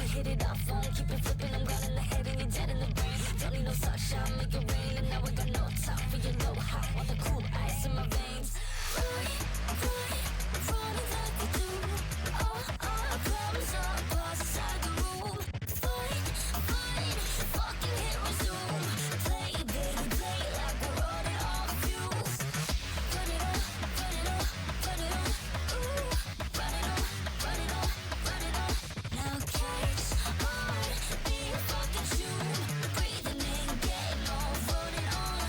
hit it off phone, keep it flipping, I'm gone in the head and you're dead in the brain. Don't need no sunshine, make it rain, and now I got no time for your low hot, want the cool ice in my veins. Running like we do. I promise I'll pause inside the room. Fight, fucking hit resume. Play it, baby, play it like we're running on fumes. Run it up, run it up, run it up. Ooh, run it up, run it up, run it up. Now catch on, be a fucking tune. Breathing in, getting on, running on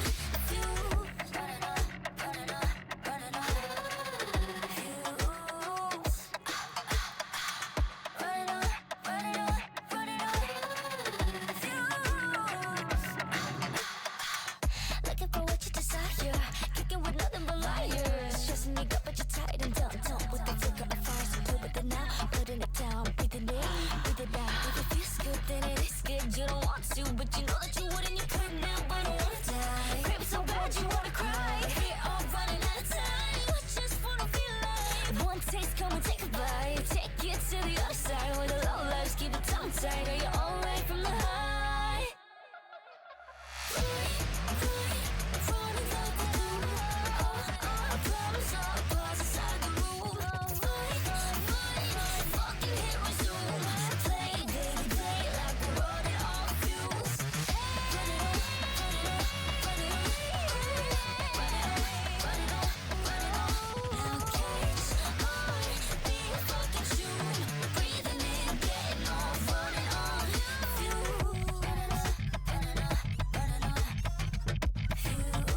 fumes. Run it up, run it up, run it up. Fumes. Run it up, run it up, run it up. Fumes. Looking for what you desire, kicking with nothing but liars. Stressing me up, but you're tired and dumb. With the flicker of fire, so play with it now. Putting it down, breathing in, breathe it out. If it feels good, then it is good. You don't want to, but you know that you would and you could now. But don't wanna die. Crave it so bad you wanna cry. Here I'm running out of time. I just wanna feel alive. One taste, come and take a bite. Take it to the other side where the low lives keep it tongue tight. Are you alright from the high? Running like we do. I promise I'll pause inside the room. Fight, fucking hit resume. Play, baby, play it like we're running on fumes. Run it up, run it up, run it up. Run it up, run it up, run it up. Now catch on, be a fucking tune. Breathing in, getting on, running on fumes. Run it up, run it up, run it up. Fumes.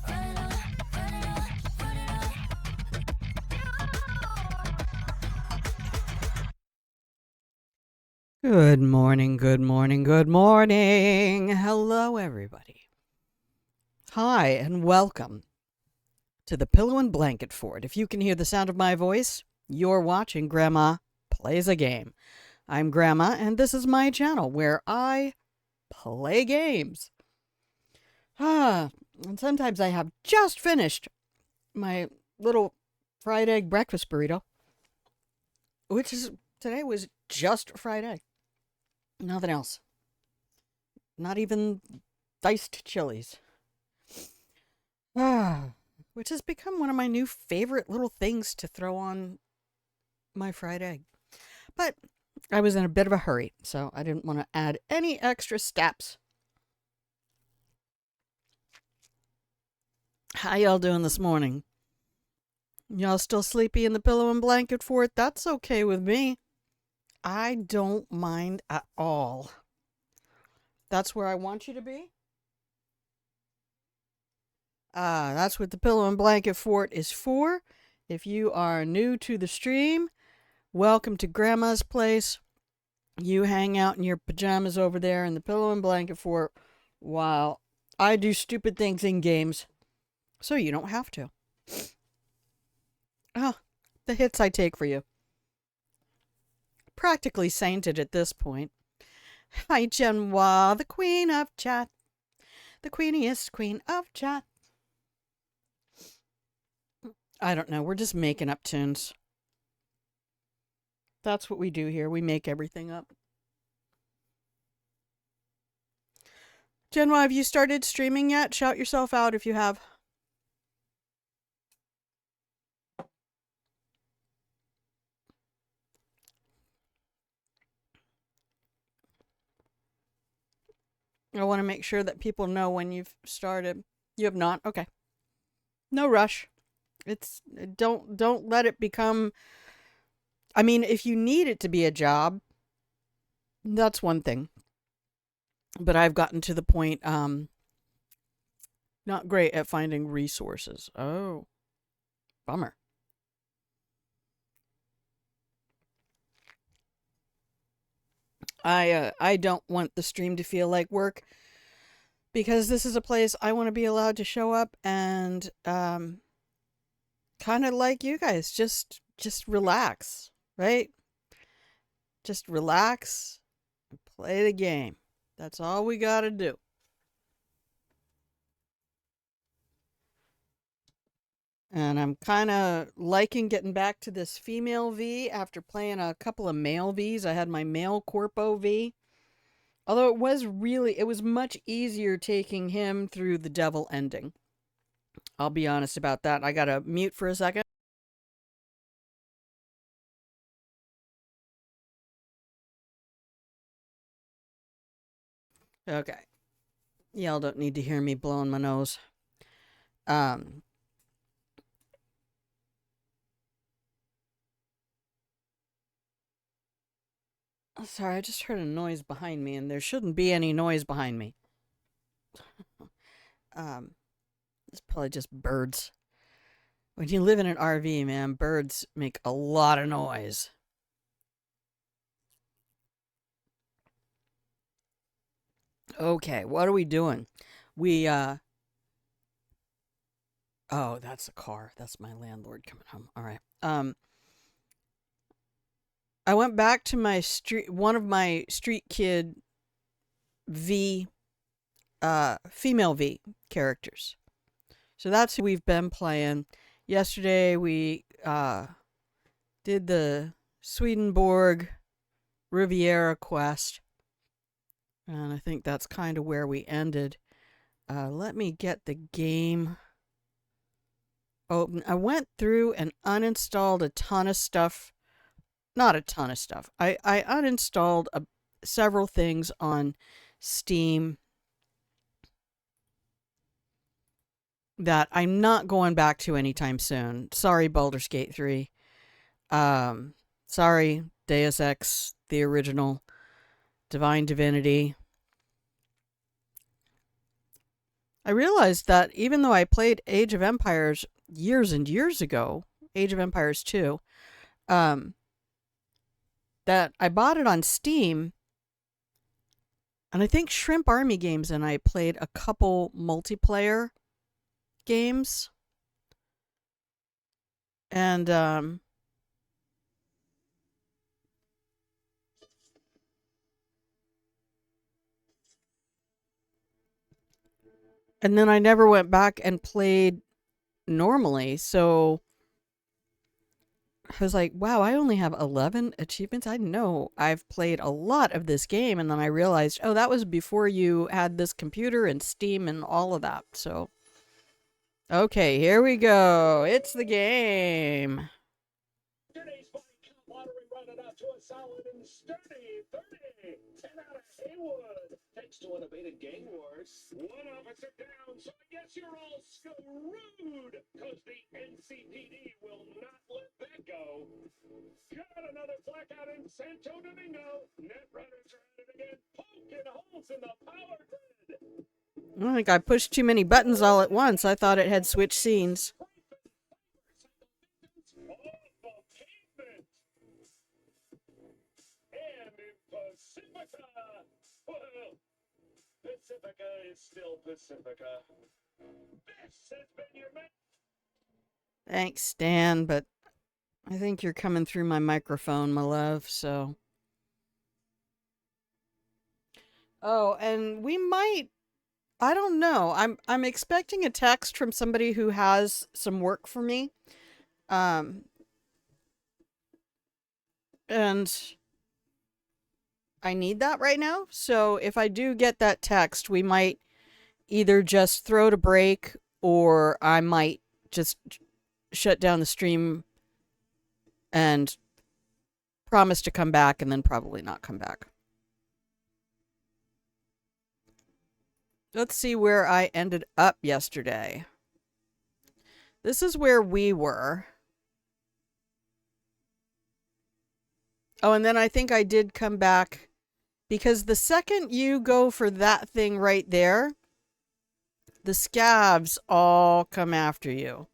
Run it up, run it up, run it up. Good morning, good morning, good morning. Hello, everybody. Hi, and welcome to the Pillow and Blanket Fort. If you can hear the sound of my voice, you're watching Grandma Plays a Game. I'm Grandma, and this is my channel where I play games. And sometimes I have just finished my little fried egg breakfast burrito, which is, today was just fried egg. Nothing else. Not even diced chilies. Which has become one of my new favorite little things to throw on my fried egg. But I was in a bit of a hurry, so I didn't want to add any extra steps. How y'all doing this morning? Y'all still sleepy in the pillow and blanket fort? That's okay with me. I don't mind at all. That's where I want you to be. That's what the Pillow and Blanket Fort is for. If you are new to the stream, welcome to Grandma's place. You hang out in your pajamas over there in the Pillow and Blanket Fort while I do stupid things in games, so you don't have to. The hits I take for you. Practically sainted at this point. Hi, Genoa, the queen of chat. The queeniest queen of chat. I don't know. We're just making up tunes. That's what we do here. We make everything up. Genoa, have you started streaming yet? Shout yourself out if you have. I want to make sure that people know when you've started. You have not? Okay. No rush. Don't let it become, I mean, if you need it to be a job, that's one thing. But I've gotten to the point, not great at finding resources. Oh, bummer. I don't want the stream to feel like work, because this is a place I want to be allowed to show up and kind of like you guys, just relax, right? Just relax and play the game. That's all we got to do. And I'm kind of liking getting back to this female V after playing a couple of male Vs. I had my male Corpo V. Although it was much easier taking him through the devil ending. I'll be honest about that. I gotta mute for a second. Okay. Y'all don't need to hear me blowing my nose. Sorry, I just heard a noise behind me, and there shouldn't be any noise behind me. It's probably just birds. When you live in an RV, man, birds make a lot of noise. Okay, what are we doing? Oh, that's a car. That's my landlord coming home. All right. I went back to one of my street kid V, female V characters. So that's who we've been playing. Yesterday we did the Swedenborg Riviera quest, and I think that's kind of where we ended. Let me get the game open. I went through and uninstalled a ton of stuff. Not a ton of stuff. I uninstalled several things on Steam that I'm not going back to anytime soon. Sorry, Baldur's Gate 3. Sorry, Deus Ex, the original, Divine Divinity. I realized that even though I played Age of Empires years and years ago, Age of Empires 2, that I bought it on Steam, and I think Shrimp Army Games and I played a couple multiplayer games. And then I never went back and played normally. So I was like, wow, I only have 11 achievements. I know I've played a lot of this game. And then I realized, oh, that was before you had this computer and Steam and all of that. So, okay, here we go. It's the game. Today's body count lottery rounded out to a solid and sturdy 30. 10 out of Haywood. Thanks to unabated gang wars. One officer down, so I guess you're all screwed. Cause the NCPD will not let that go. Got another blackout in Santo Domingo. Net runners are at it again, poking holes in the power grid. I think I pushed too many buttons all at once. I thought it had switched scenes. Pacifica is still Pacifica. This has been your man. Thanks, Stan, but I think you're coming through my microphone, my love, so. Oh, and we might, I don't know. I'm expecting a text from somebody who has some work for me. And I need that right now. So if I do get that text, we might either just throw it a break, or I might just shut down the stream and promise to come back and then probably not come back. Let's see where I ended up yesterday. This is where we were. Oh, and then I think I did come back, because the second you go for that thing right there, the scabs all come after you.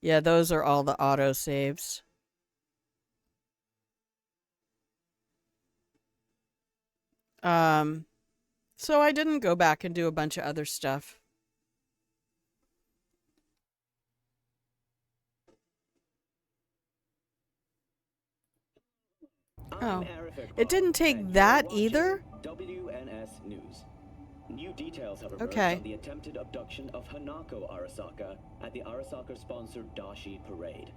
Yeah, those are all the auto saves. So I didn't go back and do a bunch of other stuff. Oh, it didn't take that either? WNS News. New details have emerged Okay. on the attempted abduction of Hanako Arasaka at the Arasaka-sponsored Dashi Parade.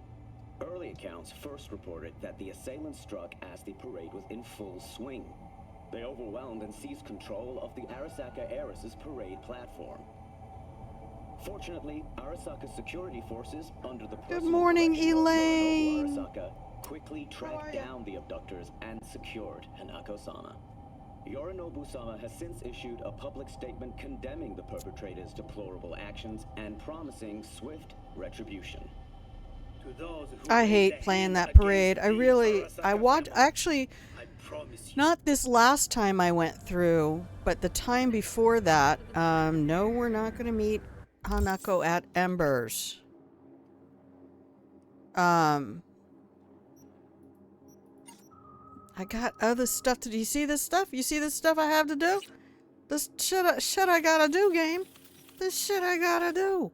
Early accounts first reported that the assailants struck as the parade was in full swing. They overwhelmed and seized control of the Arasaka heiress's parade platform. Fortunately, Arasaka's security forces, under the personal morning, direction of Elaine. Yorinobu Arasaka, quickly tracked ya? down the abductors and secured Hanako-sama. Yorinobu-sama has since issued a public statement condemning the perpetrators' deplorable actions and promising swift retribution. I hate playing that parade. Actually, not this last time I went through, but the time before that. No, we're not going to meet Hanako at Embers. I got other stuff to do. You see this stuff? You see this stuff I have to do? This shit I gotta do, game. This shit I gotta do.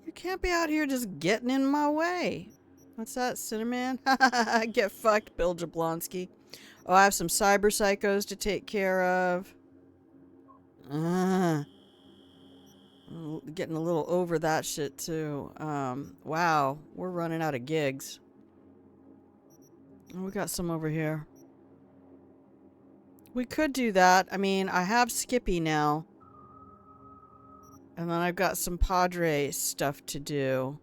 You can't be out here just getting in my way. What's that, Cinnamon? Get fucked, Bill Jablonski. Oh, I have some cyber psychos to take care of. Getting a little over that shit, too. Wow. We're running out of gigs. We got some over here. We could do that. I mean, I have Skippy now. And then I've got some Padre stuff to do.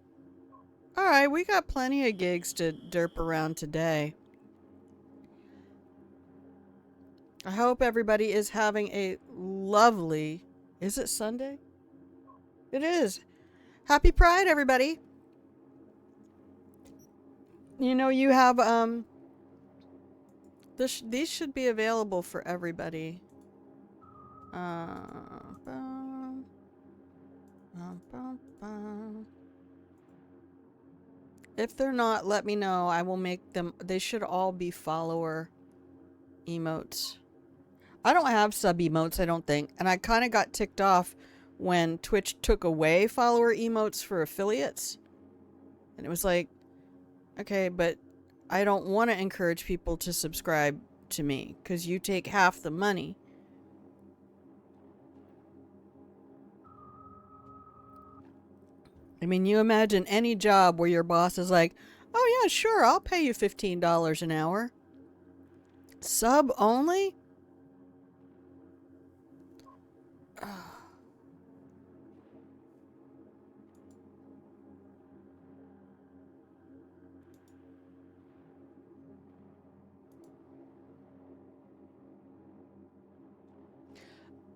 Alright, we got plenty of gigs to derp around today. I hope everybody is having a lovely... Is it Sunday? It is. Happy Pride, everybody. You know, you have, these should be available for everybody. If they're not, let me know. I will make them. They should all be follower emotes. I don't have sub emotes, I don't think. And I kind of got ticked off when Twitch took away follower emotes for affiliates. And it was like, okay, but I don't want to encourage people to subscribe to me because you take half the money. I mean, you imagine any job where your boss is like, oh yeah, sure, I'll pay you $15 an hour. Sub only?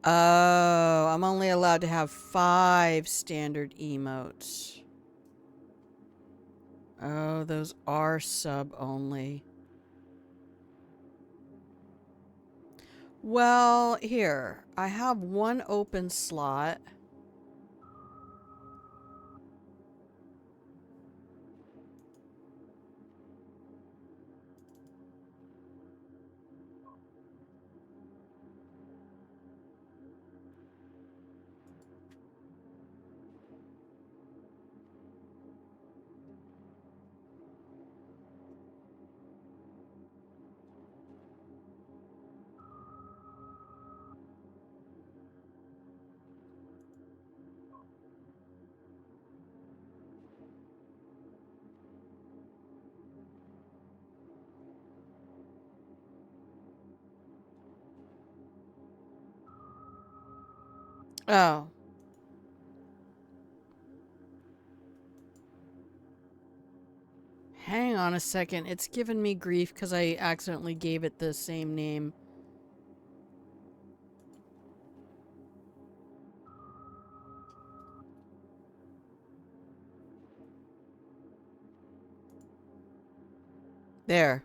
Oh, I'm only allowed to have 5 standard emotes. Oh, those are sub only. Well, here. I have 1 open slot. Oh. Hang on a second. It's giving me grief because I accidentally gave it the same name. There.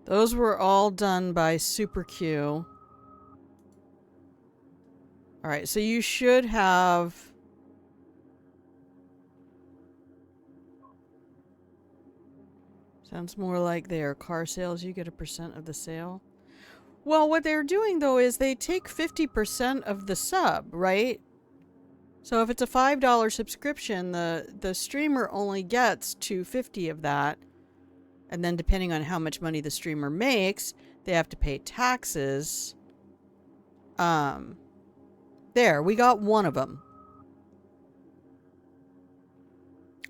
Those were all done by Super Q. Alright, so you should have... Sounds more like they are car sales. You get a % of the sale. Well, what they're doing, though, is they take 50% of the sub, right? So if it's a $5 subscription, the streamer only gets $2.50 of that. And then depending on how much money the streamer makes, they have to pay taxes. There, we got one of them.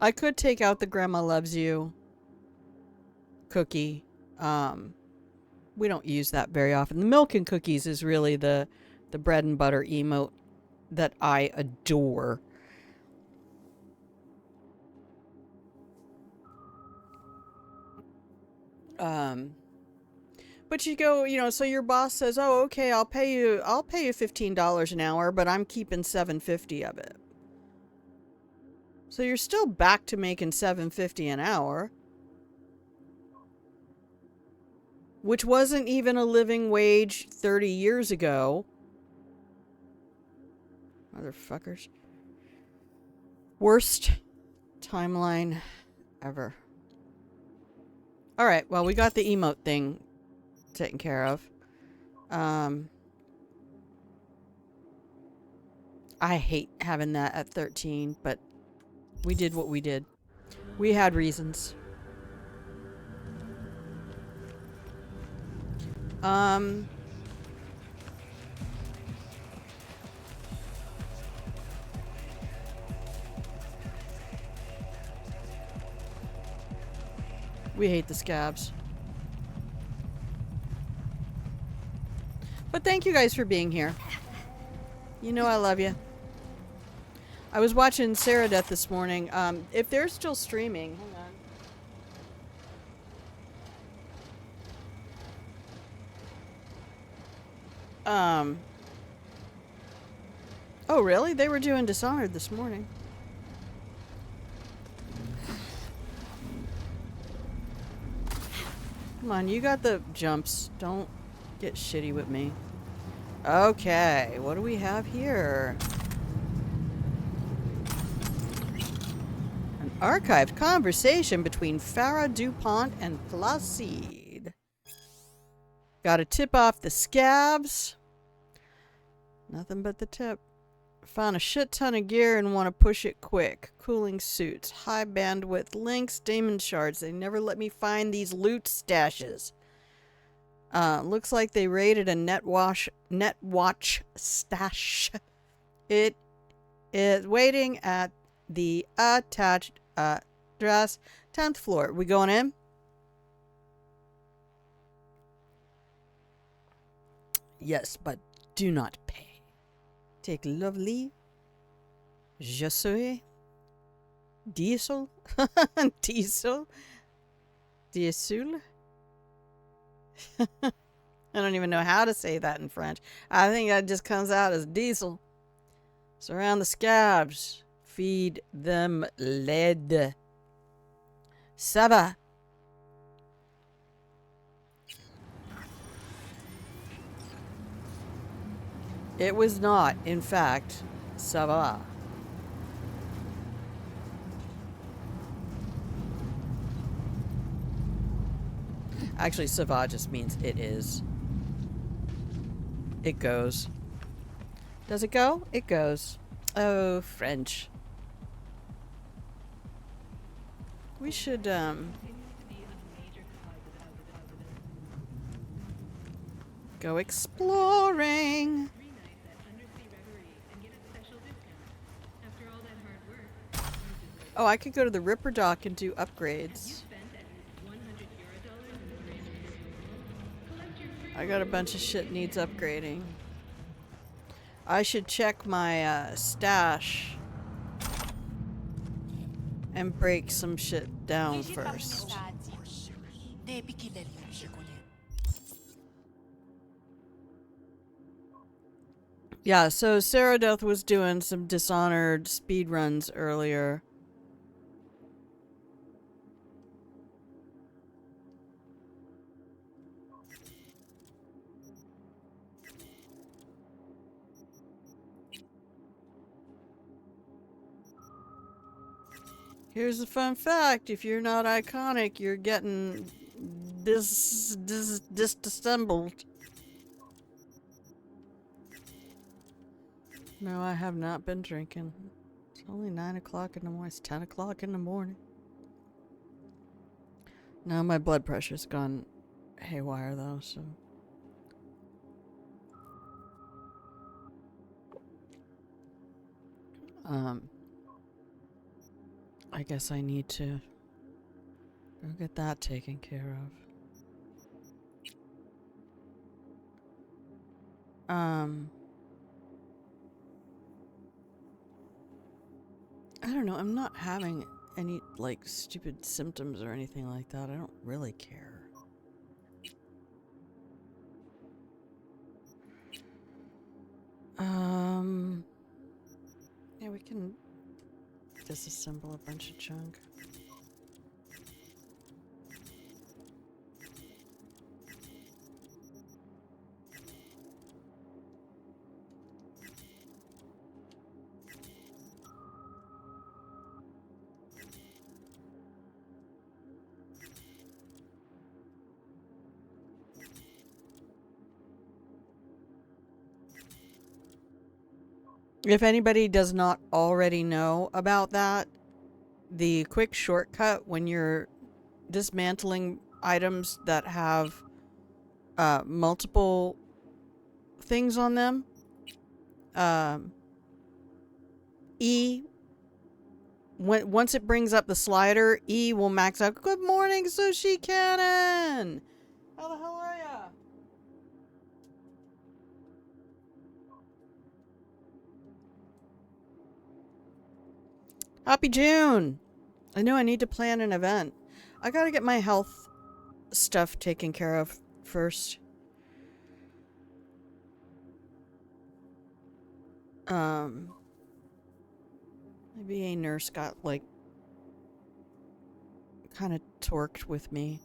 I could take out the Grandma Loves You cookie. We don't use that very often. The milk and cookies is really the bread and butter emote that I adore. But you go, you know, so your boss says, "Oh, okay, I'll pay you $15 an hour, but I'm keeping $7.50 of it." So you're still back to making $7.50 an hour, which wasn't even a living wage 30 years ago. Motherfuckers. Worst timeline ever. Alright, well, we got the emote thing taken care of. I hate having that at 13, but we did what we did. We had reasons. We hate the scabs. But thank you guys for being here. You know I love you. I was watching CyberDerp this morning. If they're still streaming, hang on. Oh really? They were doing Dishonored this morning. Come on, you got the jumps. Don't get shitty with me. Okay, what do we have here? An archived conversation between Farah DuPont and Placide. Gotta tip off the scabs. Nothing but the tip. Found a shit ton of gear and want to push it quick. Cooling suits, high bandwidth links, diamond shards. They never let me find these loot stashes. Looks like they raided a Netwatch stash. It is waiting at the attached address, 10th floor. We going in? Yes, but do not pay. Take lovely. Je suis. Diesel. Diesel. Diesel. I don't even know how to say that in French. I think that just comes out as diesel. Surround the scabs. Feed them lead. Ça va. It was not, in fact, ça va. Actually, ça va just means it is. It goes. Does it go? It goes. Oh, French. We should, go exploring. Oh, I could go to the Ripper Dock and do upgrades. I got a bunch of shit needs upgrading. I should check my stash and break some shit down first. Yeah, so CyberDerp was doing some Dishonored speedruns earlier. Here's a fun fact. If you're not iconic, you're getting disassembled. No, I have not been drinking. It's only 9 o'clock in the morning. It's 10 o'clock in the morning. Now my blood pressure's gone haywire, though, so... I guess I need to go get that taken care of. I don't know. I'm not having any, like, stupid symptoms or anything like that. I don't really care. Yeah, we can disassemble a bunch of junk. If anybody does not already know about that, the quick shortcut when you're dismantling items that have multiple things on them, E, once it brings up the slider, E will max out. Good morning, Sushi Cannon! How the hell are ya? Happy June! I know I need to plan an event. I gotta get my health stuff taken care of first. Maybe a nurse got, like, kind of torqued with me.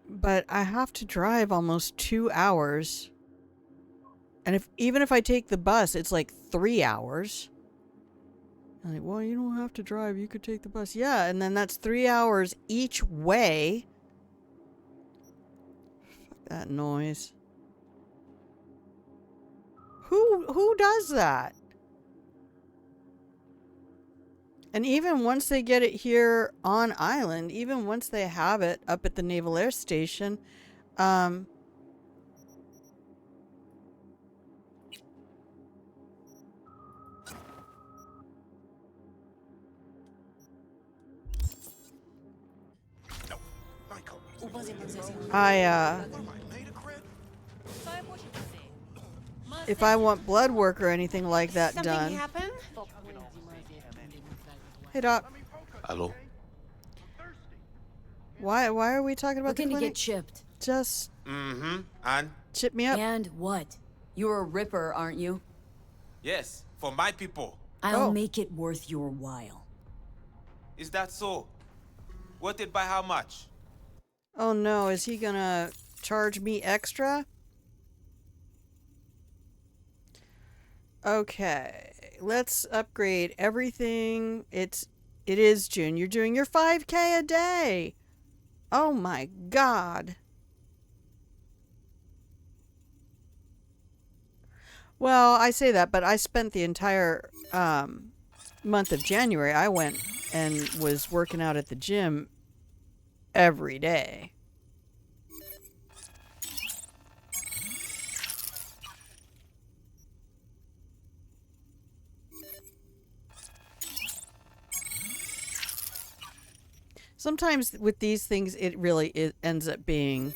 But I have to drive almost 2 hours. And even if I take the bus, it's like 3 hours. I'm like, well, you don't have to drive. You could take the bus. Yeah, and then that's 3 hours each way. Fuck that noise. Who does that? And even once they get it here on island, even once they have it up at the Naval Air Station, no, Michael. if I want blood work or anything like that done. Happen? Hey, Doc. Hello? Why are we talking about Looking the to clinic? get chipped. Just Mm-hmm. And? chip me up. And what? You're a ripper, aren't you? Yes, for my people. I'll Oh. make it worth your while. Is that so? Worth it by how much? Oh no, is he gonna charge me extra? Okay, let's upgrade everything. It is June. You're doing your 5K a day. Oh my god. Well, I say that, but I spent the entire month of January. I went and was working out at the gym every day. Sometimes with these things, it ends up being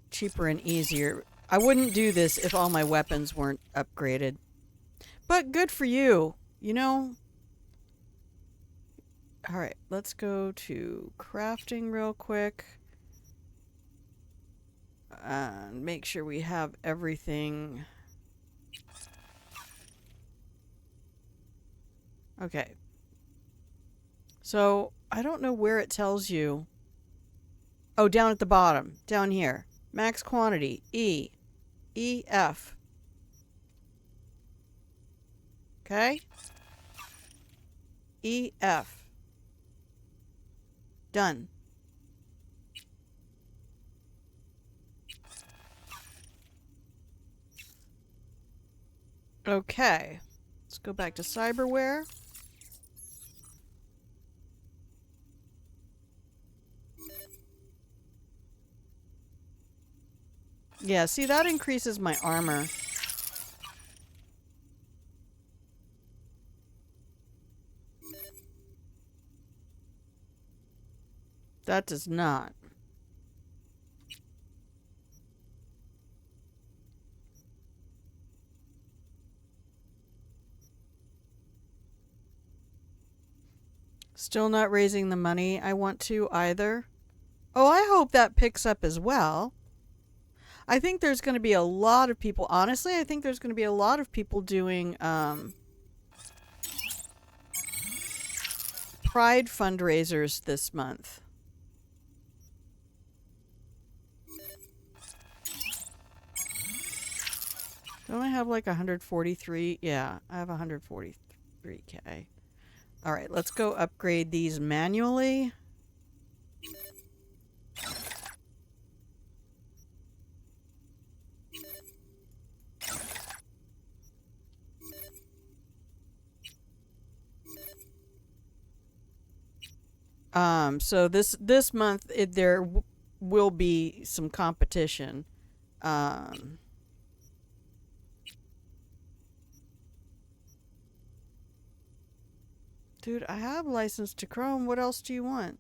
cheaper and easier. I wouldn't do this if all my weapons weren't upgraded. But good for you, you know? Alright, let's go to crafting real quick. And make sure we have everything. Okay. So, I don't know where it tells you. Oh, down at the bottom. Down here. Max quantity. E. EF. Okay? EF. Done. Okay. Let's go back to cyberware. Yeah, see, that increases my armor. That does not. Still not raising the money I want to either. Oh, I hope that picks up as well. I think there's going to be a lot of people, honestly, I think there's going to be a lot of people doing Pride fundraisers this month. Don't I have like 143? Yeah, I have 143k. All right, let's go upgrade these manually. So this month there will be some competition. Dude, I have license to Chrome. What else do you want?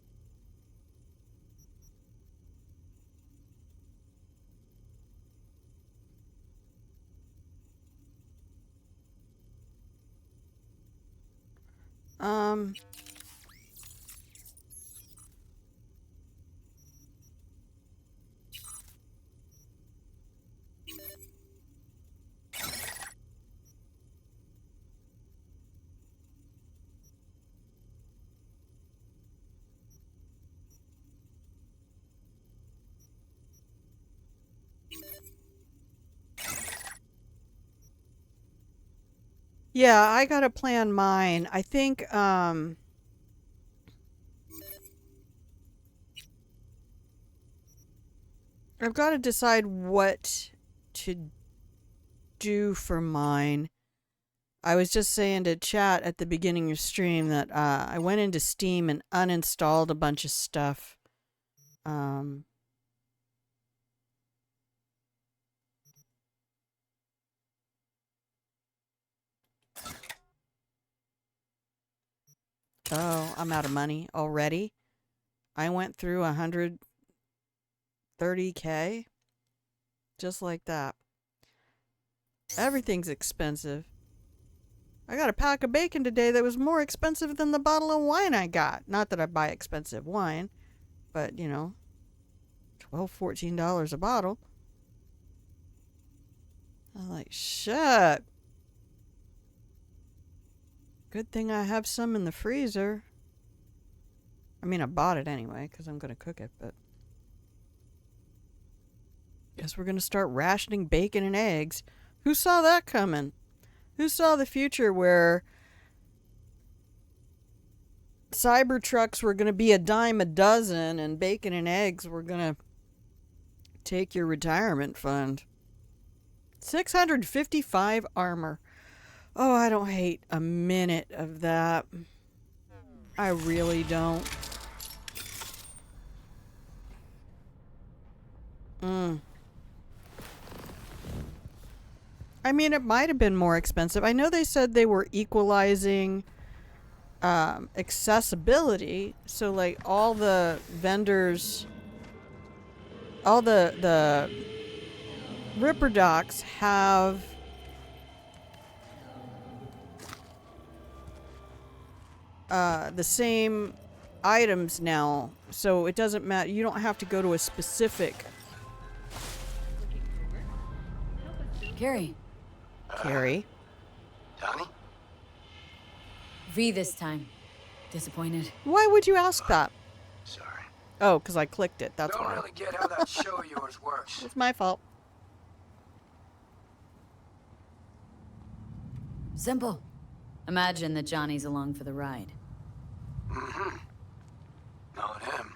Yeah, I gotta plan mine. I think, I've got to decide what to do for mine. I was just saying to chat at the beginning of stream that I went into Steam and uninstalled a bunch of stuff. Oh, I'm out of money already. I went through 130k. Just like that. Everything's expensive. I got a pack of bacon today that was more expensive than the bottle of wine I got. Not that I buy expensive wine, but, you know, $12, $14 a bottle. I'm like, shit. Good thing I have some in the freezer. I mean, I bought it anyway, because I'm going to cook it, but... Guess we're going to start rationing bacon and eggs. Who saw that coming? Who saw the future where cyber trucks were going to be a dime a dozen and bacon and eggs were going to take your retirement fund? 655 armor. Oh, I don't hate a minute of that. I really don't. I mean, it might have been more expensive. I know they said they were equalizing accessibility. So, like, all the vendors, all the Ripper Docs have the same items now. So it doesn't matter. You don't have to go to a specific... Carrie. Carrie. Donnie? V this time. Disappointed. Why would you ask that? Sorry. Oh, because I clicked it. That's Don't why. really get how that show of yours works. It's my fault. Simple. Imagine that Johnny's along for the ride. Mm-hmm. Knowing him,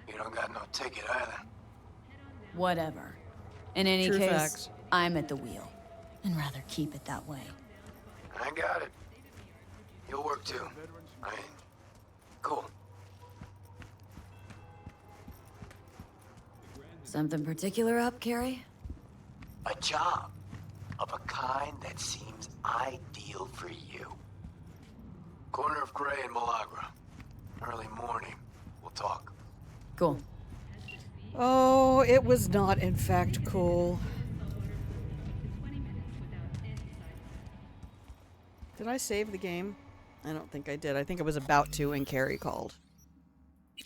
you don't got no ticket either. Whatever. In any True case, facts. I'm at the wheel. and rather keep it that way. I got it. You'll work too. I mean, cool. Something particular up, Carrie? A job of a kind that seems ideal for you. Corner of Gray and Malagra. Early morning. We'll talk. Cool. Oh, it was not, in fact, cool. Did I save the game? I don't think I did. I think I was about to when Carrie called.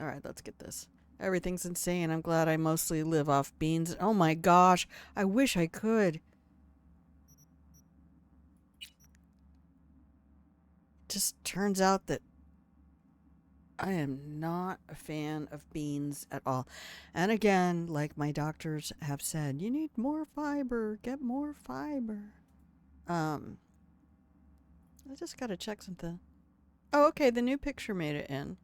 Alright, let's get this. Everything's insane. I'm glad I mostly live off beans. Oh my gosh. I wish I could. Just turns out that I am not a fan of beans at all. And again, like my doctors have said, you need more fiber. Get more fiber. I just gotta check something. Oh, okay. The new picture made it in.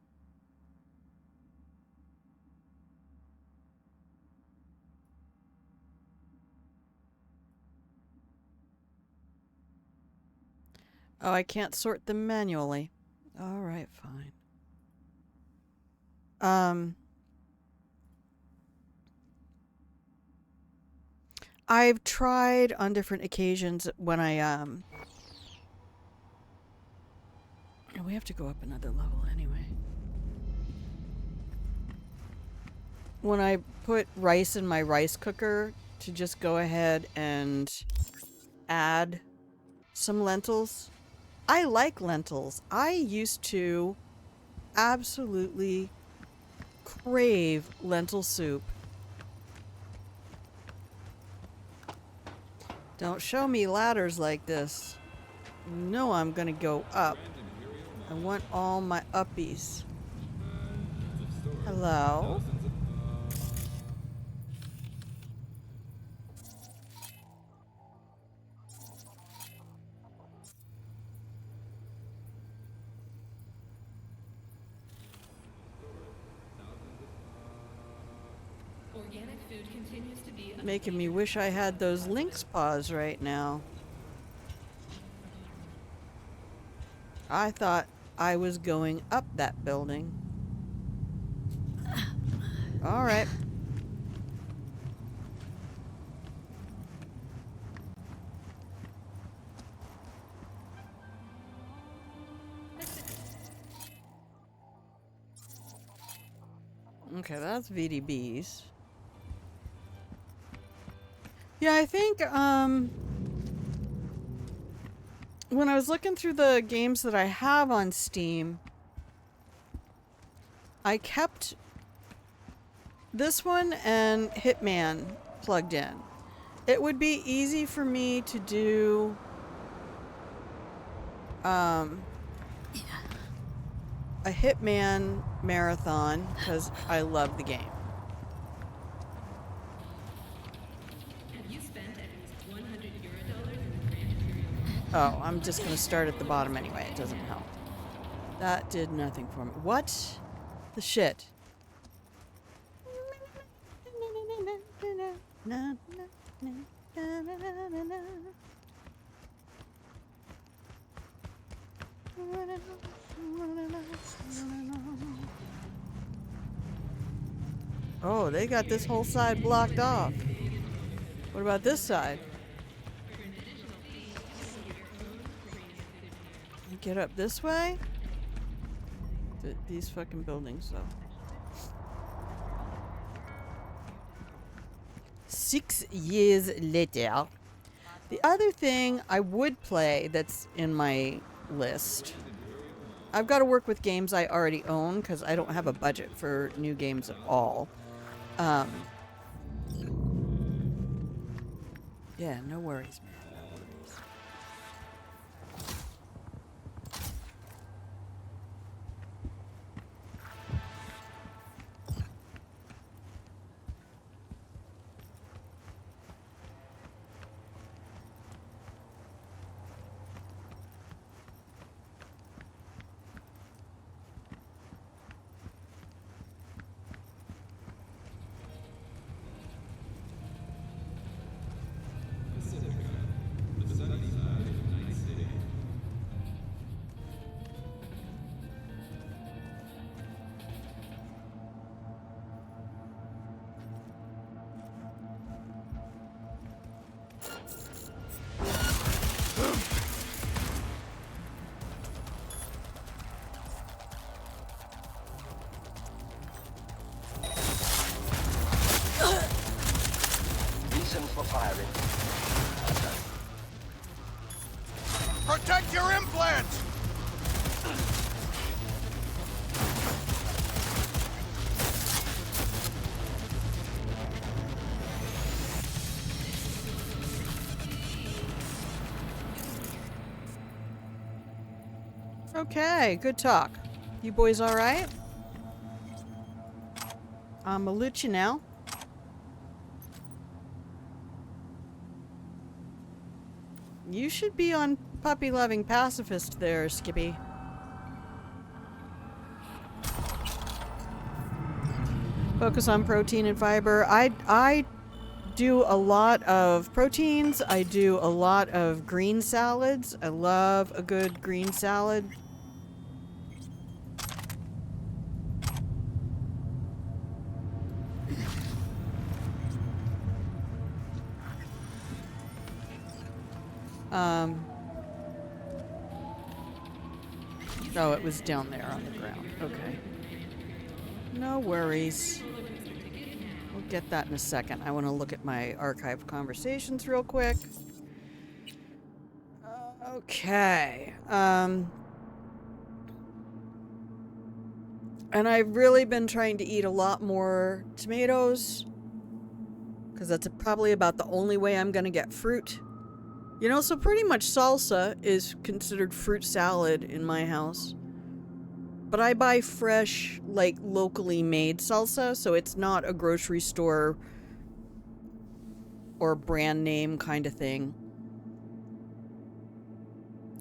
Oh, I can't sort them manually. All right, fine. I've tried on different occasions when we have to go up another level anyway. When I put rice in my rice cooker to just go ahead and add some lentils. I like lentils. I used to absolutely crave lentil soup. Don't show me ladders like this. No, I'm gonna go up. I want all my uppies. Hello? Organic food continues to be Making me wish I had those lynx paws right now. I thought I was going up that building. All right. Okay, that's VDBs. Yeah, I think, when I was looking through the games that I have on Steam, I kept this one and Hitman plugged in. It would be easy for me to do, a Hitman marathon, because I love the game. Have you spent at least 100 Euro dollars in the Grand Imperial Oh, I'm just going to start at the bottom anyway. It doesn't help. That did nothing for me. What the shit? Oh, they got this whole side blocked off. What about this side? Get up this way? These fucking buildings, though. 6 years later. The other thing I would play that's in my list. I've got to work with games I already own because I don't have a budget for new games at all. Yeah, no worries, man. No worries. Reason for firing. Protect your implants! Okay, good talk. You boys alright? I'm a lucha now. You should be on puppy-loving pacifist there, Skippy. Focus on protein and fiber. I do a lot of proteins. I do a lot of green salads. I love a good green salad. Oh, it was down there on the ground. Okay. No worries. We'll get that in a second. I want to look at my archived conversations real quick. Okay. And I've really been trying to eat a lot more tomatoes, because that's probably about the only way I'm going to get fruit. You know, so pretty much salsa is considered fruit salad in my house. But I buy fresh, like, locally made salsa, so it's not a grocery store or brand name kind of thing.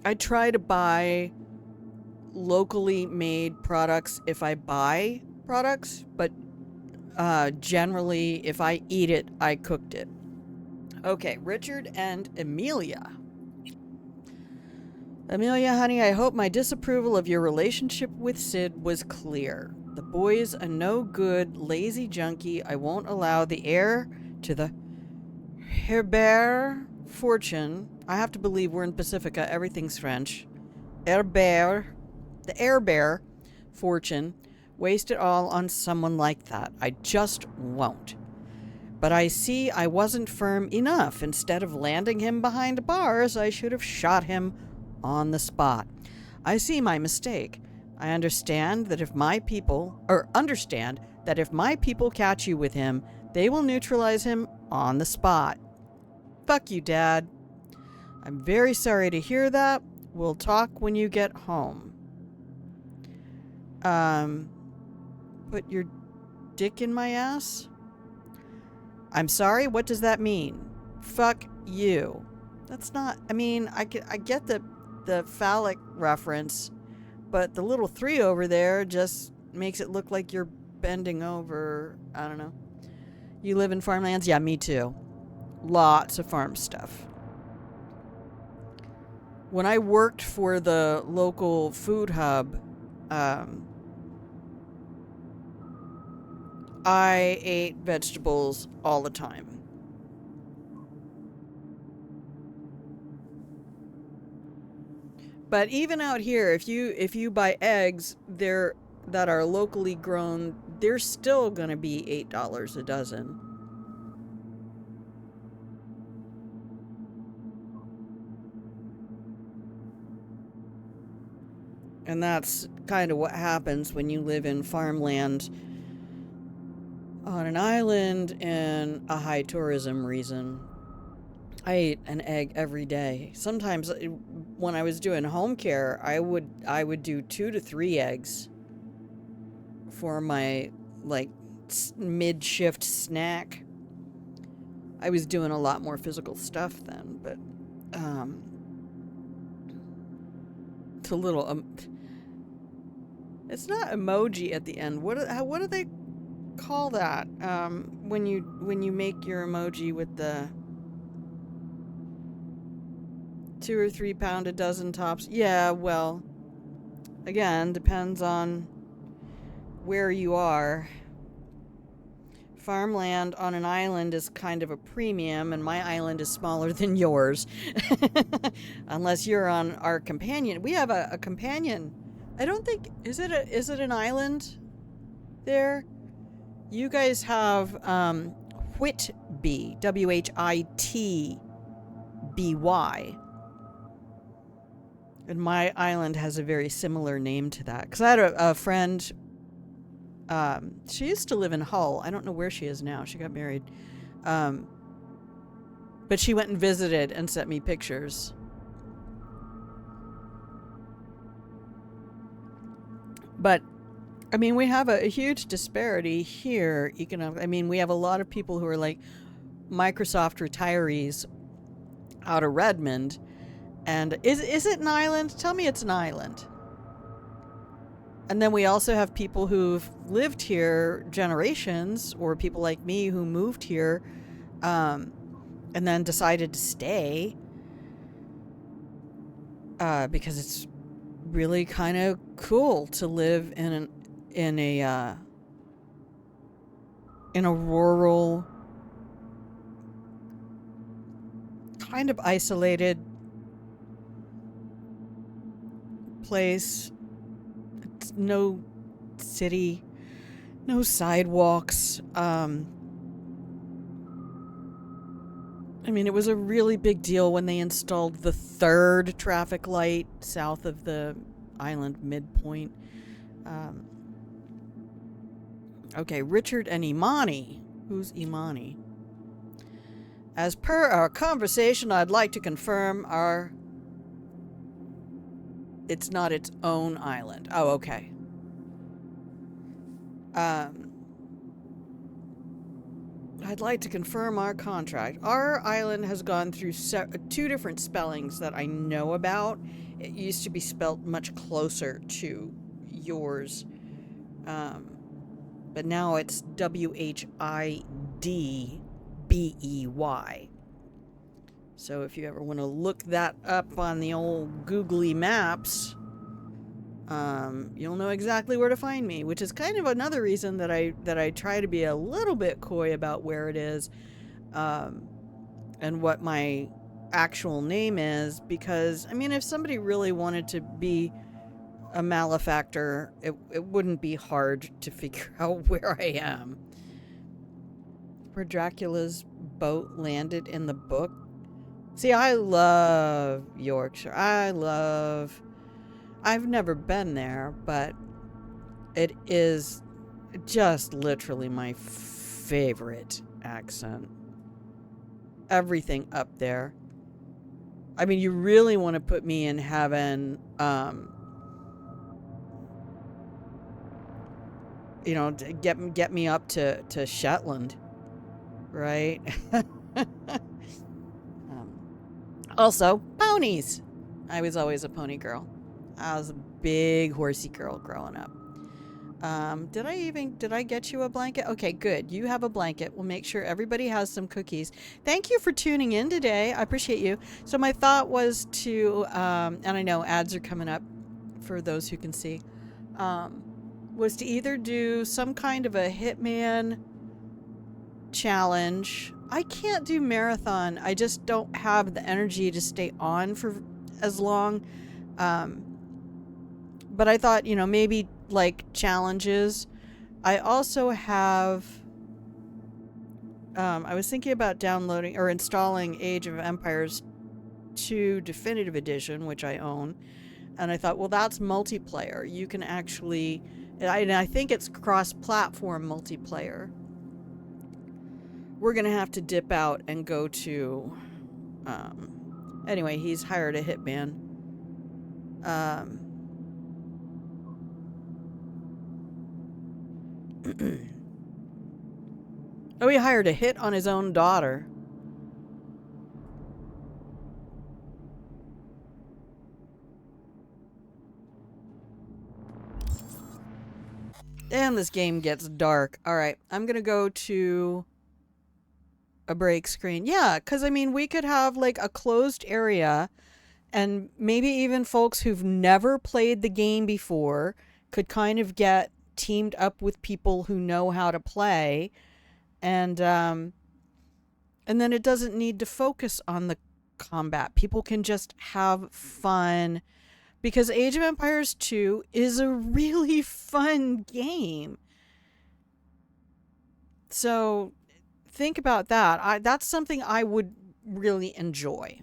I try to buy locally made products if I buy products, but generally, if I eat it, I cooked it. Okay, Richard and Amelia. Amelia, honey, I hope my disapproval of your relationship with Sid was clear. The boy's a no-good, lazy junkie. I won't allow the heir to the Herbert fortune. I have to believe we're in Pacifica. Everything's French. Herbert. The heir fortune. Waste it all on someone like that. I just won't. But I see I wasn't firm enough. Instead of landing him behind bars, I should have shot him on the spot. I see my mistake. I understand that if my people catch you with him, they will neutralize him on the spot. Fuck you, Dad. I'm very sorry to hear that. We'll talk when you get home. Put your dick in my ass? I'm sorry, what does that mean? Fuck you. That's not, I mean, I get the phallic reference, but the little 3 over there just makes it look like you're bending over. I don't know. You live in farmlands? Yeah, me too. Lots of farm stuff. When I worked for the local food hub, I ate vegetables all the time. But even out here, if you buy eggs that are locally grown, they're still going to be $8 a dozen. And that's kind of what happens when you live in farmland on an island in a high tourism region. I ate an egg every day. Sometimes when I was doing home care, I would do 2 to 3 eggs for my like mid-shift snack. I was doing a lot more physical stuff then, but it's a little it's not emoji at the end. What do they call that? When you make your emoji with the 2 or 3 pound a dozen tops. Yeah, well, again, depends on where you are. farmland on an island is kind of a premium, and my island is smaller than yours. Unless you're on our companion. We have a companion. I don't think, is it an island there? You guys have Whitby, Whitby. And my island has a very similar name to that. Because I had a friend, she used to live in Hull. I don't know where she is now. She got married. But she went and visited and sent me pictures. But, I mean, we have a huge disparity here. I mean, we have a lot of people who are like Microsoft retirees out of Redmond. And is it an island? Tell me it's an island. And then we also have people who've lived here generations, or people like me who moved here and then decided to stay because it's really kind of cool to live in a rural, kind of isolated place. It's no city, no sidewalks. I mean, it was a really big deal when they installed the 3rd traffic light south of the island midpoint. Okay, Richard and Imani. Who's Imani? As per our conversation, I'd like to confirm it's not its own island. Oh, okay. I'd like to confirm our contract. Our island has gone through 2 different spellings that I know about. It used to be spelt much closer to yours. But now it's WHIDBEY. So if you ever want to look that up on the old googly maps, you'll know exactly where to find me, which is kind of another reason that I try to be a little bit coy about where it is, and what my actual name is, because, I mean, if somebody really wanted to be a malefactor, it wouldn't be hard to figure out where I am. Where Dracula's boat landed in the book. See, I love Yorkshire. I've never been there, but it is just literally my favorite accent. Everything up there. I mean, you really want to put me in heaven, you know, to get me up to Shetland, right? Also, ponies. I was always a pony girl. I was a big horsey girl growing up. Did I get you a blanket? Okay, good. You have a blanket. We'll make sure everybody has some cookies. Thank you for tuning in today. I appreciate you. So my thought was to, and I know ads are coming up for those who can see, was to either do some kind of a Hitman challenge. I can't do marathon. I just don't have the energy to stay on for as long. But I thought, you know, maybe like challenges. I also have, I was thinking about downloading or installing Age of Empires 2 Definitive Edition, which I own. And I thought, well, that's multiplayer. You can actually, and I think it's cross-platform multiplayer. We're going to have to dip out and go to, anyway, he's hired a hitman. Oh, he hired a hit on his own daughter. And this game gets dark. All right, I'm going to go to a break screen. Yeah, because, I mean, we could have, like, a closed area, and maybe even folks who've never played the game before could kind of get teamed up with people who know how to play And then it doesn't need to focus on the combat. People can just have fun, because Age of Empires 2 is a really fun game. So think about that. That's something I would really enjoy.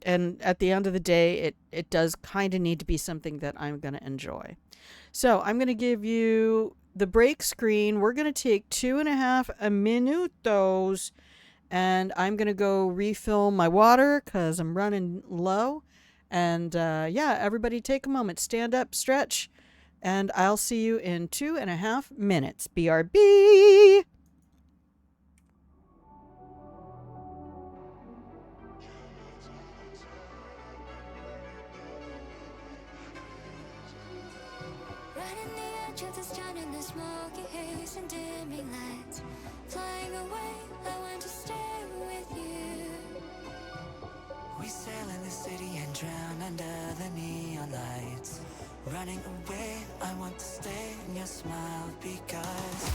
And at the end of the day, it does kind of need to be something that I'm going to enjoy. So I'm going to give you the break screen. We're going to take 2.5 minutos, and I'm going to go refill my water because I'm running low. And yeah, everybody take a moment, stand up, stretch, and I'll see you in 2.5 minutes. BRB! Right in the edge of this town in the smoky haze and dimming lights. Flying away, I want to stay with you. We sail in the city and drown under the neon lights. Running away, I want to stay in your smile because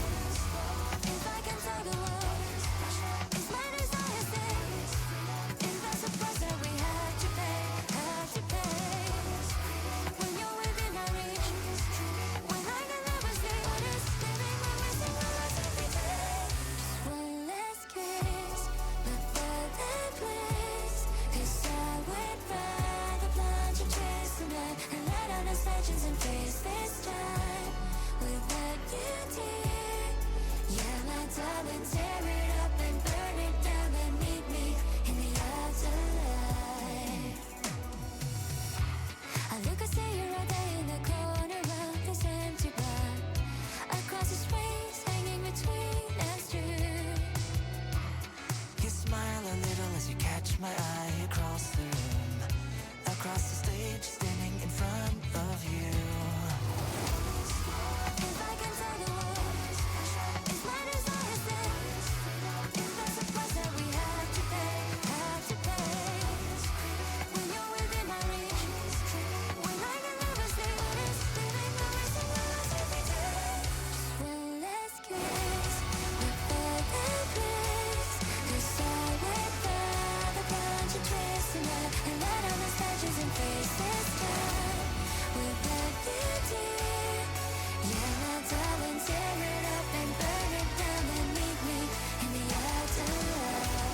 If I can tell the world, it's my desire stays. If there's a price that we have to pay, when you're within my reach, when I can never stay honest, living when we sing our lives every day. Just one last kiss before that place, 'cause I would rather plunge and chase the night and let out our legends and face this time without you, dear. Yeah, my darling, tear it up and burn it down and meet me in the afterlife. I look and see you right there in the corner of this empty bar. Across the space, hanging between us two. you smile a little as you catch my eye across the room, across the stage, standing in front of you. If I can tell the world, it's my desire stays. If there's a price that we have to pay, when you're within my reach, when I can never stay honest, living when we sing our lives every day. Just one last kiss before that place, 'cause I would rather plunge and twist the night and let out our legends and face this time without you, dear. Yeah, my darling, tear it up and burn it down and meet me in the afterlife.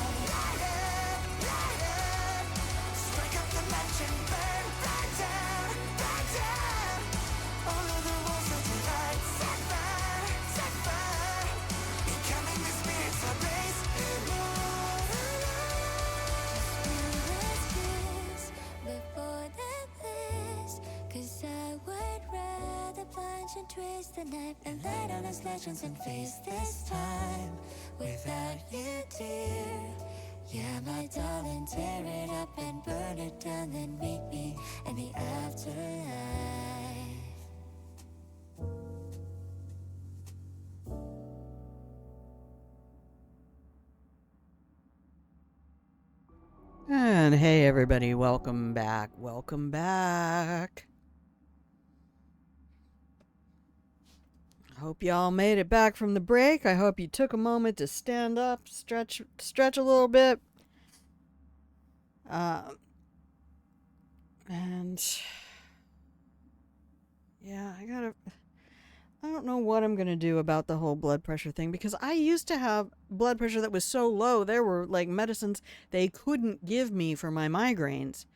Strike up the match and burn right down, right down. All of the walls of the light, set fire. Becoming the spirits of race Before that bliss, 'cause I would rather plunge and twist the knife and light on us legends and face this time without you, dear. Yeah, my darling, tear it up and burn it down, then meet me in the afterlife. And hey everybody, welcome back. Welcome back. Hope y'all made it back from the break. I hope you took a moment to stand up, stretch a little bit. And yeah, I don't know what I'm going to do about the whole blood pressure thing, because I used to have blood pressure that was so low, there were like medicines they couldn't give me for my migraines.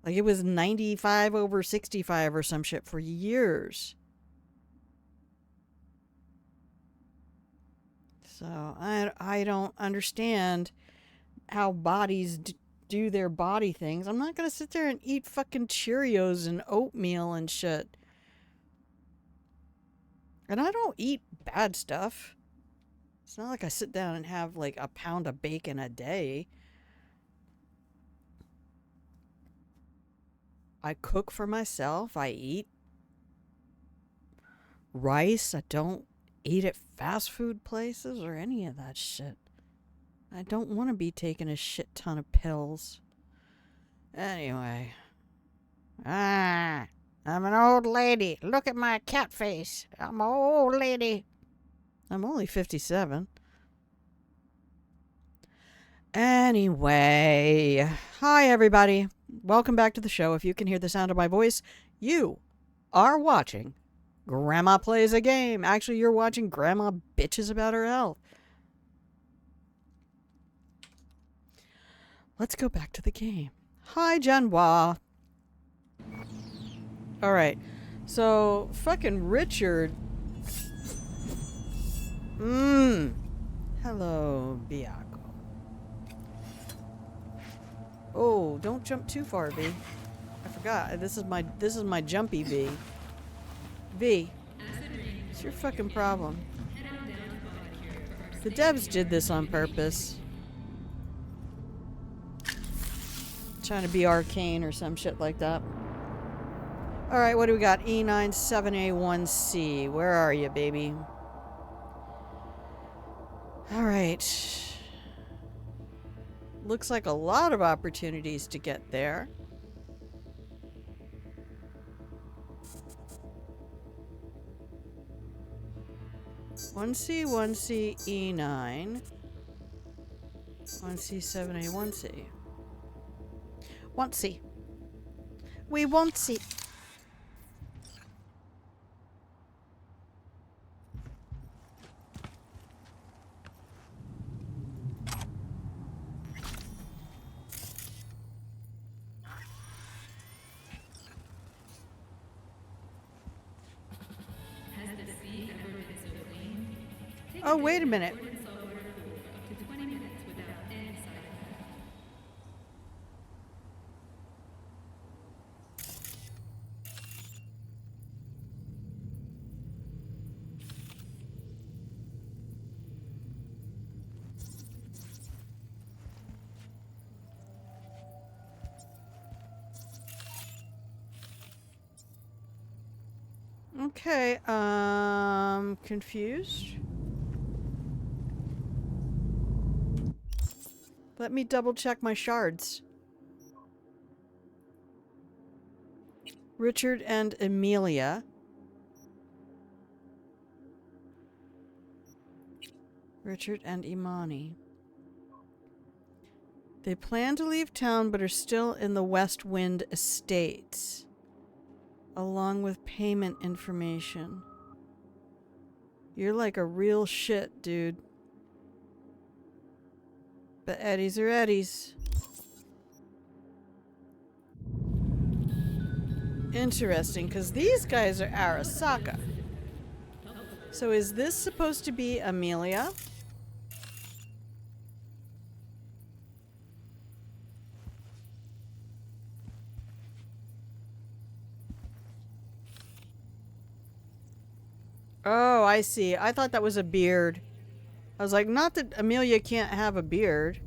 Like it was 95/65 or some shit for years. So I don't understand how bodies do their body things. I'm not going to sit there and eat fucking Cheerios and oatmeal and shit. And I don't eat bad stuff. It's not like I sit down and have like a pound of bacon a day. I cook for myself. I eat rice. I don't eat at fast food places or any of that shit. I don't want to be taking a shit ton of pills. Anyway. I'm an old lady. Look at my cat face. I'm an old lady. I'm only 57. Anyway, hi everybody. Welcome back to the show. If you can hear the sound of my voice, you are watching Grandma Plays a Game. Actually, you're watching Grandma Bitches About Her Health. Let's go back to the game. Hi, Janwa. Alright, so fucking Richard. Hello, Biaco. Oh, don't jump too far, V. I forgot. This is my jumpy V. V. It's your fucking problem. The devs did this on purpose. Trying to be arcane or some shit like that. Alright, what do we got? E97A1C. Where are you, baby? Alright. Looks like a lot of opportunities to get there. One C, E9. 1C7A, 1C. Want C. We want C. Has the sea ever been so clean? Take Oh, wait a minute. in saltwater pool for up to 20 minutes without any side effects. Okay, confused. Let me double check my shards. Richard and Amelia. Richard and Imani. They plan to leave town but are still in the West Wind Estates, along with payment information. You're like a real shit, dude. But Eddies are Eddies. Interesting, because these guys are Arasaka. So is this supposed to be Amelia? Oh, I see. I thought that was a beard. I was like, not that Amelia can't have a beard.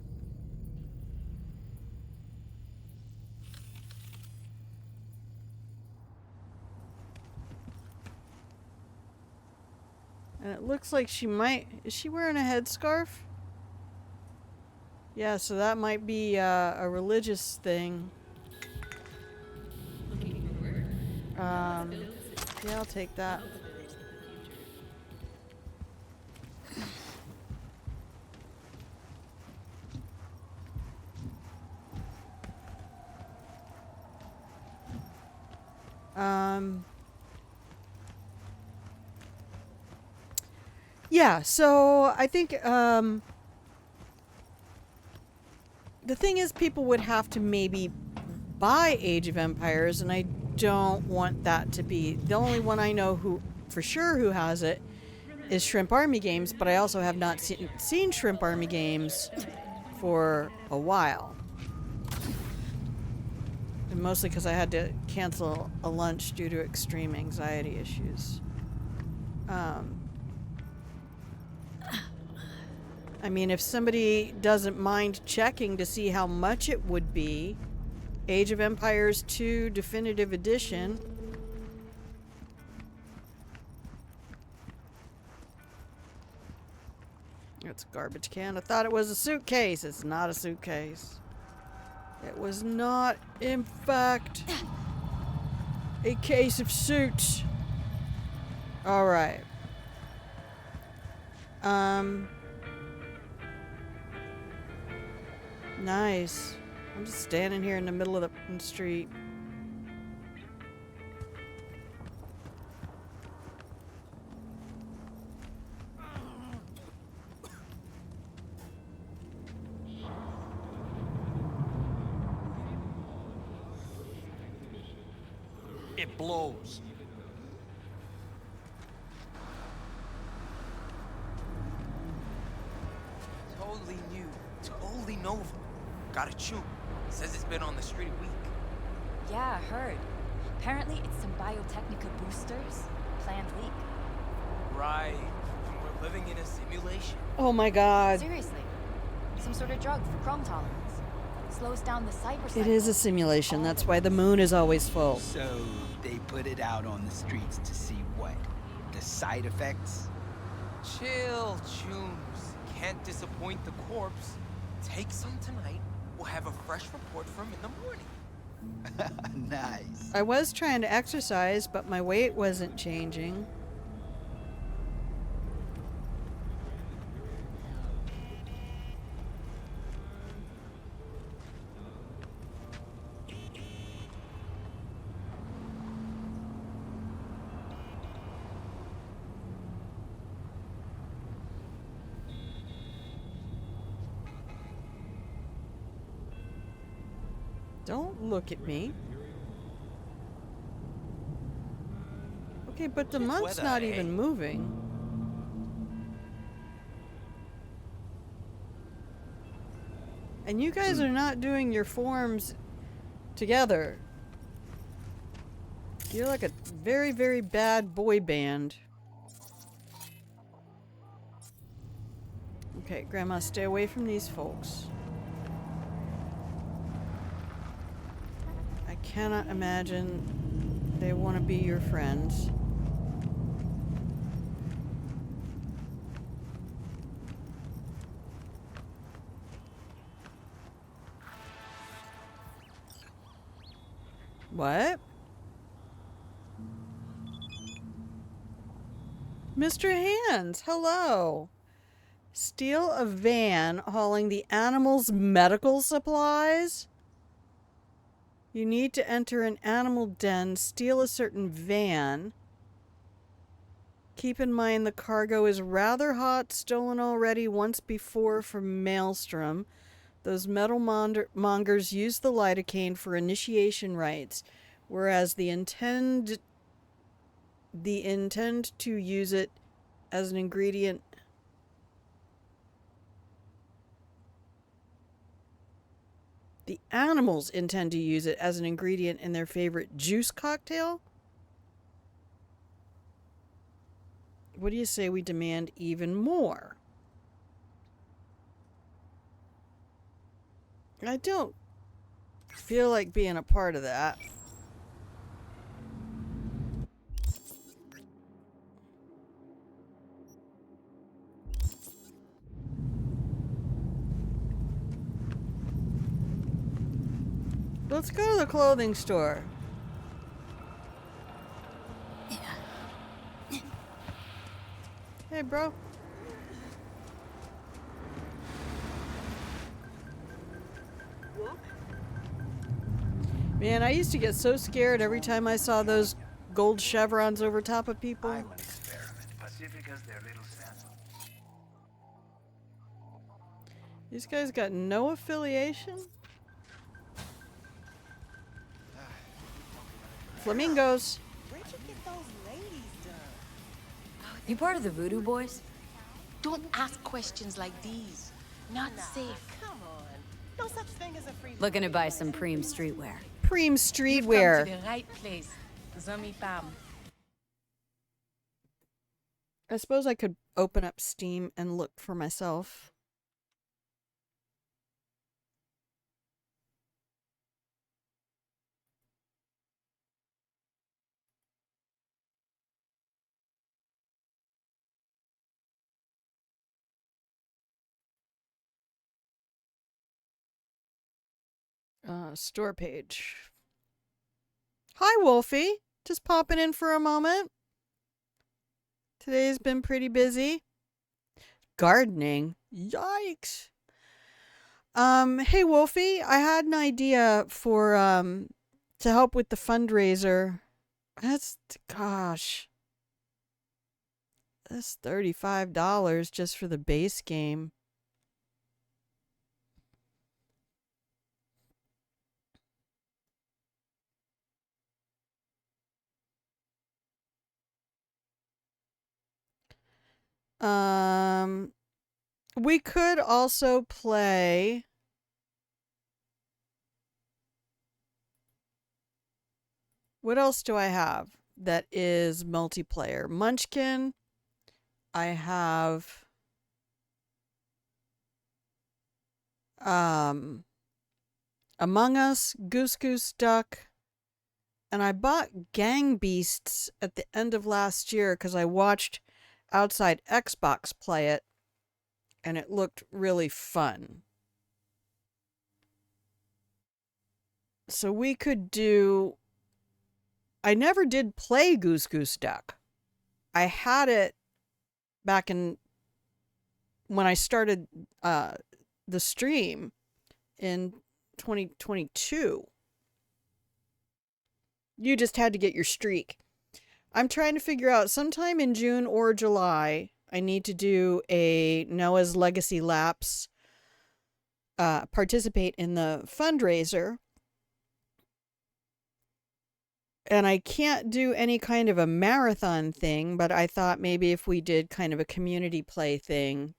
And it looks like she might... Is she wearing a headscarf? Yeah, so that might be a religious thing. Looking for work? Yeah, I'll take that. Yeah, so I think, the thing is people would have to maybe buy Age of Empires, and I don't want that to be... The only one I know who, for sure who has it, is Shrimp Army Games, but I also have not seen Shrimp Army Games for a while. And mostly because I had to cancel a lunch due to extreme anxiety issues. I mean, if somebody doesn't mind checking to see how much it would be, Age of Empires 2 Definitive Edition. It's a garbage can. I thought it was a suitcase. It's not a suitcase. It was not, in fact, a case of suits. Alright. Nice. I'm just standing here in the middle of the street. It blows. Totally new. Totally novel. Got a chew. Says it's been on the street a week. Yeah, I heard. Apparently it's some biotechnica boosters. Planned leak. Right. We're living in a simulation. Oh my god. Seriously. Some sort of drug for chrome tolerance. Slows down the cyber It cycle. is a simulation. That's why the moon is always full. So they put it out on the streets to see what? The side effects? Chill, Chooms. Can't disappoint the corpse. Take some tonight. We'll have a fresh report from in the morning. Nice. I was trying to exercise, but my weight wasn't changing. Don't look at me. Okay, but the monk's weather, not eh? even moving. And you guys are not doing your forms together. You're like a very, very bad boy band. Okay, Grandma, stay away from these folks. I cannot imagine they want to be your friends. What? Mr. Hands, hello. Steal a van hauling the animal's medical supplies? You need to enter an animal den, steal a certain van. Keep in mind the cargo is rather hot, stolen already once before from Maelstrom. Those metal mongers use the lidocaine for initiation rites, whereas the intend to use it as an ingredient. The animals intend to use it as an ingredient in their favorite juice cocktail? What do you say we demand even more? I don't feel like being a part of that. Let's go to the clothing store. Hey, bro. Man, I used to get so scared every time I saw those gold chevrons over top of people. I'm an experiment. Pacifica's their little sample. These guys got no affiliation? Flamingos. Where'd you get those ladies done? You part of the Voodoo Boys? Don't ask questions like these. Not safe. Come on. No such thing as a free. Looking to buy some Preem streetwear. Preem You've streetwear. come to the right place. Zami Pam. I suppose I could open up Steam and look for myself. Store page. Hi, Wolfie. Just popping in for a moment. Today's been pretty busy. gardening. Yikes. Hey Wolfie, I had an idea for to help with the fundraiser. Gosh. That's $35 just for the base game. We could also play. What else do I have that is multiplayer? Munchkin. I have Among Us, Goose Goose Duck, and I bought Gang Beasts at the end of last year because I watched Outside Xbox play it, and it looked really fun. So we could do. I never did play Goose Goose Duck. I had it back in when I started the stream in 2022. You just had to get your streak. I'm trying to figure out sometime in June or July, I need to do a Noah's Legacy Laps, participate in the fundraiser. And I can't do any kind of a marathon thing, but I thought maybe if we did kind of a community play thing,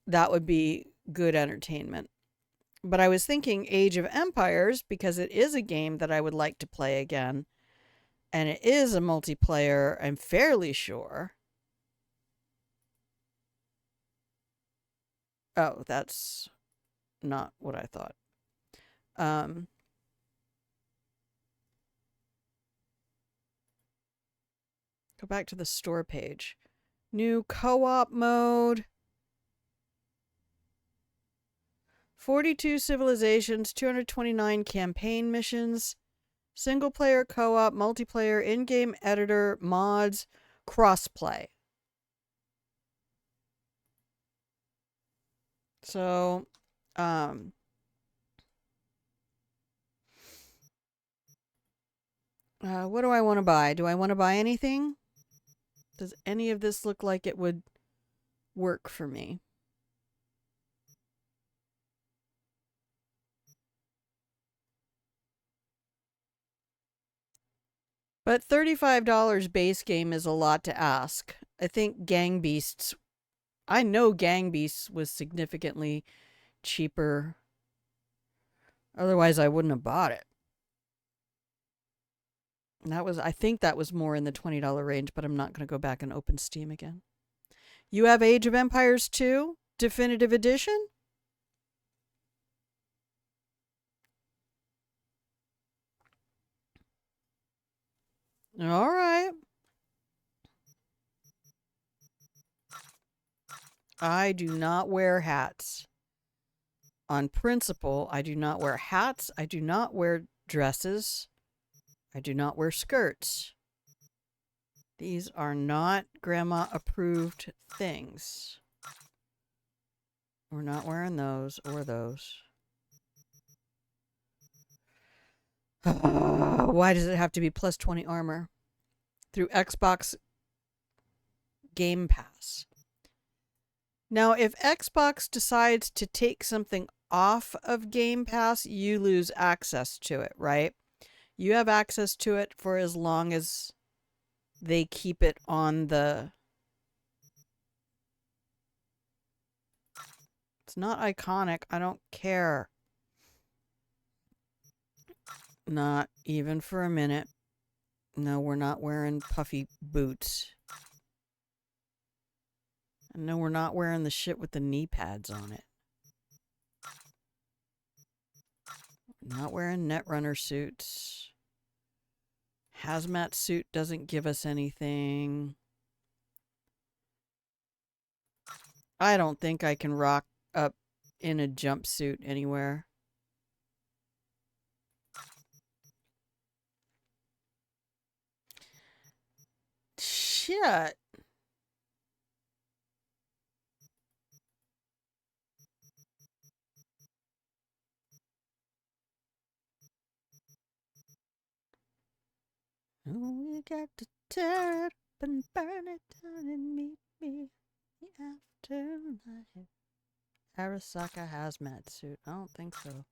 that would be good entertainment. But I was thinking Age of Empires because it is a game that I would like to play again. And it is a multiplayer, I'm fairly sure. Oh, that's not what I thought. Go back to the store page. New co-op mode. 42 civilizations, 229 campaign missions, single player co-op, multiplayer, in-game editor, mods, crossplay. So, what do I want to buy? Do I want to buy anything? Does any of this look like it would work for me? But $35 base game is a lot to ask. I think Gang Beasts, I know Gang Beasts was significantly cheaper. Otherwise, I wouldn't have bought it. And I think that was more in the $20 range, but I'm not going to go back and open Steam again. You have Age of Empires 2 Definitive Edition? All right. I do not wear hats. On principle, I do not wear hats. I do not wear dresses. I do not wear skirts. These are not grandma approved things. We're not wearing those or those. Why does it have to be plus 20 armor? Through Xbox Game Pass. Now, if Xbox decides to take something off of Game Pass, you lose access to it, right? You have access to it for as long as they keep it on the... It's not iconic. I don't care. Not even for a minute. No, we're not wearing puffy boots. And no, we're not wearing the shit with the knee pads on it. Not wearing Netrunner suits. Hazmat suit doesn't give us anything. I don't think I can rock up in a jumpsuit anywhere. Shit. We got to tear it up and burn it down and meet me in the afterlife. Arasaka hazmat suit. I don't think so.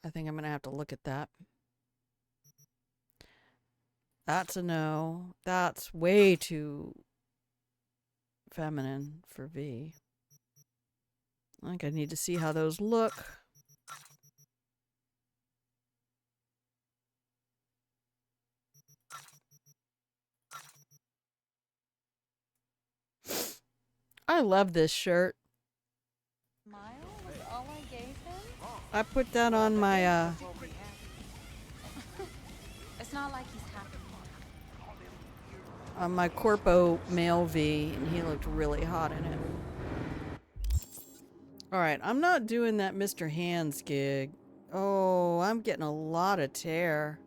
I think I'm gonna have to look at that. That's a no. That's way too feminine for V. I think I need to see how those look. I love this shirt. Smile was all I gave him? I put that on my It's not like he's happy. on my Corpo male V, and he looked really hot in it. Alright, I'm not doing that Mr. Hands gig. Oh, I'm getting a lot of tear.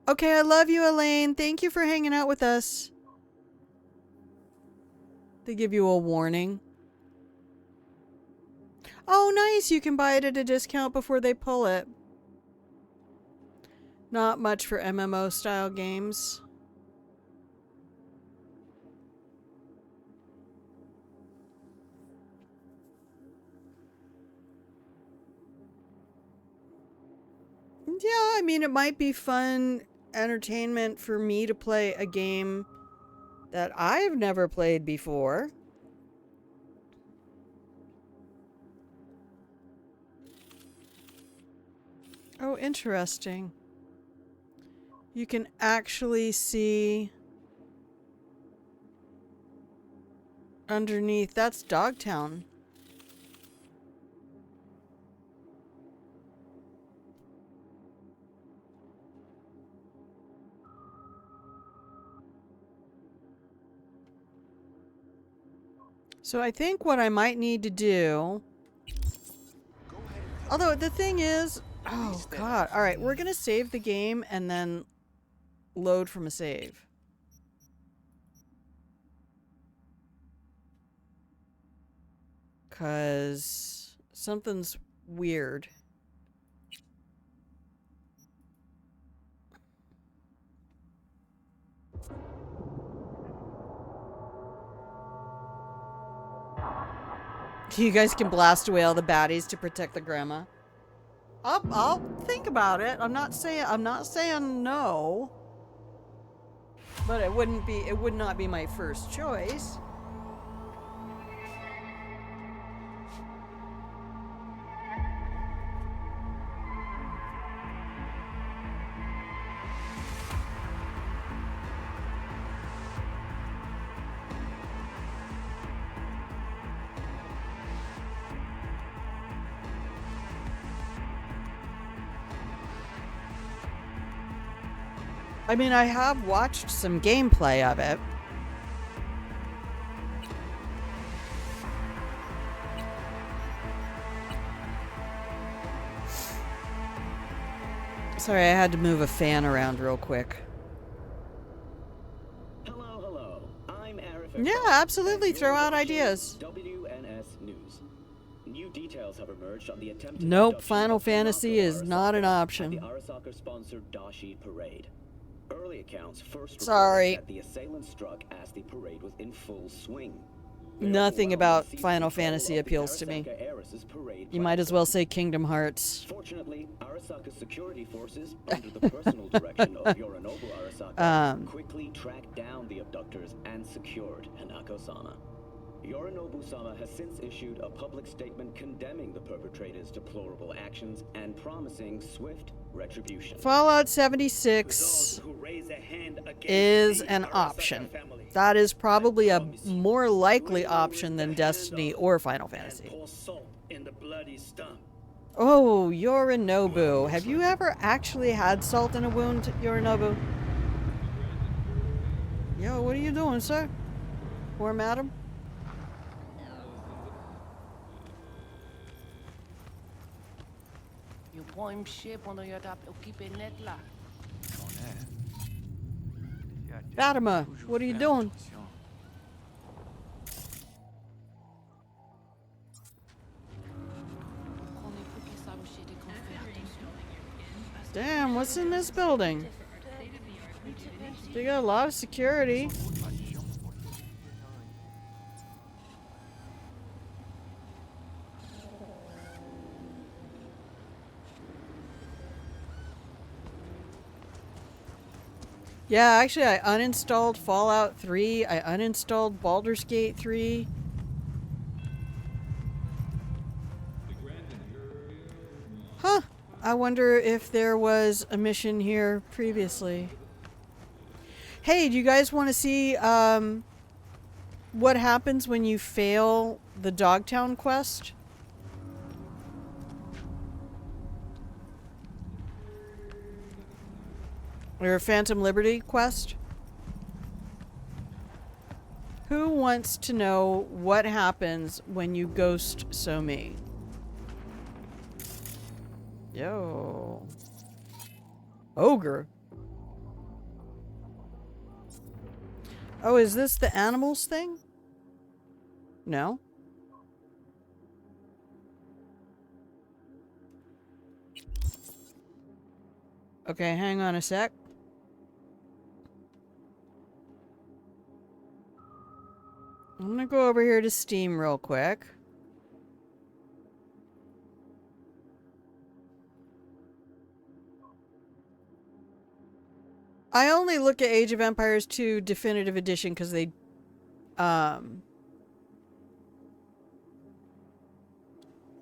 Okay, I love you, Elaine. Thank you for hanging out with us. They give you a warning. Oh, nice. You can buy it at a discount before they pull it. Not much for MMO style games. Yeah, I mean, it might be fun entertainment for me to play a game that I've never played before. Oh, interesting. You can actually see underneath. That's Dogtown. So I think what I might need to do... Although the thing is... Oh, God. Alright, we're going to save the game and then load from a save. Because something's weird. You guys can blast away all the baddies to protect the grandma. I'll think about it. I'm not saying no. But it would not be my first choice. I mean, I have watched some gameplay of it. Sorry, I had to move a fan around real quick. Hello. I'm Arif. Yeah, absolutely. Throw out ideas. WNS News. New details have emerged on the attempted Nope, abduction Final of Fantasy Hanako is not an Arasaka option. at the Arasaka-sponsored Dashi parade. Early accounts first Sorry. reported that the assailant struck as the parade was in full swing. Nothing about Final Fantasy appeals to me. You might as well say Kingdom Hearts. Fortunately, Arasaka's security forces, under the personal direction of Yorinobu Arasaka, quickly tracked down the abductors and secured Hanako-sama. Yorinobu-sama has since issued a public statement condemning the perpetrators' deplorable actions and promising swift retribution. Fallout 76 is an option. That is probably a more likely option than Destiny or Final Fantasy. Oh, Yorinobu. Have you ever actually had salt in a wound, Yorinobu? Yo, what are you doing, sir? Or madam? Fatima, what are you doing? Damn, what's in this building? They got a lot of security. Yeah, actually, I uninstalled Fallout 3. I uninstalled Baldur's Gate 3. Huh. I wonder if there was a mission here previously. Hey, do you guys want to see what happens when you fail the Dogtown quest? Or Phantom Liberty quest? Who wants to know what happens when you ghost So Me? Yo. Ogre. Oh, is this the animals thing? No. Okay, hang on a sec. I'm gonna go over here to Steam real quick. I only look at Age of Empires 2 Definitive Edition because they,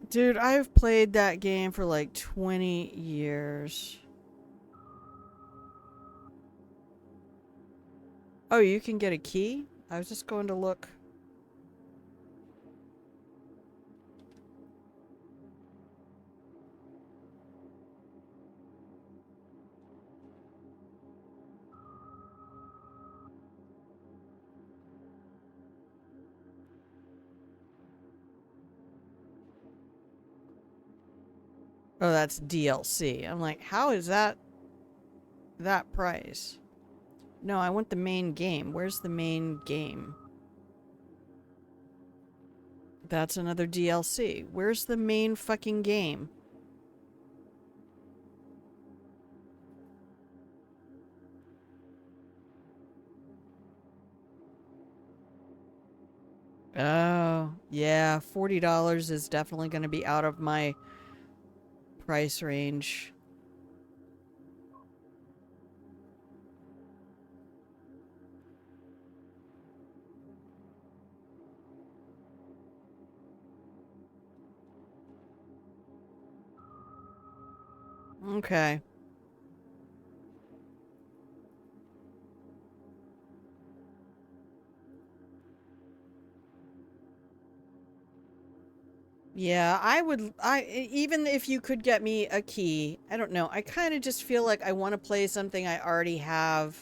dude, I've played that game for like 20 years. Oh, you can get a key? I was just going to look. Oh, that's DLC. I'm like, how is that price? No, I want the main game. Where's the main game? That's another DLC. Where's the main fucking game? Oh, yeah, $40 is definitely going to be out of my price range. Okay. Yeah, even if you could get me a key, I don't know. I kind of just feel like I want to play something I already have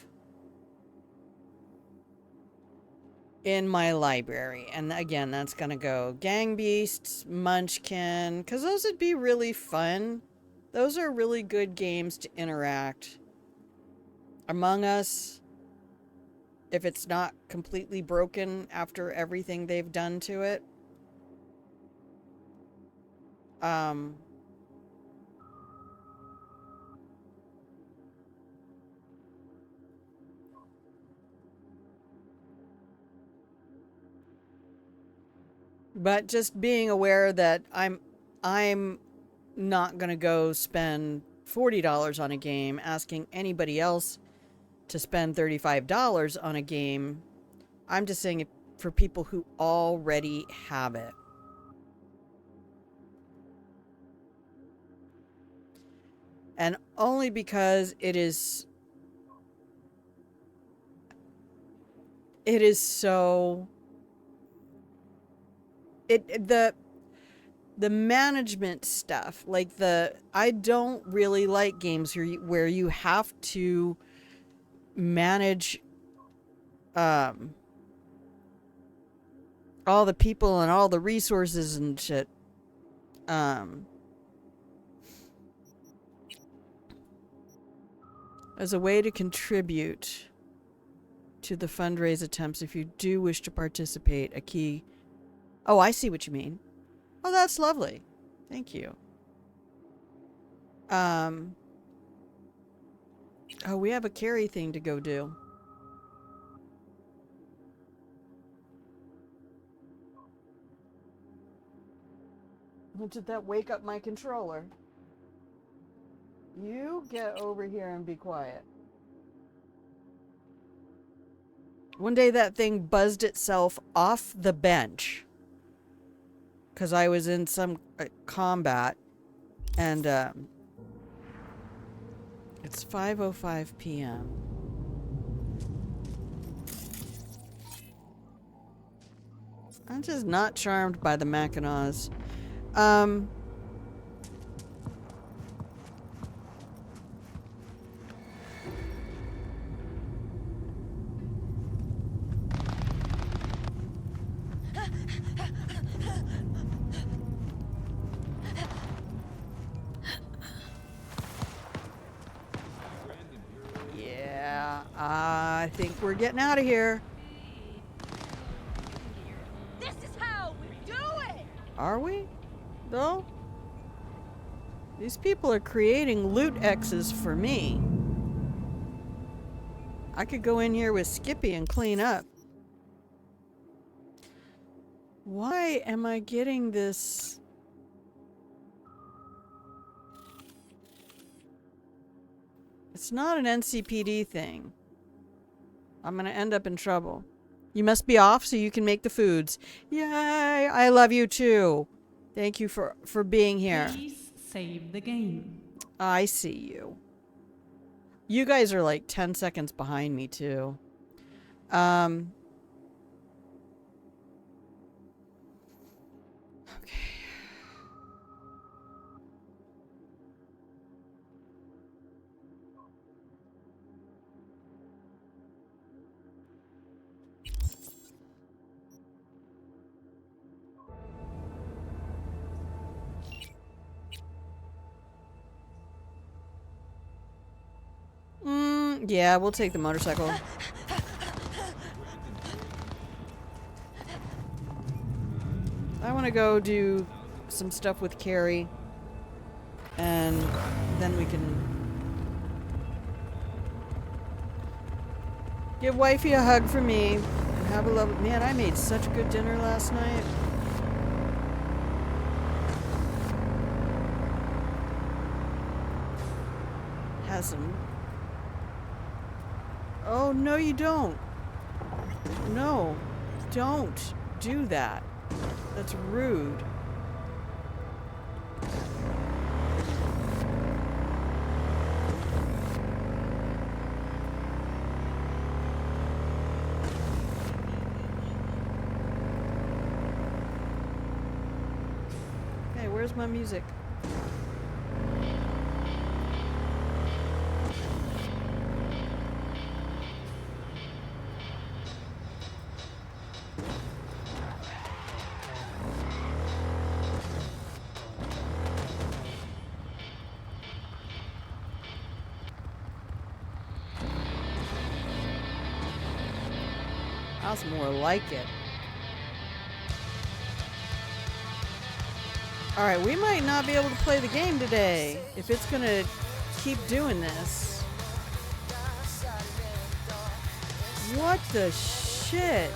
in my library. And again, that's going to go Gang Beasts, Munchkin, because those would be really fun. Those are really good games to interact. Among Us, if it's not completely broken after everything they've done to it. But just being aware that I'm not gonna go spend $40 on a game, asking anybody else to spend $35 on a game. I'm just saying it for people who already have it. And only because it is so the management stuff, like I don't really like games where you have to manage all the people and all the resources and shit. As a way to contribute to the fundraise attempts, if you do wish to participate, a key... Oh, I see what you mean. Oh, that's lovely. Thank you. Oh, we have a carry thing to go do. Did that wake up my controller? You get over here and be quiet. One day that thing buzzed itself off the bench because I was in some combat, and it's 5:05 p.m. I'm just not charmed by the Mackinaws. Yeah, I think we're getting out of here. This is how we do it! Are we? Though? These people are creating loot X's for me. I could go in here with Skippy and clean up. Why am I getting this? It's not an NCPD thing. I'm gonna end up in trouble. You must be off so you can make the foods. Yay! I love you too. Thank you for being here. Please save the game. I see you. You guys are like 10 seconds behind me too. Okay. Yeah, we'll take the motorcycle. I want to go do some stuff with Carrie. And then we can give wifey a hug for me. And have a lovely... Man, I made such a good dinner last night. Has some... Oh, no you don't. No. Don't do that. That's rude. Hey, where's my music? That's more like it. Alright, we might not be able to play the game today if it's gonna keep doing this. What the shit?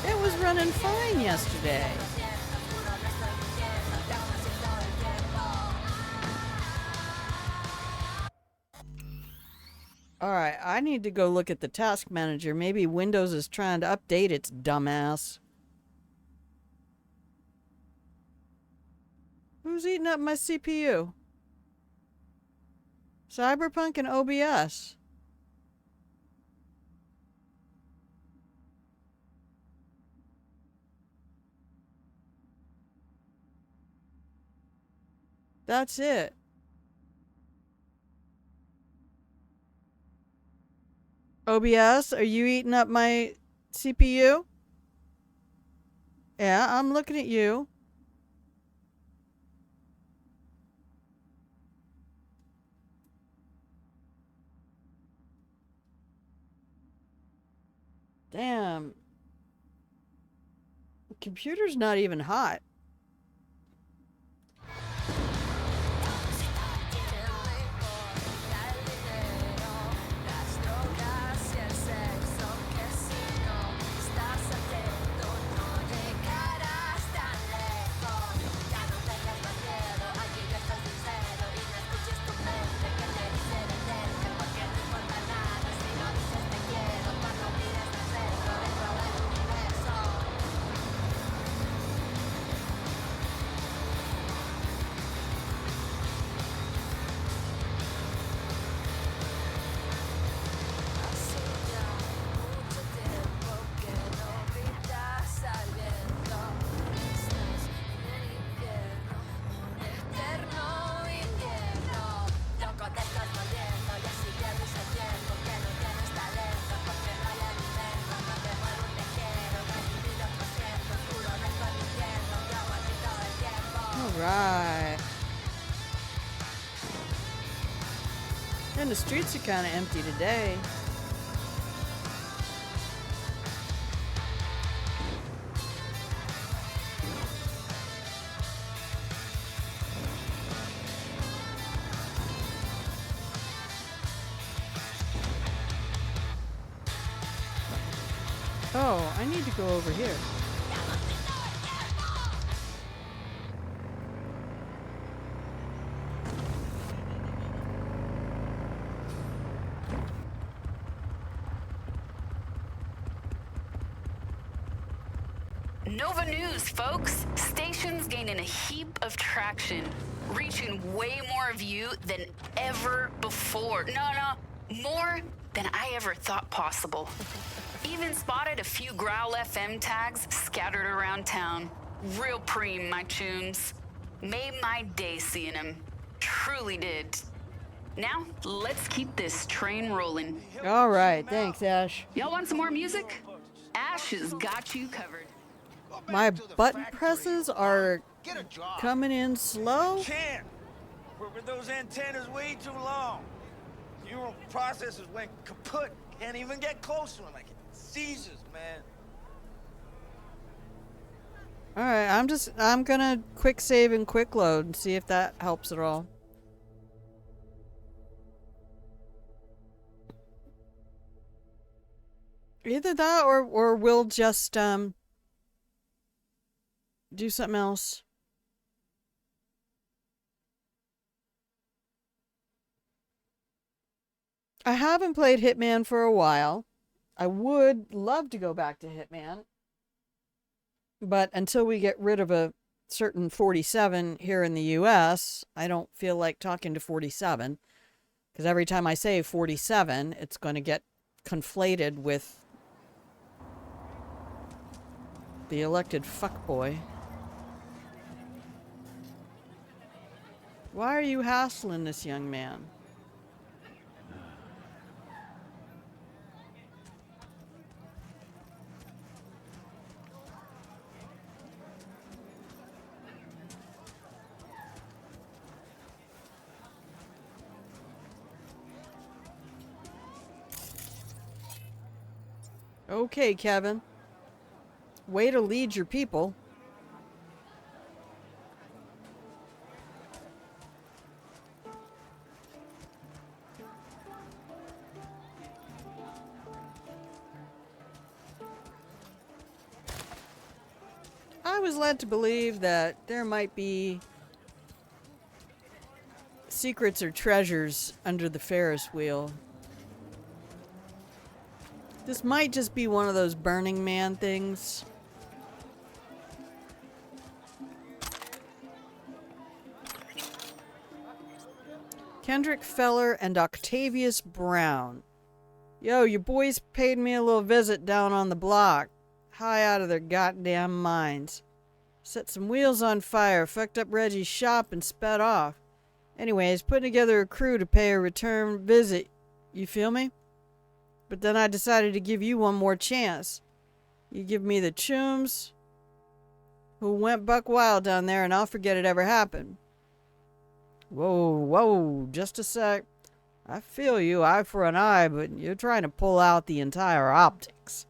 It was running fine yesterday. Alright, I need to go look at the task manager. Maybe Windows is trying to update its dumbass. Who's eating up my CPU? Cyberpunk and OBS. That's it. OBS, are you eating up my CPU? Yeah, I'm looking at you. Damn. Computer's not even hot. Right. And the streets are kind of empty today. Oh, I need to go over here. Nova News, folks. Station's gaining a heap of traction, reaching way more of you than ever before. No, more than I ever thought possible. Even spotted a few Growl FM tags scattered around town. Real preem, my tunes. Made my day seeing them. Truly did. Now, let's keep this train rolling. All right, thanks, Ash. Y'all want some more music? Ash has got you covered. My button presses are coming in slow. Can't. With those antennas way too long. Neural processors went kaput. Can't even get close to them. Like seizures, man. All right, I'm gonna quick save and quick load and see if that helps at all. Either that or we'll just do something else. I haven't played Hitman for a while. I would love to go back to Hitman. But until we get rid of a certain 47 here in the US, I don't feel like talking to 47. Because every time I say 47, it's going to get conflated with the elected fuckboy. Why are you hassling this young man? Okay, Kevin. Way to lead your people. I was led to believe that there might be secrets or treasures under the Ferris wheel. This might just be one of those Burning Man things. Kendrick Feller and Octavius Brown. Yo, your boys paid me a little visit down on the block. High out of their goddamn minds. Set some wheels on fire, fucked up Reggie's shop, and sped off. Anyways, putting together a crew to pay a return visit. You feel me? But then I decided to give you one more chance. You give me the chooms who went buck wild down there and I'll forget it ever happened. Whoa, just a sec. I feel you, eye for an eye, but you're trying to pull out the entire optics.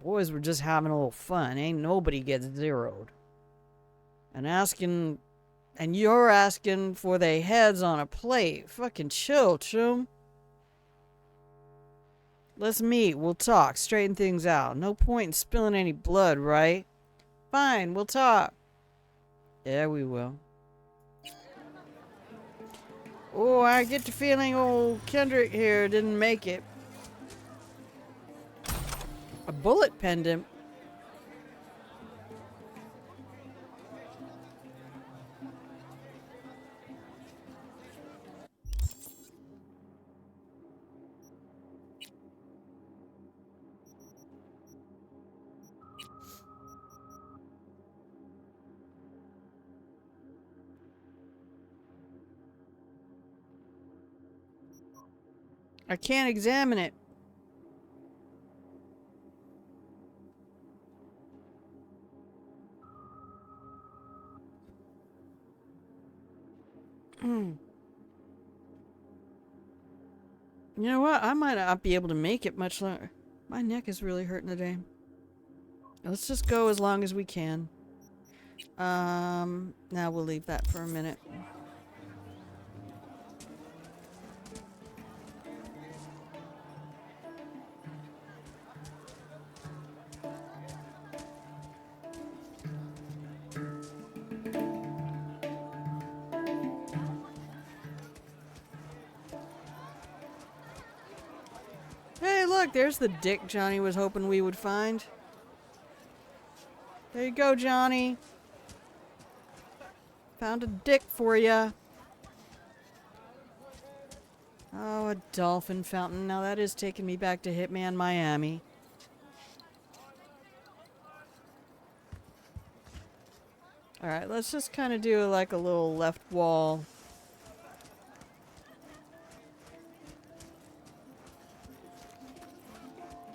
Boys were just having a little fun. Ain't nobody gets zeroed. And you're asking for their heads on a plate. Fucking chill, chum. Let's meet. We'll talk. Straighten things out. No point in spilling any blood, right? Fine, we'll talk. Yeah, we will. Oh, I get the feeling old Kendrick here didn't make it. A bullet pendant? I can't examine it. You know what? I might not be able to make it much longer. My neck is really hurting today. Let's just go as long as we can. Now we'll leave that for a minute. Hey, look, there's the dick Johnny was hoping we would find. There you go, Johnny. Found a dick for ya. Oh, a dolphin fountain. Now that is taking me back to Hitman Miami. Alright, let's just kind of do like a little left wall.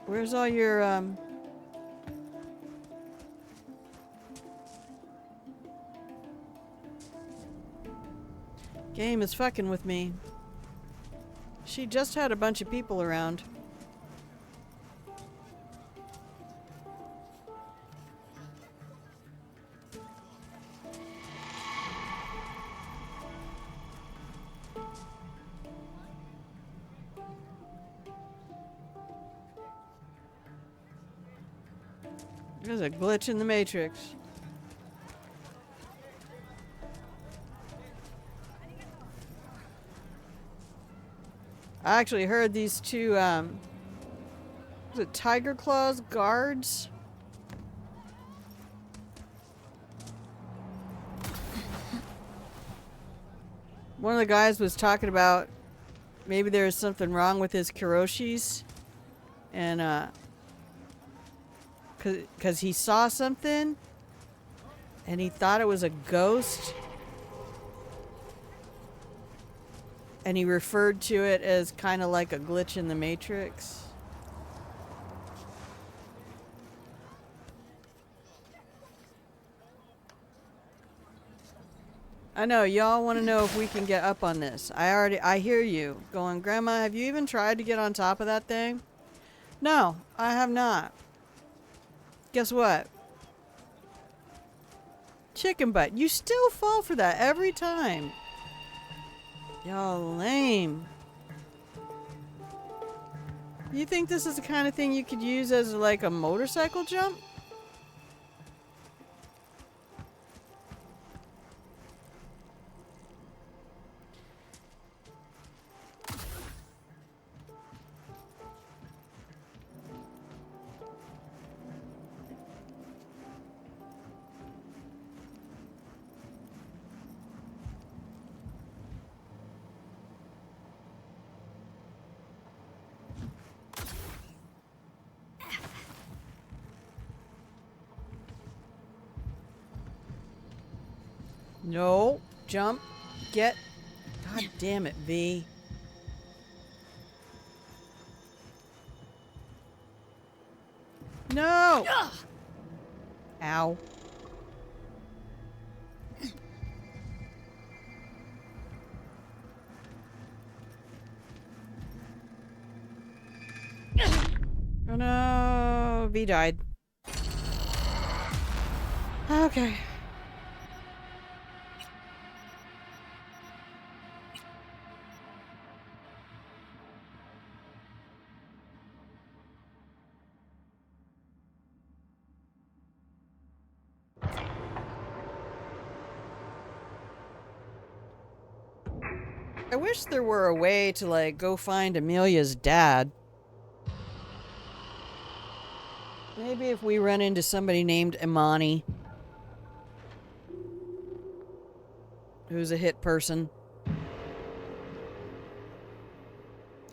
Where's all your, Game is fucking with me. She just had a bunch of people around. There's a glitch in the Matrix. I actually heard these two, was it Tiger Claws guards? One of the guys was talking about maybe there was something wrong with his Kiroshis. And, cause he saw something and he thought it was a ghost. And he referred to it as kind of like a glitch in the Matrix. I know, y'all want to know if we can get up on this. I hear you going, Grandma, have you even tried to get on top of that thing? No, I have not. Guess what? Chicken butt. You still fall for that every time. Y'all lame. You think this is the kind of thing you could use as like a motorcycle jump? No. Jump. Get. God damn it, V. No! Ow. Oh no, V died. Okay. I wish there were a way to, like, go find Amelia's dad. Maybe if we run into somebody named Imani, who's a hit person.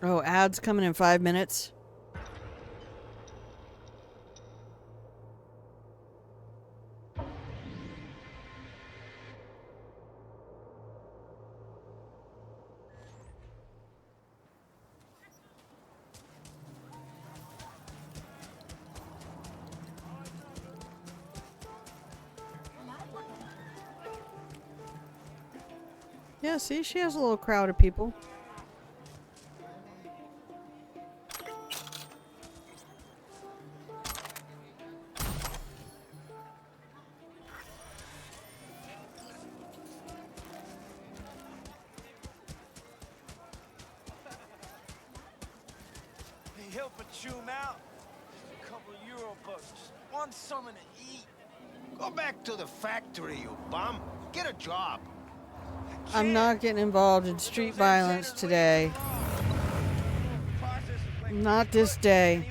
Oh, ads coming in 5 minutes. Yeah, see, she has a little crowd of people. Hey, help a chew 'em out. Just a couple of euro bucks. Just want something to eat. Go back to the factory, you bum. Get a job. I'm not getting involved in street violence today. Not this day.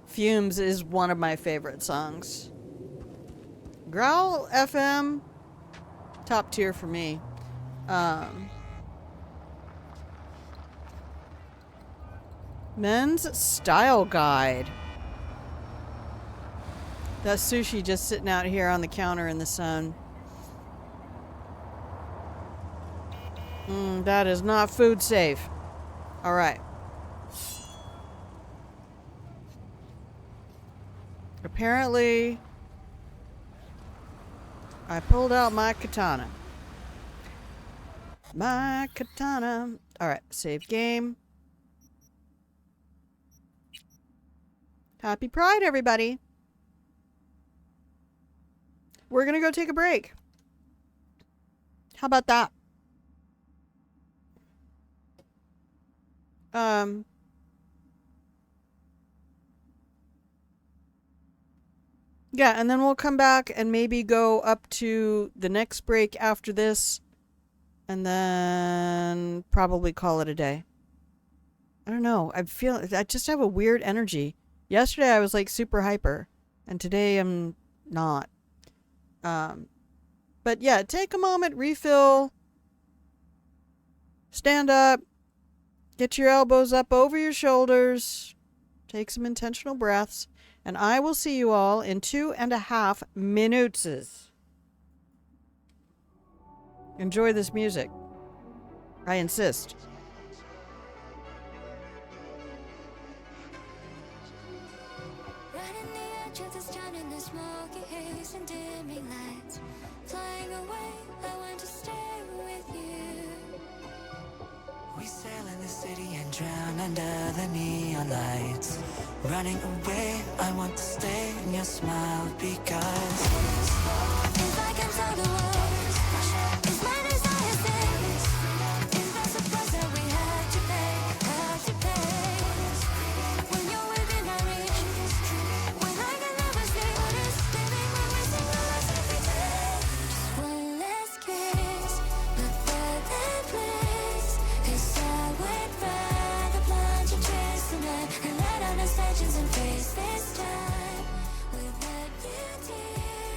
Fumes is one of my favorite songs. Growl FM, top tier for me. Men's Style Guide. That's sushi just sitting out here on the counter in the sun. That is not food safe. All right. Apparently, I pulled out my katana. My katana. All right, save game. Happy Pride, everybody. We're going to go take a break. How about that? Yeah, and then we'll come back and maybe go up to the next break after this. And then probably call it a day. I don't know. I just have a weird energy. Yesterday I was like super hyper. And today I'm not. But yeah, take a moment, refill. Stand up. Get your elbows up over your shoulders. Take some intentional breaths. And I will see you all in 2.5 minutes. Enjoy this music. I insist. Right in the edge of this town in the smoky haze and dimming lights. Flying away, I want to stay with you. We sail in the city and drown under the neon lights. Running away, I want to stay in your smile because If I can tell the world, it's my desire stays. Is that the price that we had to pay? When you're within my reach, when I can never stay honest, living when we sing the words every day. Just one last kiss, but that place. 'Cause I would rather plunge and chase the night and let out our stations and face this time without you, dear.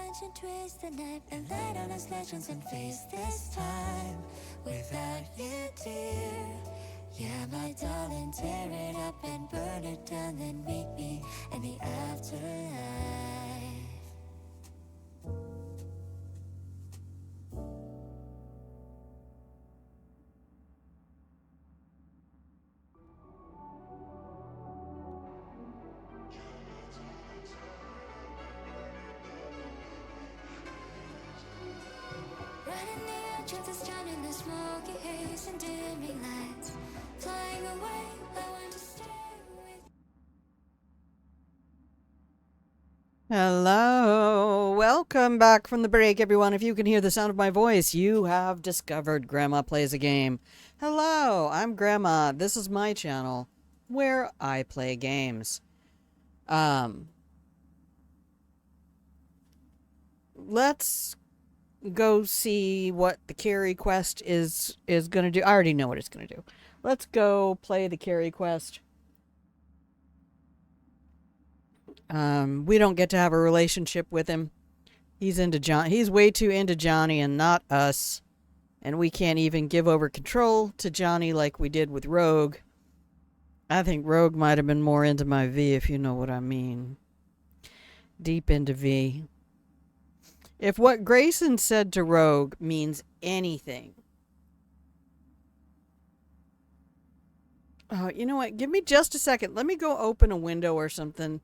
punch and twist the knife and light on us legends and face this time without you, dear. Yeah, my darling, tear it up and burn it down, then meet me in the afterlife. Running the entrance is drowning the smoky haze and dimming lights. Flying away, I want to stay with. Hello. Welcome back from the break, everyone. If you can hear the sound of my voice, you have discovered Grandma Plays a Game. Hello, I'm Grandma. This is my channel where I play games. Let's go see what the carry quest is going to do. I already know what it's going to do. Let's go play the carry quest. We don't get to have a relationship with him. He's into John. He's way too into Johnny and not us. And we can't even give over control to Johnny like we did with Rogue. I think Rogue might have been more into my V, if you know what I mean. Deep into V. If what Grayson said to Rogue means anything. Oh, you know what? Give me just a second. Let me go open a window or something.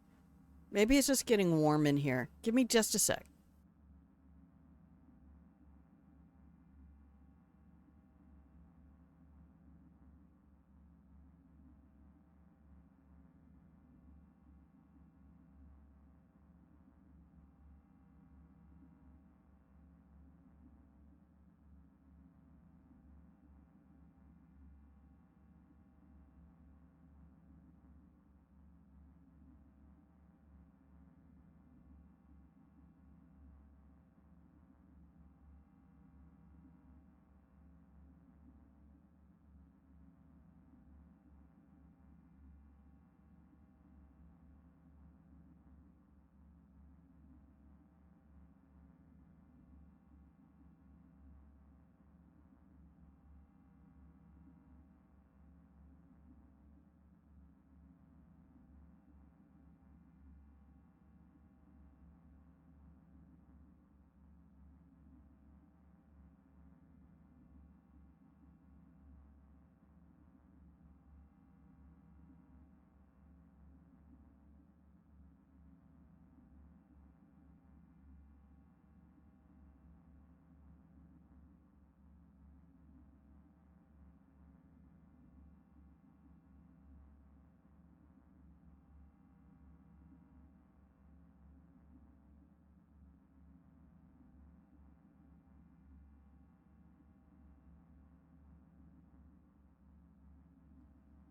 Maybe it's just getting warm in here. Give me just a sec.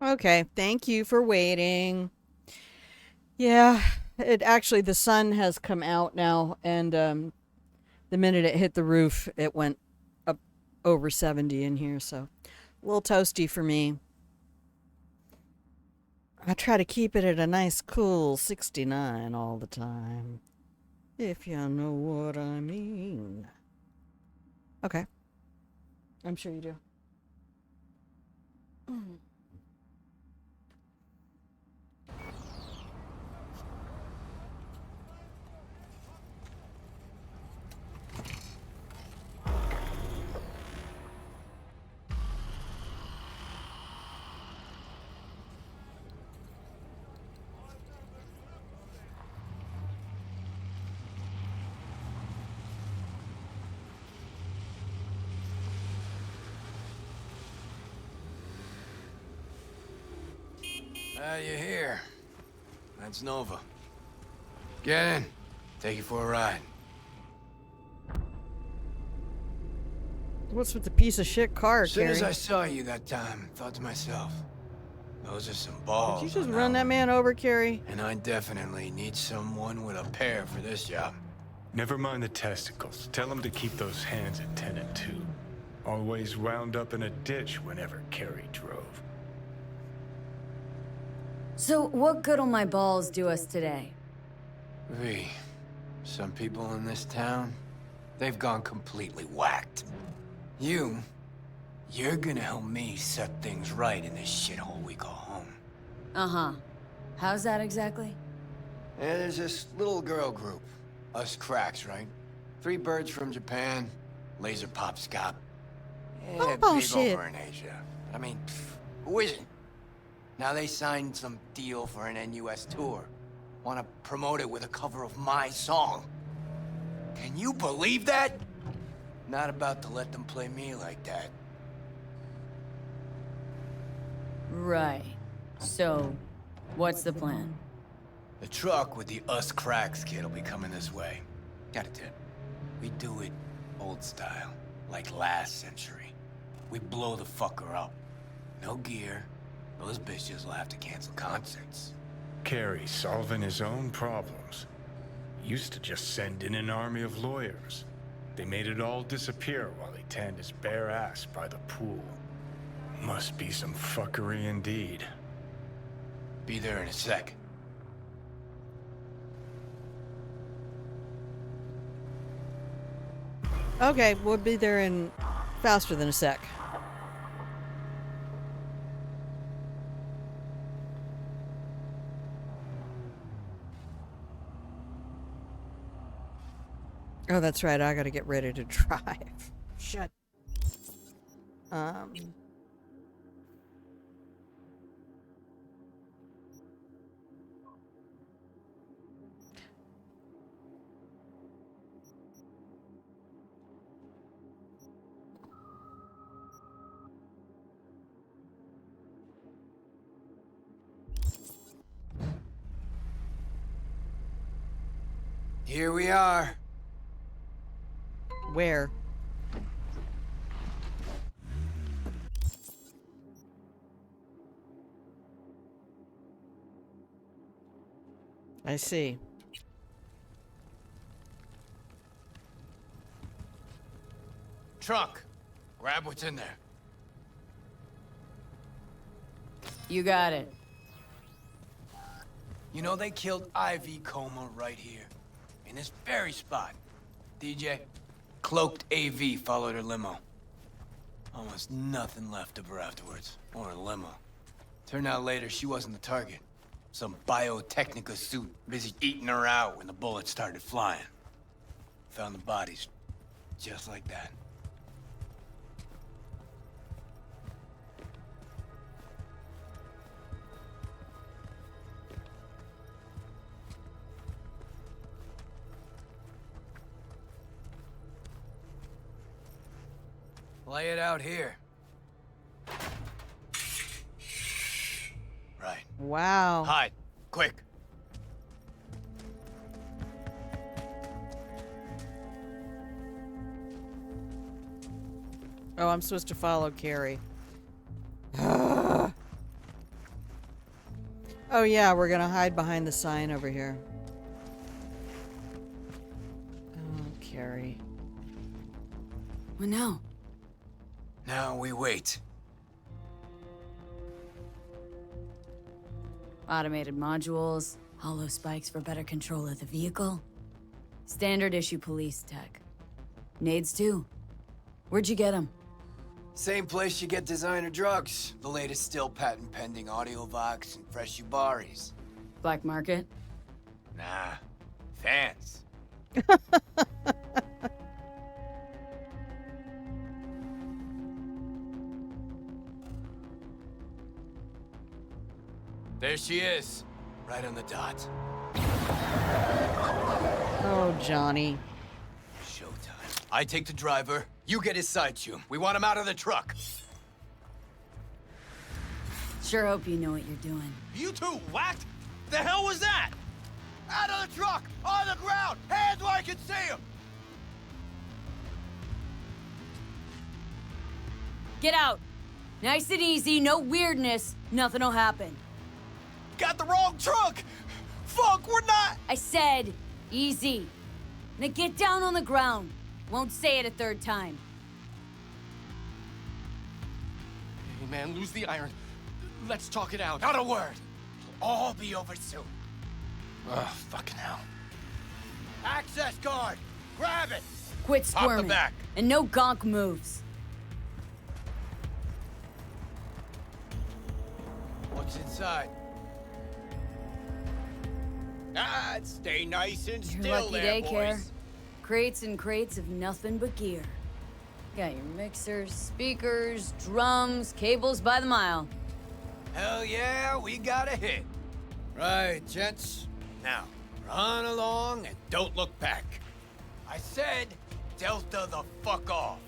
Okay, thank you for waiting. Yeah, the sun has come out now, and the minute it hit the roof, it went up over 70 in here, so a little toasty for me. I try to keep it at a nice cool 69 all the time, if you know what I mean. Okay, I'm sure you do. You're here. That's Nova. Get in. Take you for a ride. What's with the piece of shit car, As soon Carrie? as I saw you that time, I thought to myself, those are some balls. Did you just run that man over, Carrie? And I definitely need someone with a pair for this job. Never mind the testicles. Tell him to keep those hands at 10 and 2. Always wound up in a ditch whenever Carrie drove. So, what good'll my balls do us today? V, Some people in this town, they've gone completely whacked. You're gonna help me set things right in this shithole we call home. Uh-huh. How's that exactly? Yeah, there's this little girl group. Us cracks, right? 3 birds from Japan, laser pop scop. Yeah, big bullshit. over in Asia. I mean, who isn't? Now they signed some deal for an NUS tour. Want to promote it with a cover of my song. Can you believe that? Not about to let them play me like that. Right. So, what's the plan? The truck with the Us Cracks kid will be coming this way. Got a tip. We do it old style, like last century. We blow the fucker up. No gear. Those bitches will have to cancel concerts. Carey solving his own problems. Used to just send in an army of lawyers. They made it all disappear while he tanned his bare ass by the pool. Must be some fuckery indeed. Be there in a sec. Okay, we'll be there in faster than a sec. Oh, that's right. I gotta get ready to drive. Shit. Here we are. Where? I see. Trunk. Grab what's in there. You got it. You know, they killed Ivy Coma right here. In this very spot. DJ, cloaked AV followed her limo. Almost nothing left of her afterwards. Or a limo. Turned out later she wasn't the target. Some Biotechnica suit busy eating her out when the bullets started flying. Found the bodies. Just like that. Lay it out here. Right. Wow. Hide. Quick. Oh, I'm supposed to follow Carey. Oh yeah, we're gonna hide behind the sign over here. Oh, Carey. Well, no. Now we wait. Automated modules, hollow spikes for better control of the vehicle. Standard issue police tech. Nades too. Where'd you get them? Same place you get designer drugs. The latest still patent pending Audiovox and fresh Ubaris. Black market? Nah. Fans. There she is. Right on the dot. Oh, Johnny. Showtime. I take the driver. You get his side tune. We want him out of the truck. Sure hope you know what you're doing. You two whacked? The hell was that? Out of the truck! On the ground! Hands where I can see him! Get out! Nice and easy, no weirdness. Nothing'll happen. Got the wrong truck! Fuck, we're not... I said, easy. Now get down on the ground. Won't say it a third time. Hey man, lose the iron. Let's talk it out. Not a word. It'll all be over soon. Ugh, fucking hell. Access card! Grab it! Quit Pop the squirming. back. And no gonk moves. What's inside? Ah, stay nice and Your still lucky there, daycare. boys. Crates and crates of nothing but gear. Got your mixers, speakers, drums, cables by the mile. Hell yeah, we got a hit. Right, gents. Now, run along and don't look back. I said, Delta the fuck off.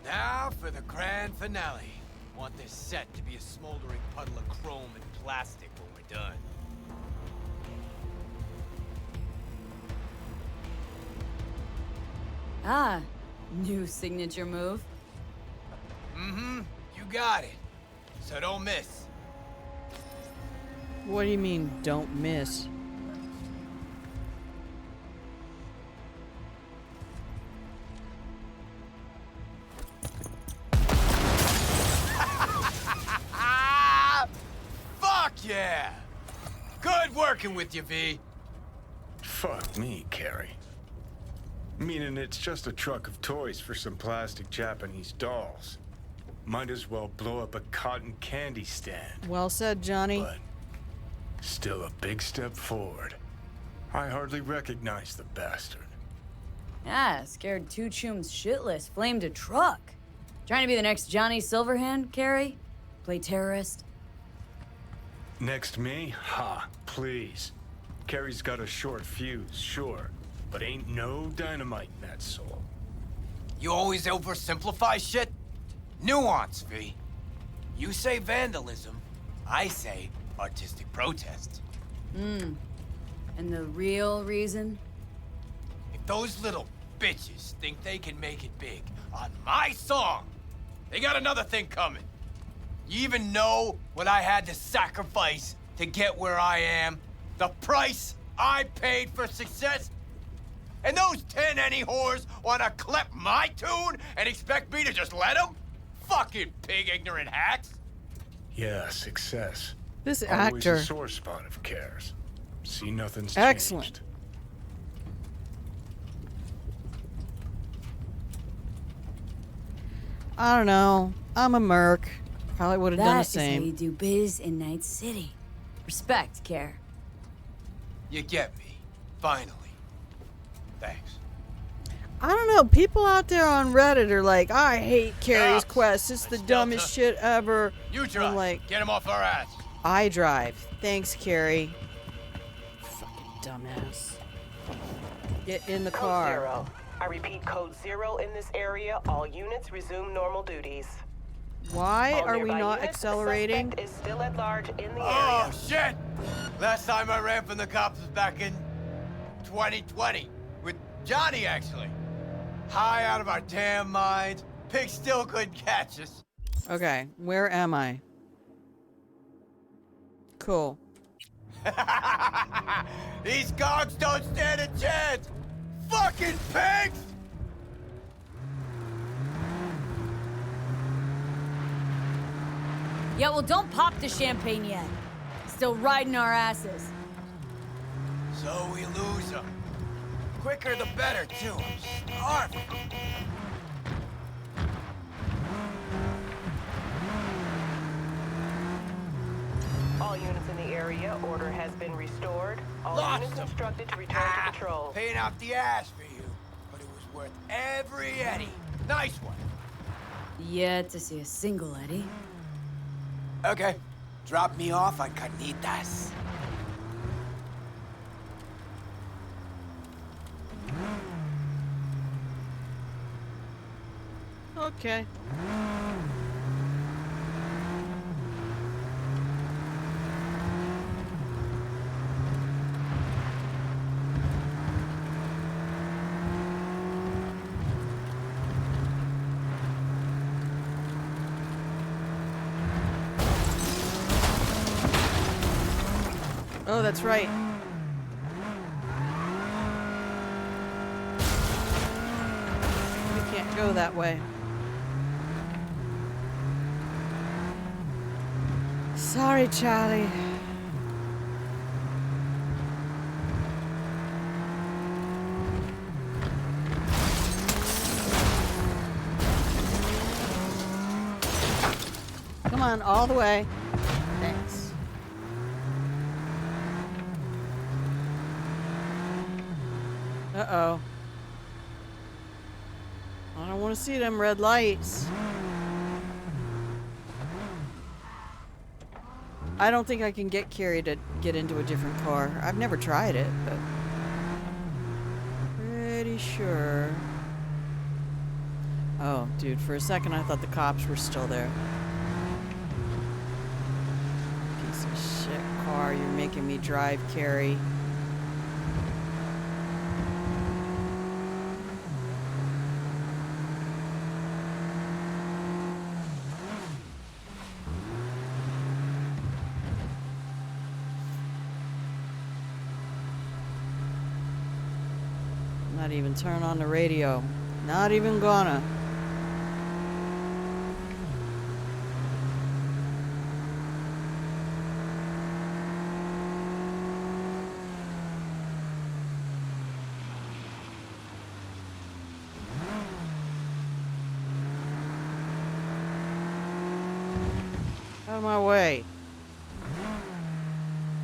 Now for the grand finale. Want this set to be a smoldering puddle of chrome and plastic when we're done. Ah, new signature move. Mm-hmm, you got it. So don't miss. What do you mean, don't miss? Fuck yeah! Good working with you, V. Fuck me, Carrie. Meaning it's just a truck of toys for some plastic Japanese dolls. Might as well blow up a cotton candy stand. Well said, Johnny. But still a big step forward. I hardly recognize the bastard. Ah, scared two chums shitless, flamed a truck. Trying to be the next Johnny Silverhand, Carrie? Play terrorist? Next me? Ha, please. Carrie's got a short fuse, sure, but ain't no dynamite in that soul. You always oversimplify shit? Nuance, V. You say vandalism, I say artistic protest. And the real reason? If those little bitches think they can make it big on my song, they got another thing coming. You even know what I had to sacrifice to get where I am? The price I paid for success? And those 10 any whores want to clip my tune and expect me to just let them? Fucking pig ignorant hacks. Yeah, success. This Always actor. a sore spot of cares. See, nothing's Excellent. changed. I don't know. I'm a merc. Probably would have done the That is how you same. do biz in Night City. Respect, Care. You get me. Finally. Thanks. I don't know. People out there on Reddit are like, I hate Carrie's Cops. Quest. It's the dumbest shit ever. You drive. I'm like, Get him off our ass. I drive. Thanks, Carrie. Fucking dumbass. Get in the car. Code 0. I repeat, code 0 in this area. All units resume normal duties. Why All are we nearby not units, accelerating? Suspect is still at large in the Oh, area. shit! Last time I ran from the cops was back in 2020. With Johnny, actually. High out of our damn minds. Pigs still couldn't catch us. Okay, where am I? Cool. These cogs don't stand a chance! Fucking pigs! Yeah, well, don't pop the champagne yet. Still riding our asses. So we lose them. Quicker the better, too. I'm starving. All units in the area, order has been restored. All Lost units them. instructed to return to patrol. Paying out the ass for you, but it was worth every Eddie. Nice one. Yet to see a single Eddie. Okay. Drop me off on Carnitas. Okay. Oh, that's right. We can't go that way. Sorry, Charlie. on, all the way. Thanks. Uh-oh. I don't want to see them red lights. I don't think I can get Carrie to get into a different car. I've never tried it, but pretty sure. Oh, dude, for a second I thought the cops were still there. Piece of shit car, you're making me drive, Carrie. Not even turn on the radio. Not even gonna. Out of my way.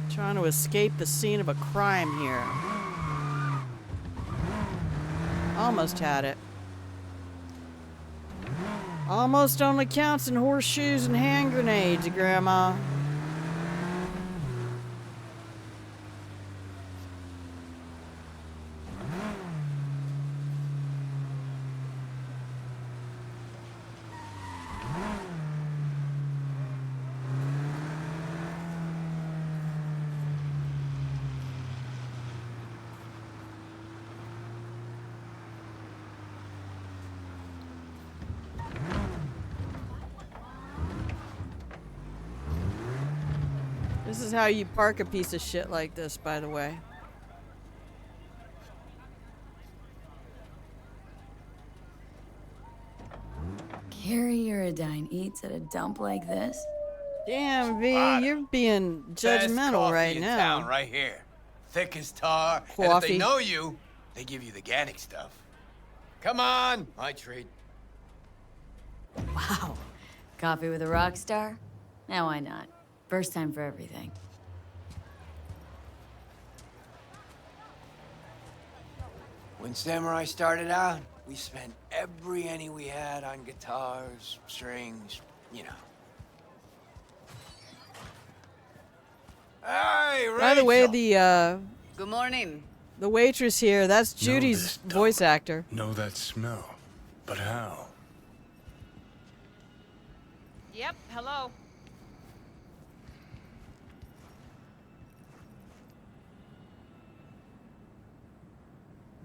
Trying to escape the scene of a crime here. Almost had it. Almost only counts in horseshoes and hand grenades, Grandma. This is how you park a piece of shit like this, by the way. Carrie Uridine eats at a dump like this? Damn, V, you're being judgmental right in now. Town, right here. Thick as tar. And if Coffee. they know you, they give you the organic stuff. Come on, my treat. Wow. Coffee with a rock star? Now why not? First time for everything. When Samurai started out, we spent every penny we had on guitars, strings, you know. Hey, Rachel! By the way, the Good morning. the waitress here, that's Judy's voice actor. Know that smell. But how? Yep, hello.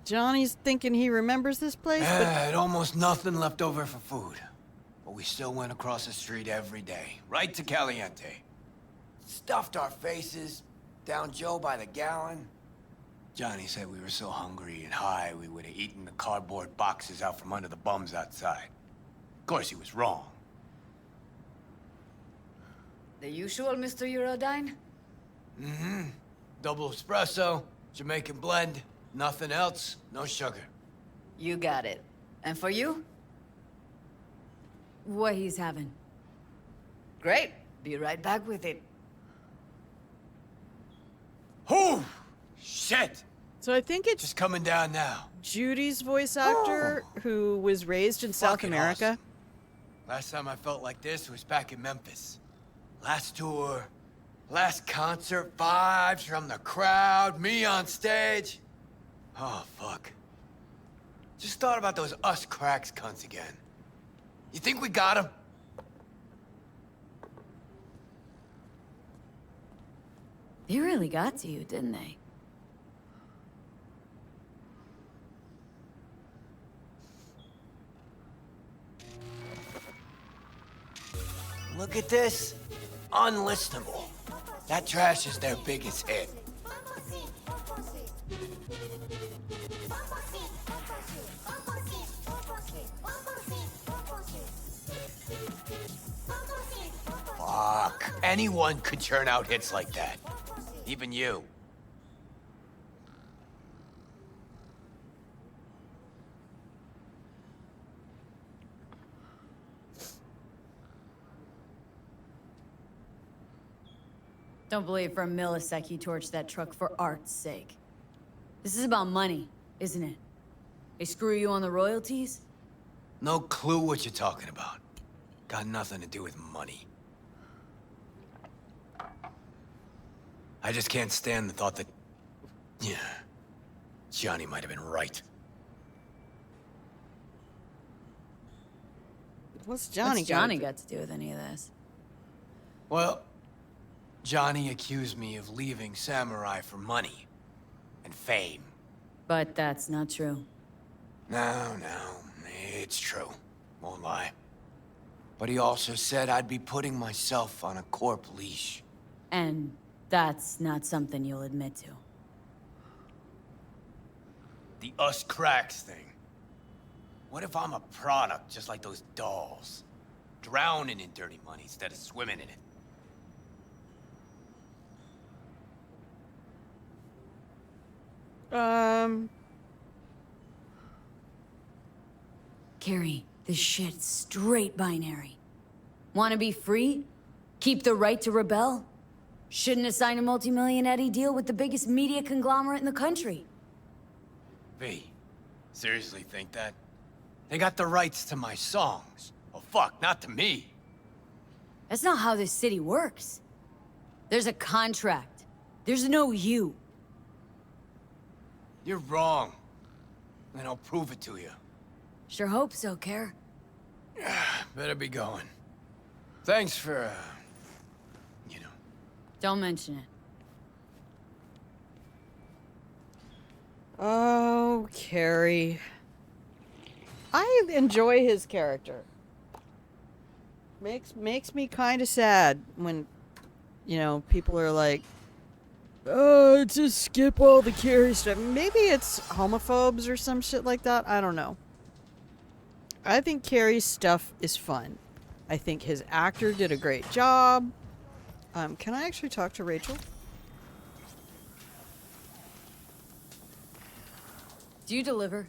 Johnny's thinking he remembers this place, but Had almost nothing left over for food. But we still went across the street every day, right to Caliente. Stuffed our faces, down Joe by the gallon. Johnny said we were so hungry and high we would have eaten the cardboard boxes out from under the bums outside. Of course, he was wrong. The usual, Mr. Uridine? Mm-hmm. Double espresso, Jamaican blend, nothing else, no sugar. You got it. And for you? What he's having. Great. Be right back with it. Whew! Shit! so I think it's Just coming down now. Judy's voice actor who was raised in South Fucking America. awesome. Last time I felt like this was back in Memphis. Last tour, last concert, vibes from the crowd, me on stage. Oh, fuck. Just thought about those us cracks cunts again. You think we got 'em? They really got to you, didn't they? Look at this. Unlistenable. That trash is their biggest hit. Fuck. Anyone could churn out hits like that. Even you. Don't believe for a millisecond you torched that truck for art's sake. This is about money, isn't it? They screw you on the royalties? No clue what you're talking about. Got nothing to do with money. I just can't stand the thought that... Yeah, Johnny might have been right. What's Johnny got to do with any of this? Well, Johnny accused me of leaving Samurai for money and fame. But that's not true. No, it's true. Won't lie. But he also said I'd be putting myself on a corp leash. And that's not something you'll admit to. The us cracks thing. What if I'm a product just like those dolls? Drowning in dirty money instead of swimming in it. Carrie, this shit's straight binary. Want to be free? Keep the right to rebel? Shouldn't have signed a multi-million Eddie deal with the biggest media conglomerate in the country. V, seriously think that? They got the rights to my songs. Oh fuck, not to me. That's not how this city works. There's a contract. There's no you. You're wrong. And I'll prove it to you. Sure hope so, Care. Better be going. Thanks for, Don't mention it. Oh, Carrie. I enjoy his character. Makes me kind of sad when, people are like, oh, just skip all the Carrie stuff. Maybe it's homophobes or some shit like that. I don't know. I think Carrie's stuff is fun. I think his actor did a great job. Can I actually talk to Rachel? Do you deliver?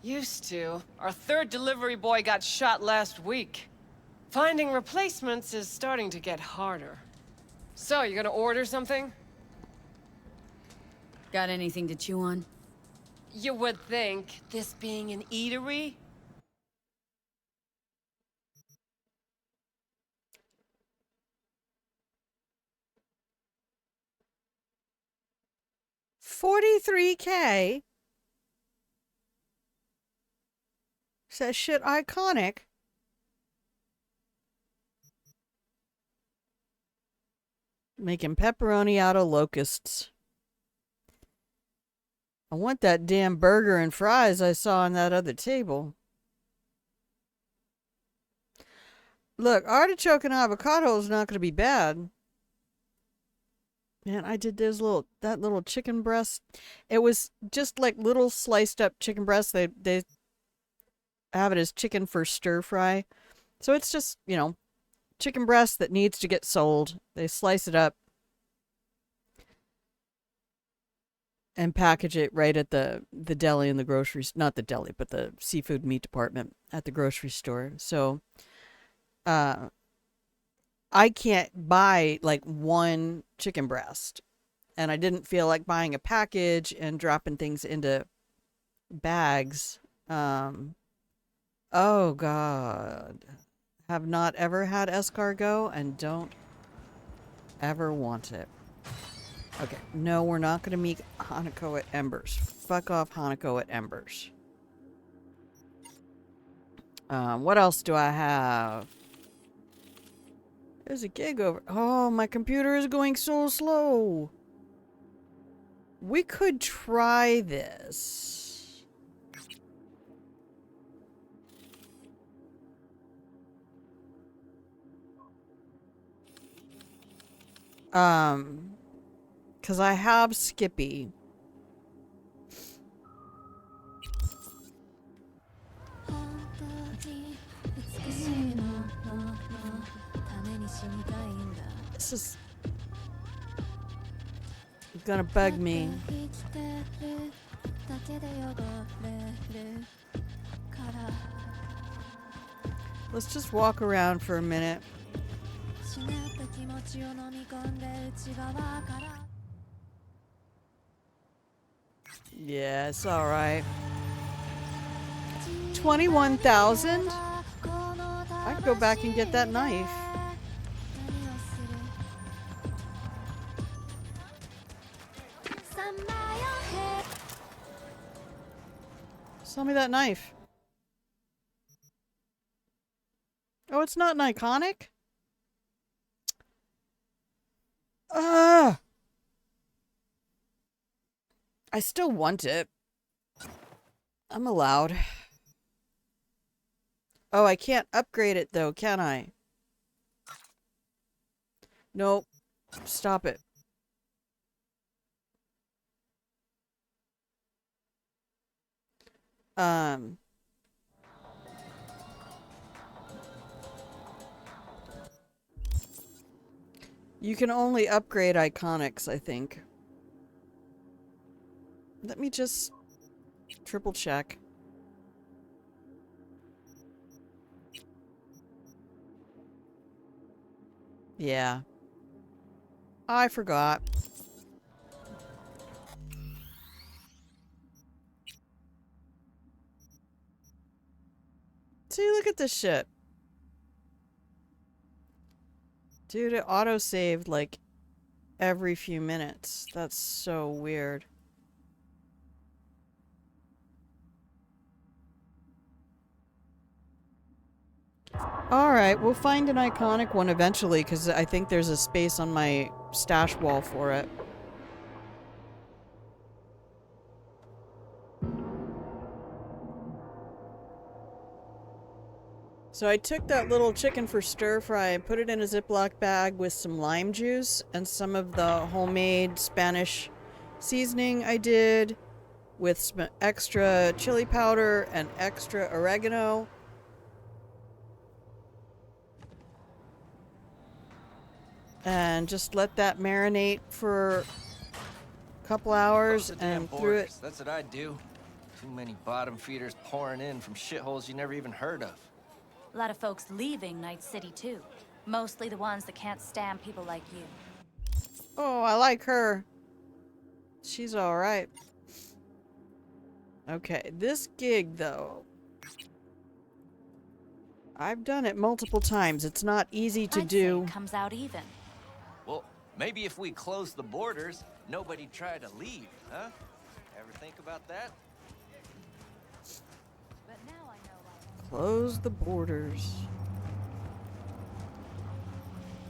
Used to. Our third delivery boy got shot last week. Finding replacements is starting to get harder. So, you gonna order something? Got anything to chew on? You would think, this being an eatery? $43K says shit iconic. Making pepperoni out of locusts. I want that damn burger and fries I saw on that other table. Look, artichoke and avocado is not going to be bad. Man, I did that little chicken breast. It was just like little sliced up chicken breasts. They have it as chicken for stir fry. So it's just, chicken breast that needs to get sold. They slice it up and package it right at the deli in the grocery, not the deli, but the seafood meat department at the grocery store. So I can't buy like one chicken breast, and I didn't feel like buying a package and dropping things into bags. Oh God, have not ever had escargot and don't ever want it. Okay, no, we're not going to meet Hanako at Embers. Fuck off, Hanako at Embers. What else do I have? There's a gig over. Oh, my computer is going so slow. We could try this. Because I have Skippy. This is gonna bug me. Let's just walk around for a minute. Yeah, it's alright. 21,000? I'd go back and get that knife. Sell me that knife. Oh, it's not an iconic? Ah! I still want it. I'm allowed. Oh, I can't upgrade it though, can I? Nope. Stop it. You can only upgrade iconics, I think. Let me just triple check. Yeah. I forgot. See, look at this shit. Dude, it auto-saved like every few minutes. That's so weird. Alright, we'll find an iconic one eventually, because I think there's a space on my stash wall for it. So I took that little chicken for stir fry and put it in a Ziploc bag with some lime juice and some of the homemade Spanish seasoning I did with some extra chili powder and extra oregano. And just let that marinate for a couple hours and threw it. That's what I do. Too many bottom feeders pouring in from shitholes you never even heard of. A lot of folks leaving Night City, too. Mostly the ones that can't stand people like you. Oh, I like her. She's alright. Okay, this gig, though. I've done it multiple times. It's not easy to do. Say it comes out even. Well, maybe if we close the borders, nobody'd try to leave, huh? Ever think about that? But now I know why. Close the borders.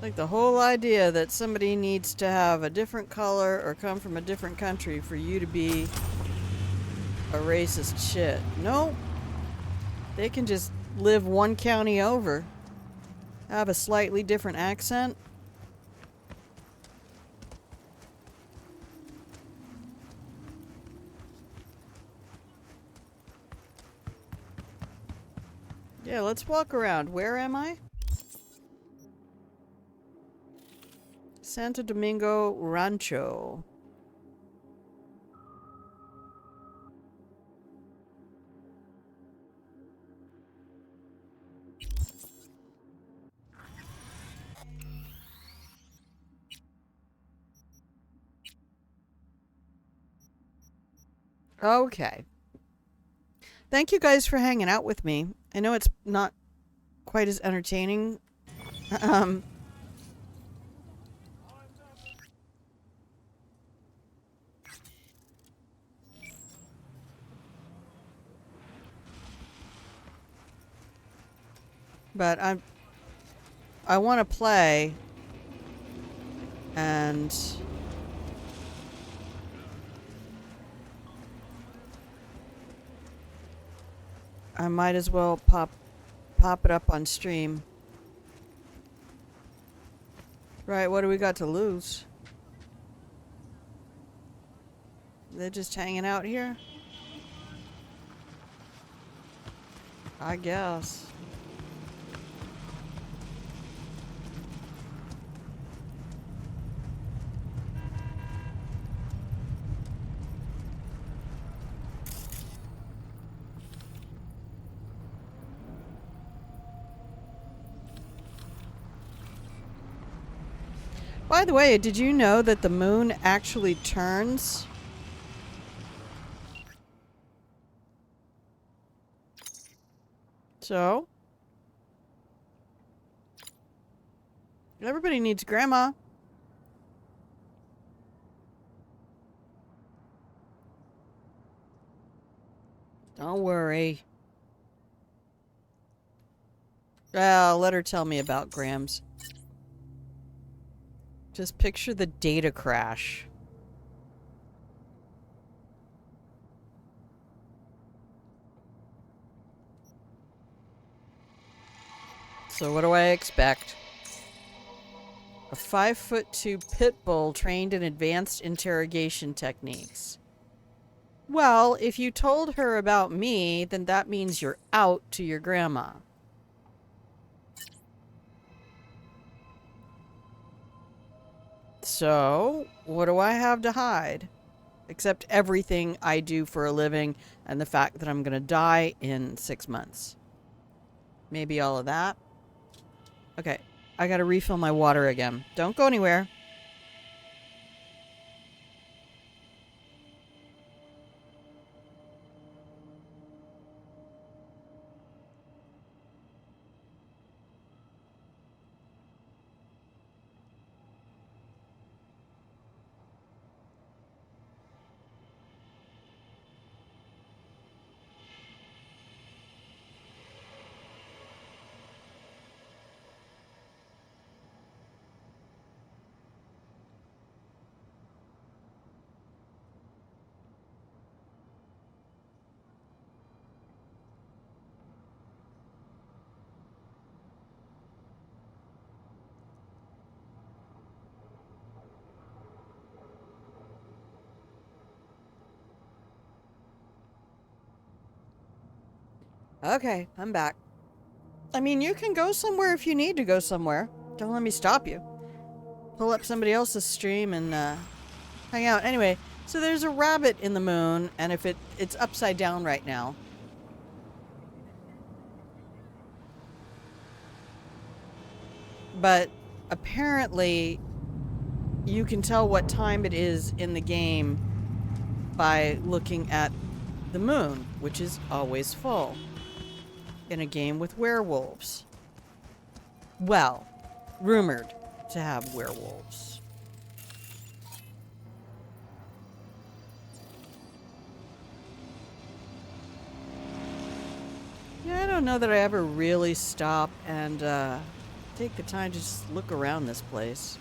Like the whole idea that somebody needs to have a different color or come from a different country for you to be a racist shit. Nope. They can just live one county over. Have a slightly different accent. Yeah, let's walk around. Where am I? Santo Domingo Rancho. Okay. Thank you guys for hanging out with me. I know it's not quite as entertaining. But I want to play, and I might as well pop it up on stream. Right, what do we got to lose? They're just hanging out here? I guess. By the way, did you know that the moon actually turns? So? Everybody needs grandma. Don't worry. Well, let her tell me about Grams. Just picture the data crash. So what do I expect? A 5'2" pit bull trained in advanced interrogation techniques. Well, if you told her about me, then that means you're out to your grandma. So, what do I have to hide? Except everything I do for a living and the fact that I'm gonna die in 6 months. Maybe all of that? Okay, I gotta refill my water again. Don't go anywhere. Okay, I'm back. I mean, you can go somewhere if you need to go somewhere. Don't let me stop you. Pull up somebody else's stream and hang out. Anyway, so there's a rabbit in the moon, and if it's upside down right now. But apparently, you can tell what time it is in the game by looking at the moon, which is always full. In a game with werewolves. Well, rumored to have werewolves. Yeah, I don't know that I ever really stop and take the time to just look around this place.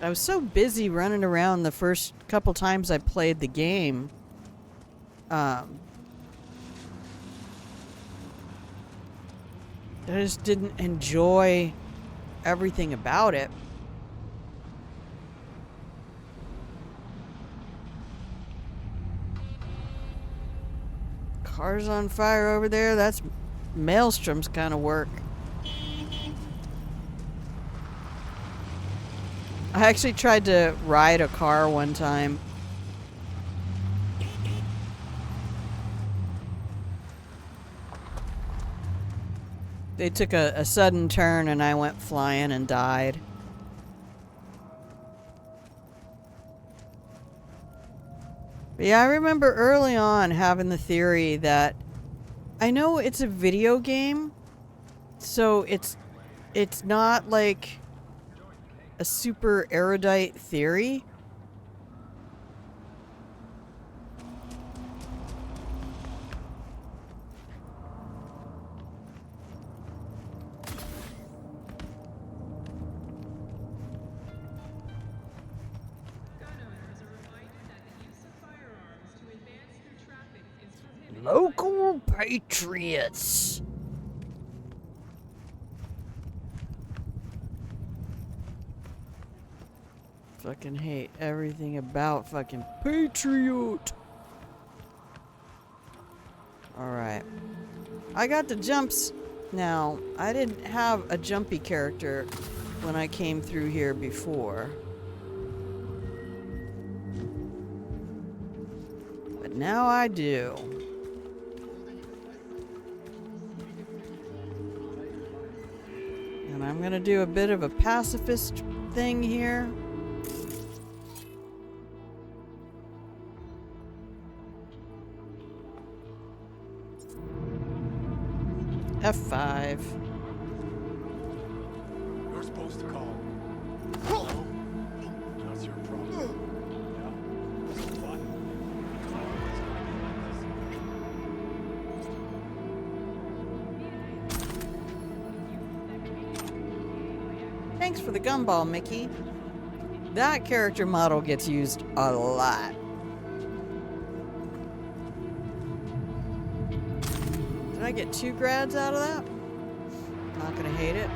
I was so busy running around the first couple times I played the game. I just didn't enjoy everything about it. Cars on fire over there, that's Maelstrom's kind of work. I actually tried to ride a car one time. They took a sudden turn and I went flying and died. But yeah, I remember early on having the theory that I know it's a video game, so it's not like a super erudite theory. Local patriots. Fucking hate everything about fucking patriot. Alright. I got the jumps now. I didn't have a jumpy character when I came through here before. But now I do. And I'm gonna do a bit of a pacifist weird thing here. F5. You're supposed to call. Hello? That's your problem. Yeah? What? Thanks for the gumball, Mickey. That character model gets used a lot. Did I get 2 grads out of that? Not gonna hate it.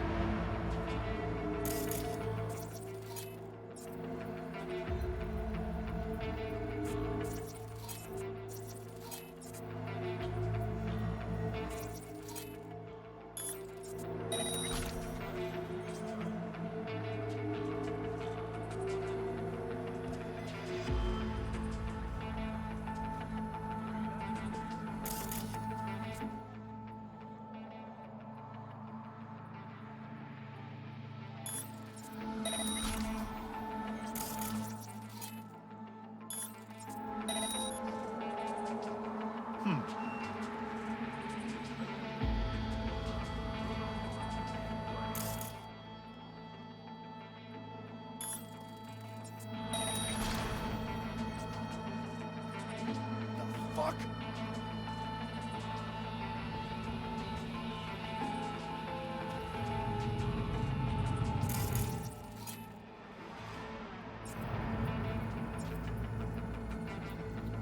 Fuck.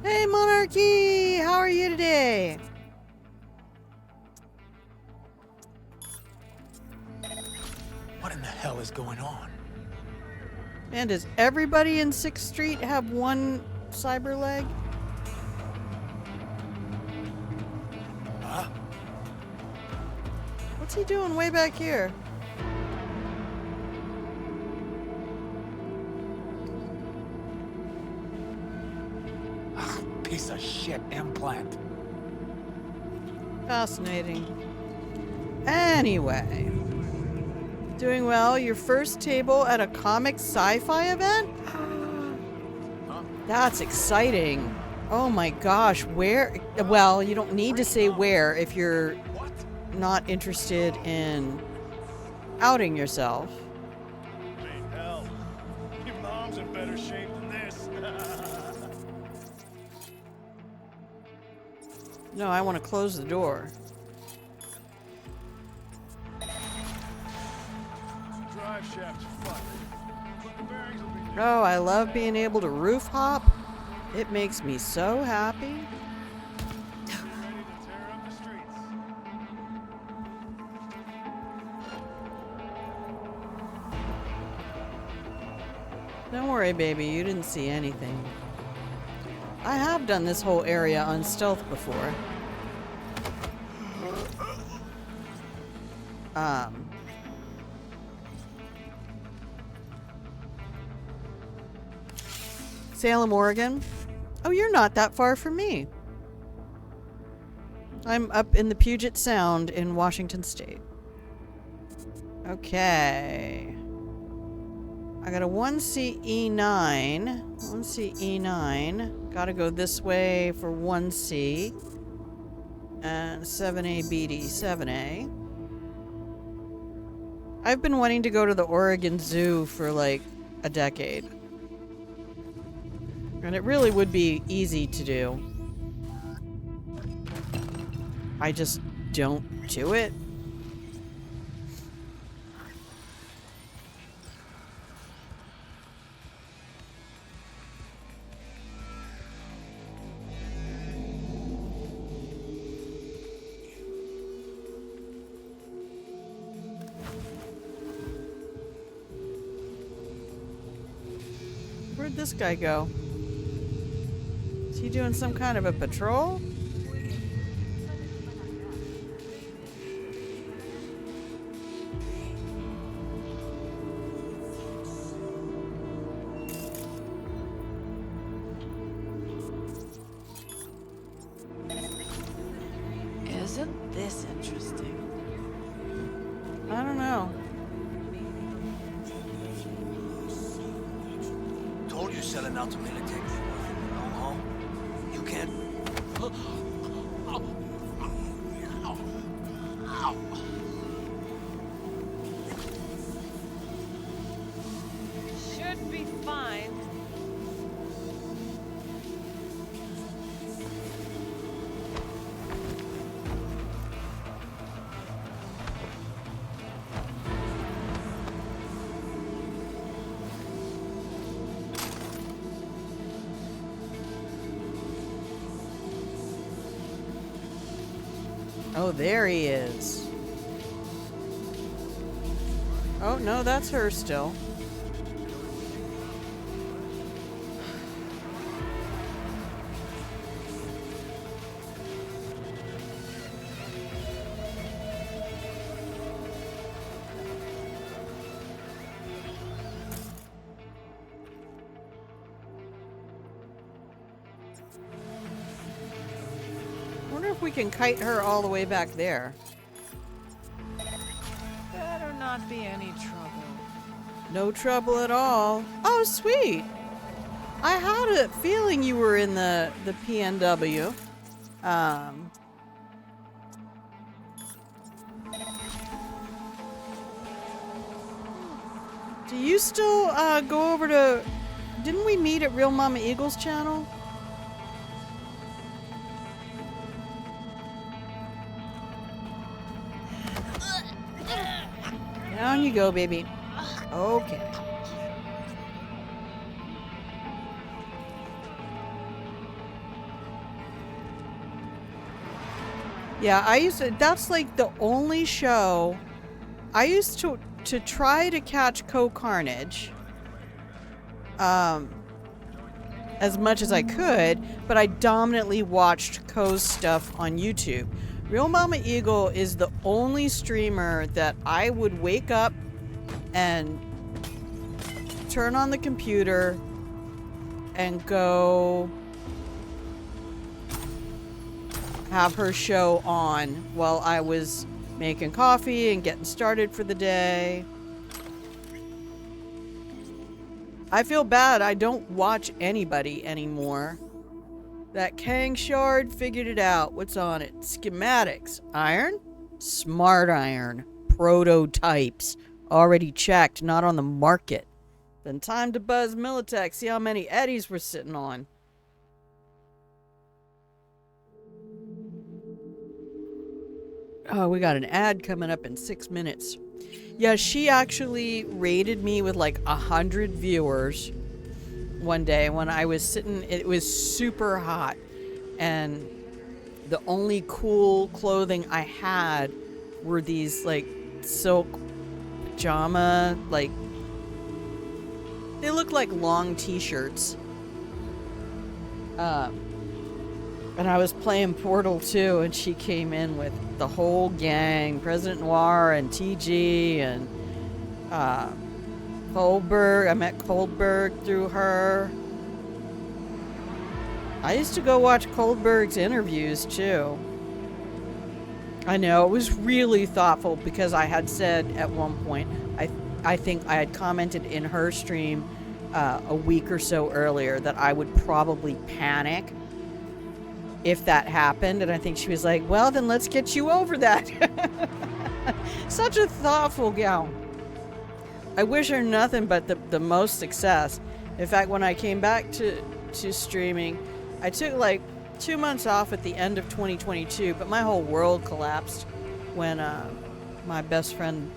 Hey, Monarchy! How are you today? What in the hell is going on? And does everybody in 6th Street have one cyber leg? Huh? What's he doing way back here? Piece of shit implant. Fascinating. Anyway. Doing well. Your first table at a comic sci-fi event? That's exciting. Oh my gosh. Where? Well, you don't need to say where if you're not interested in outing yourself. I mean, hell, your mom's in better shape than this. No, I want to close the door. Drive shaft's fucked. But the bearings will be Oh, I love being able to roof hop. It makes me so happy. ready to tear up the streets. Don't worry, baby, you didn't see anything. I have done this whole area on stealth before. Salem, Oregon. Oh, you're not that far from me. I'm up in the Puget Sound in Washington State. Okay. I got a 1C E9. 1C E9. Gotta go this way for 1C. And 7A BD 7A. I've been wanting to go to the Oregon Zoo for like a decade. And it really would be easy to do. I just don't do it. Where'd this guy go? Is he doing some kind of a patrol? Isn't this interesting? I don't know. setting out to military be worth it in the long haul? You can't... Should be fine. Oh, there he is. Oh, no, that's her still. I wonder if we can kite her all the way back there. Better not be any trouble. No trouble at all. Oh, sweet. I had a feeling you were in the PNW. Do you still go over to... Didn't we meet at Real Mama Eagle's channel? Down you go, baby. Okay. Yeah, I used to, that's like the only show I used to try to catch Co-Carnage as much as I could, but I dominantly watched Co's stuff on YouTube. Real Mama Eagle is the only streamer that I would wake up and turn on the computer and go have her show on while I was making coffee and getting started for the day. I feel bad I don't watch anybody anymore. That Kang Shard figured it out. What's on it? Schematics. Iron? Smart iron. Prototypes. Already checked, not on the market. Then time to buzz Militech, see how many eddies we're sitting on. Oh, we got an ad coming up in 6 minutes. Yeah, she actually rated me with like 100 viewers one day when I was sitting. It was super hot, and the only cool clothing I had were these like silk pajama, like they looked like long t-shirts. And I was playing Portal 2, and she came in with the whole gang, President Noir and TG and Kohlberg. I met Kohlberg through her. I used to go watch Kohlberg's interviews too. I know, it was really thoughtful because I had said at one point, I think I had commented in her stream a week or so earlier that I would probably panic if that happened, and I think she was like, well, then let's get you over that. Such a thoughtful gal. I wish her nothing but the most success. In fact, when I came back to streaming, I took like 2 months off at the end of 2022, but my whole world collapsed when my best friend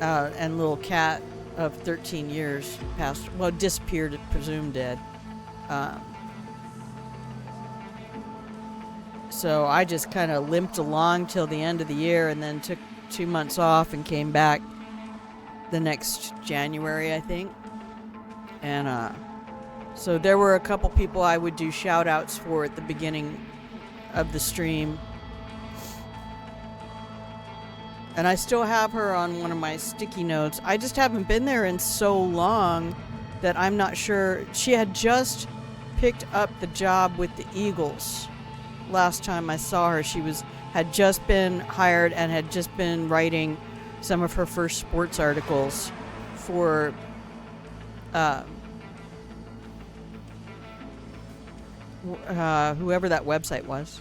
and little cat of 13 years passed, well, disappeared, presumed dead. So I just kind of limped along till the end of the year and then took 2 months off and came back the next January, I think. And so there were a couple people I would do shout outs for at the beginning of the stream. And I still have her on one of my sticky notes. I just haven't been there in so long that I'm not sure. She had just picked up the job with the Eagles. Last time I saw her, she had just been hired and had just been writing some of her first sports articles for whoever that website was.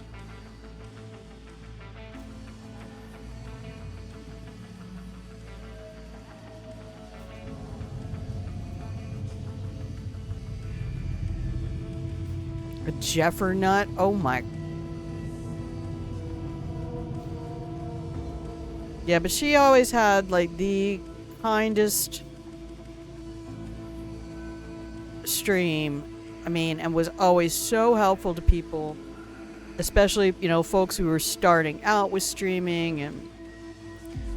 A Jeffernut? Oh my. Yeah, but she always had like the kindest stream. I mean, and was always so helpful to people, especially, you know, folks who were starting out with streaming. And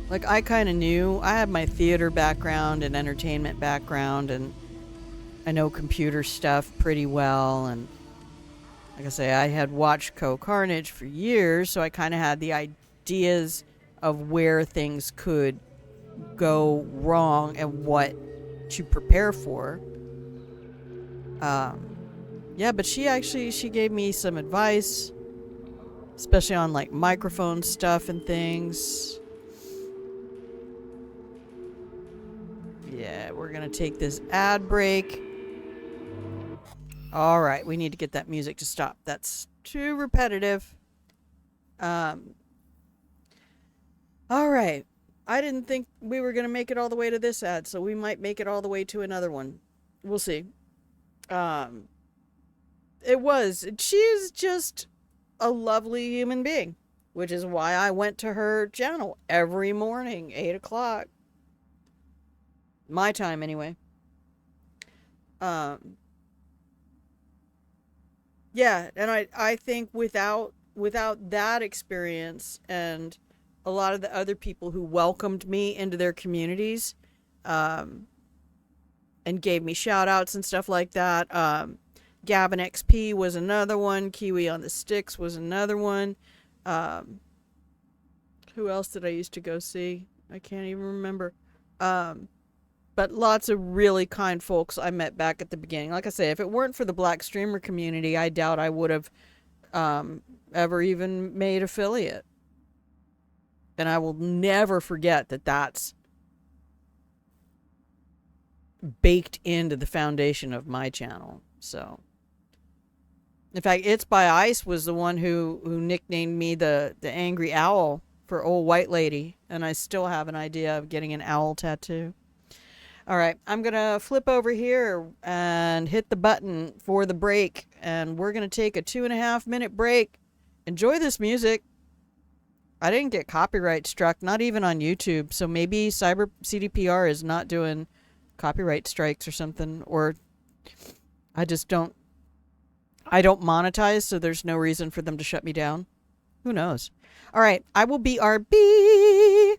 like, I kind of knew, I had my theater background and entertainment background, and I know computer stuff pretty well. And like I say, I had watched Co-Carnage for years, so I kind of had the ideas of where things could go wrong and what to prepare for. Yeah, but she gave me some advice, especially on like microphone stuff and things. Yeah, we're gonna take this ad break. All right, we need to get that music to stop. That's too repetitive. All right. I didn't think we were gonna make it all the way to this ad, so we might make it all the way to another one. We'll see. She's just a lovely human being, which is why I went to her channel every morning, 8 o'clock. My time, anyway. Yeah, and I think without that experience and a lot of the other people who welcomed me into their communities, and gave me shout outs and stuff like that. Gavin XP was another one. Kiwi on the Sticks was another one. Who else did I used to go see? I can't even remember. But lots of really kind folks I met back at the beginning. Like I say, if it weren't for the Black streamer community, I doubt I would have ever even made affiliate. And I will never forget that that's baked into the foundation of my channel. So, in fact, It's by Ice was the one who nicknamed me the Angry Owl for Old White Lady, and I still have an idea of getting an owl tattoo. All right, I'm gonna flip over here and hit the button for the break, and we're gonna take a 2.5 minute break. Enjoy this music. I didn't get copyright struck, not even on YouTube, so maybe Cyber CDPR is not doing copyright strikes or something, or I don't monetize, so there's no reason for them to shut me down. Who knows? All right, I will be RB.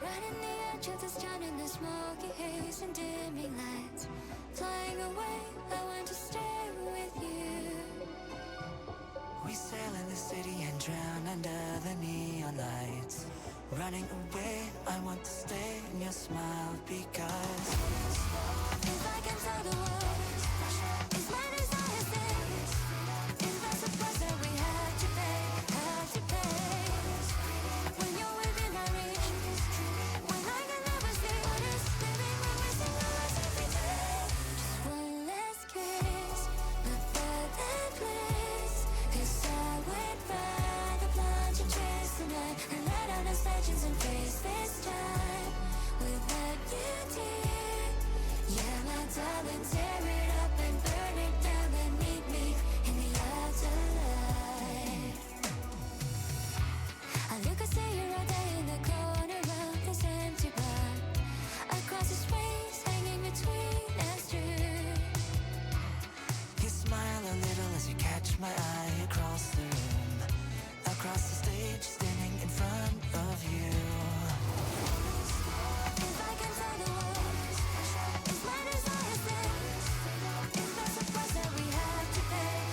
Riding the edge of this town in the smoky haze and dimming lights. Flying away, I want to stay with you. We sail in the city and drown under the neon lights. Running away, I want to stay in your smile because if I can tell the world, it's my desire things. Is that the price that we have to pay? When you're within my reach, when I can never see what is living when we sing the words every day. Just one last kiss, but better than bliss. 'Cause I would rather plunge and chase the night and let out the legends and face this time with what you did. Yeah, my darling, tear it up and burn it down and meet me in the afterlife. I look and see you all day in the corner of this empty bar. Across the space, hanging between us two. you smile a little as you catch my eye across the room. Across the stage, standing in front of you. If I can tell the world, it's my desire things. Is that the price that we have to pay?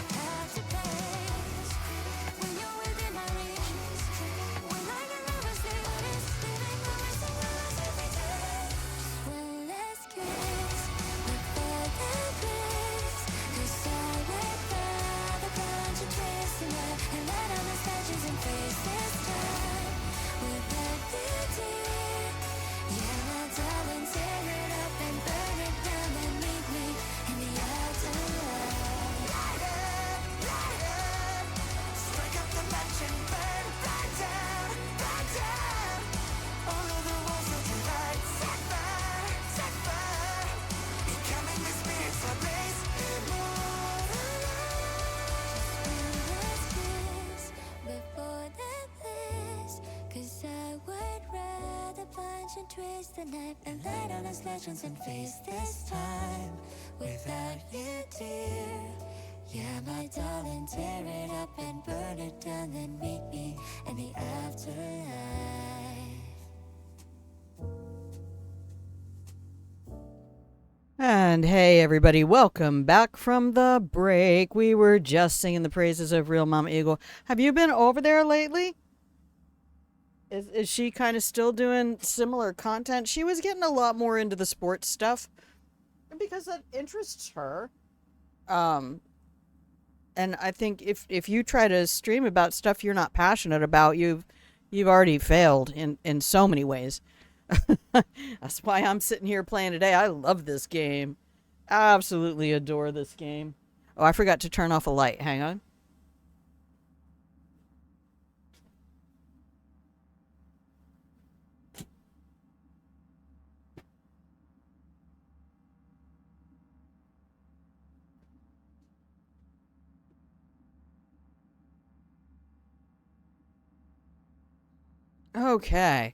'Cause I would rather punch and twist the knife and lay down his legends and face this time without you, dear. Yeah, my darling, tear it up and burn it down, then meet me in the afterlife. And hey, everybody, welcome back from the break. We were just singing the praises of Real Mama Eagle. Have you been over there lately? Is she kind of still doing similar content? She was getting a lot more into the sports stuff because that interests her. And I think if you try to stream about stuff you're not passionate about, you've already failed in so many ways. That's why I'm sitting here playing today. I love this game. Absolutely adore this game. Oh, I forgot to turn off a light. Hang on. Okay.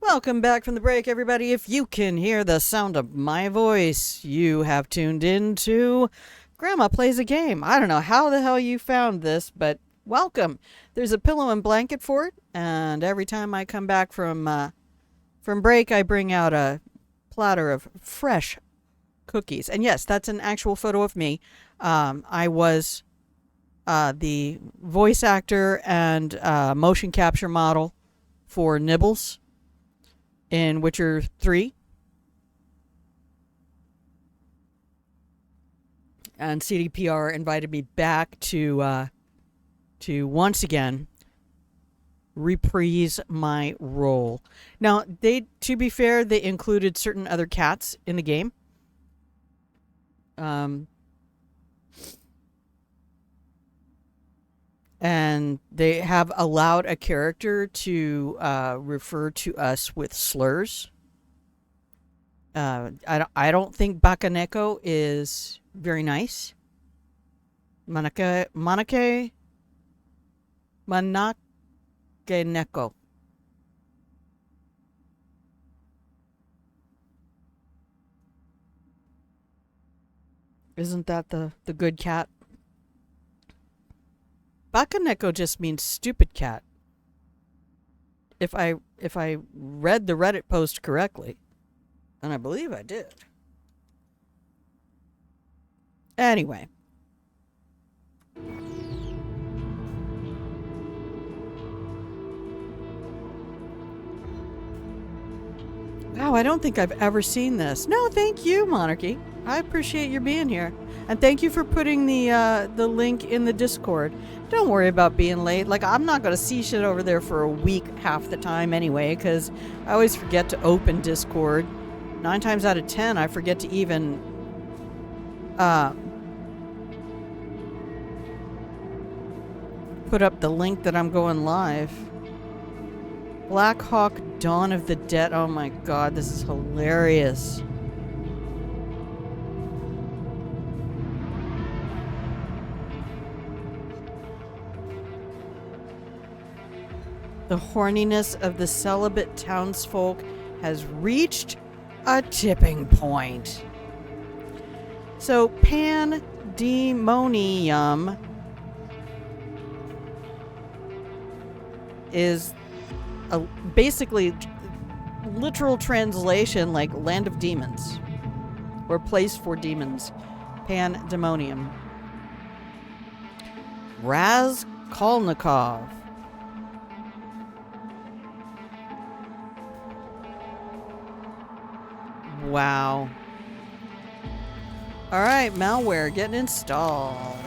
Welcome back from the break, everybody. If you can hear the sound of my voice, you have tuned in to Grandma Plays a Game. I don't know how the hell you found this, but welcome. There's a pillow and blanket for it, and every time I come back from break, I bring out a platter of fresh cookies. And yes, that's an actual photo of me. I was the voice actor and motion capture model for Nibbles in Witcher 3. And CDPR invited me back to once again reprise my role. Now, to be fair, they included certain other cats in the game. And they have allowed a character to refer to us with slurs. I don't think Bakaneko is very nice. Manakeneko. Isn't that the good cat? Bakaneko just means stupid cat. If I read the Reddit post correctly, and I believe I did. Anyway. Wow, I don't think I've ever seen this. No, thank you, Monarchy. I appreciate your being here. And thank you for putting the link in the Discord. Don't worry about being late. Like, I'm not going to see shit over there for a week half the time anyway, because I always forget to open Discord. 9 times out of 10, I forget to even put up the link that I'm going live. Black Hawk Dawn of the Dead. Oh my god, this is hilarious. The horniness of the celibate townsfolk has reached a tipping point. So, pandemonium is basically literal translation like land of demons or place for demons. Pandemonium. Raskolnikov. Wow. Alright, malware getting installed.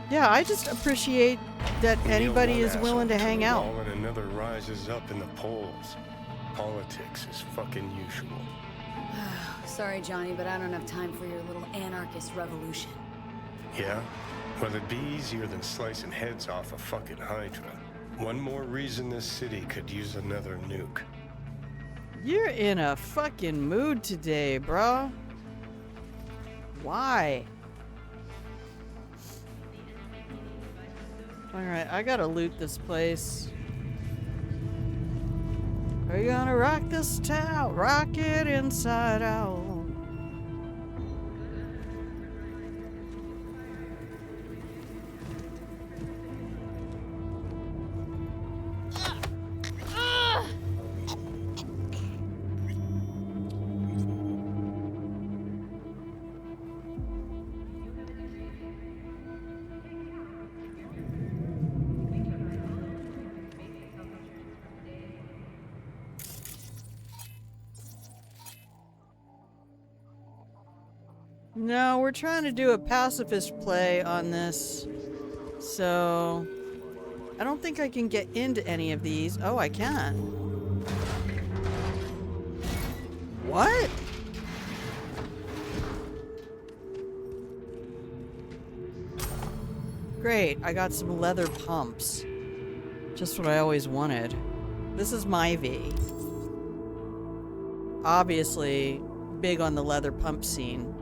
Yeah, I just appreciate that anybody is willing to hang out. And another rises up in the polls. Politics is fucking usual. Sorry, Johnny, but I don't have time for your little anarchist revolution. Yeah? Well, it'd be easier than slicing heads off a fucking Hydra. One more reason this city could use another nuke. You're in a fucking mood today, bro. Why? Alright, I gotta loot this place. Are you gonna rock this town? Rock it inside out. No, we're trying to do a pacifist play on this. So, I don't think I can get into any of these. Oh, I can. What? Great, I got some leather pumps. Just what I always wanted. This is Myvi. Obviously, big on the leather pump scene.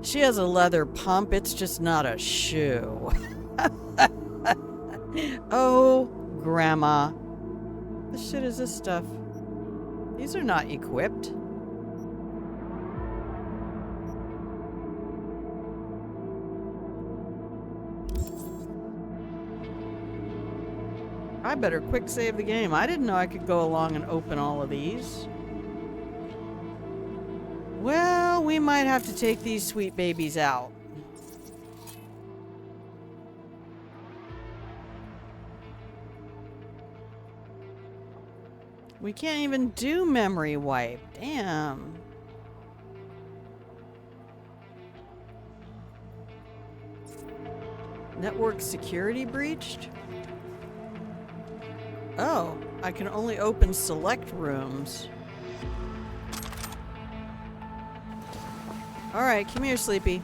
She has a leather pump, it's just not a shoe. Oh, Grandma. The shit is this stuff? These are not equipped. I better quick save the game. I didn't know I could go along and open all of these. Well, we might have to take these sweet babies out. We can't even do memory wipe. Damn. Network security breached? Oh, I can only open select rooms. Alright, come here, Sleepy.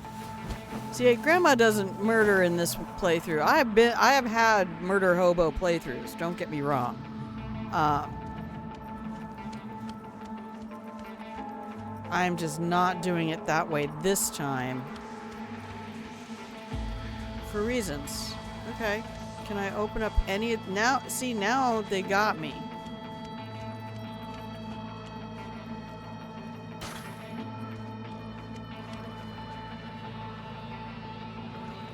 See, Grandma doesn't murder in this playthrough. I have had murder hobo playthroughs, don't get me wrong. I'm just not doing it that way this time. For reasons. Okay. Can I open up any now? See, now they got me.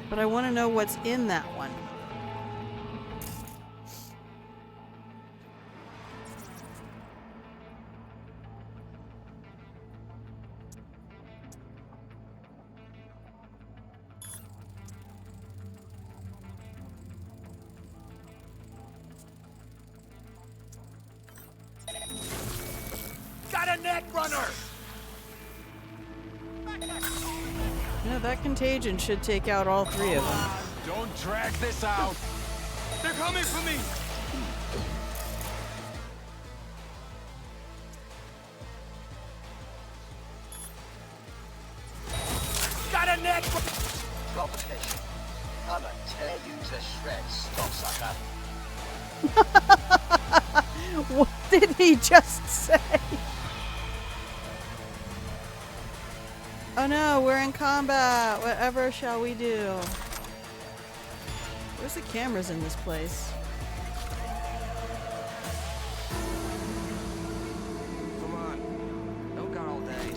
But I want to know what's in that one. Got a net runner! No, that contagion should take out all three of them. Don't drag this out! They're coming for me! Got a net! Provocation. I'ma tear you to shreds, stocksucker. What did he just say? Oh no, we're in combat. Whatever shall we do? Where's the cameras in this place? Come on. Don't got all day.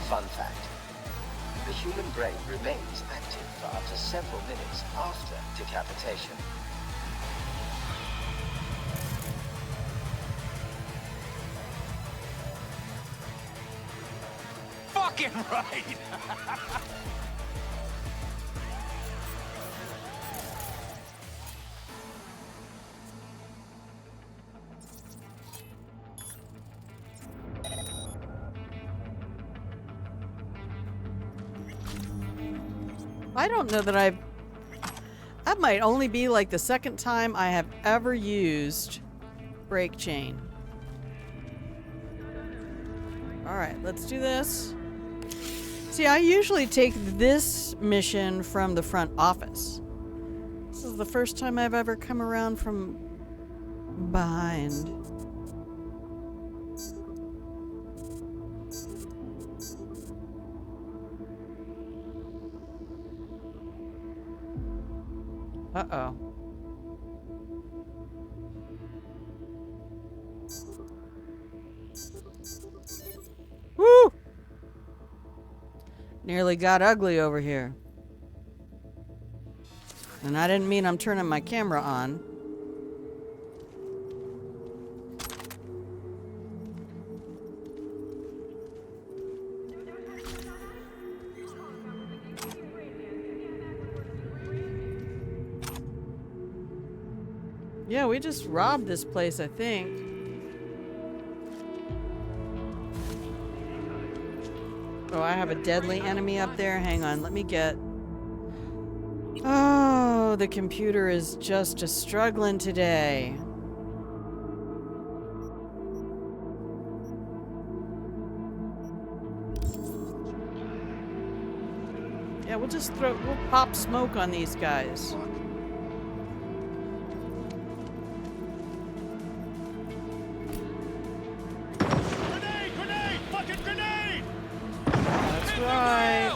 Fun fact. The human brain remains active for up to several minutes after decapitation. Fucking right! I don't know that I've that might only be like the second time I have ever used brake chain. Alright, let's do this. See, I usually take this mission from the front office. This is the first time I've ever come around from behind. Uh-oh. Woo! Nearly got ugly over here. And I didn't mean I'm turning my camera on. Yeah, we just robbed this place, I think. Oh, I have a deadly enemy up there. Hang on, let me get... Oh, the computer is just struggling today. Yeah, we'll pop smoke on these guys. Right.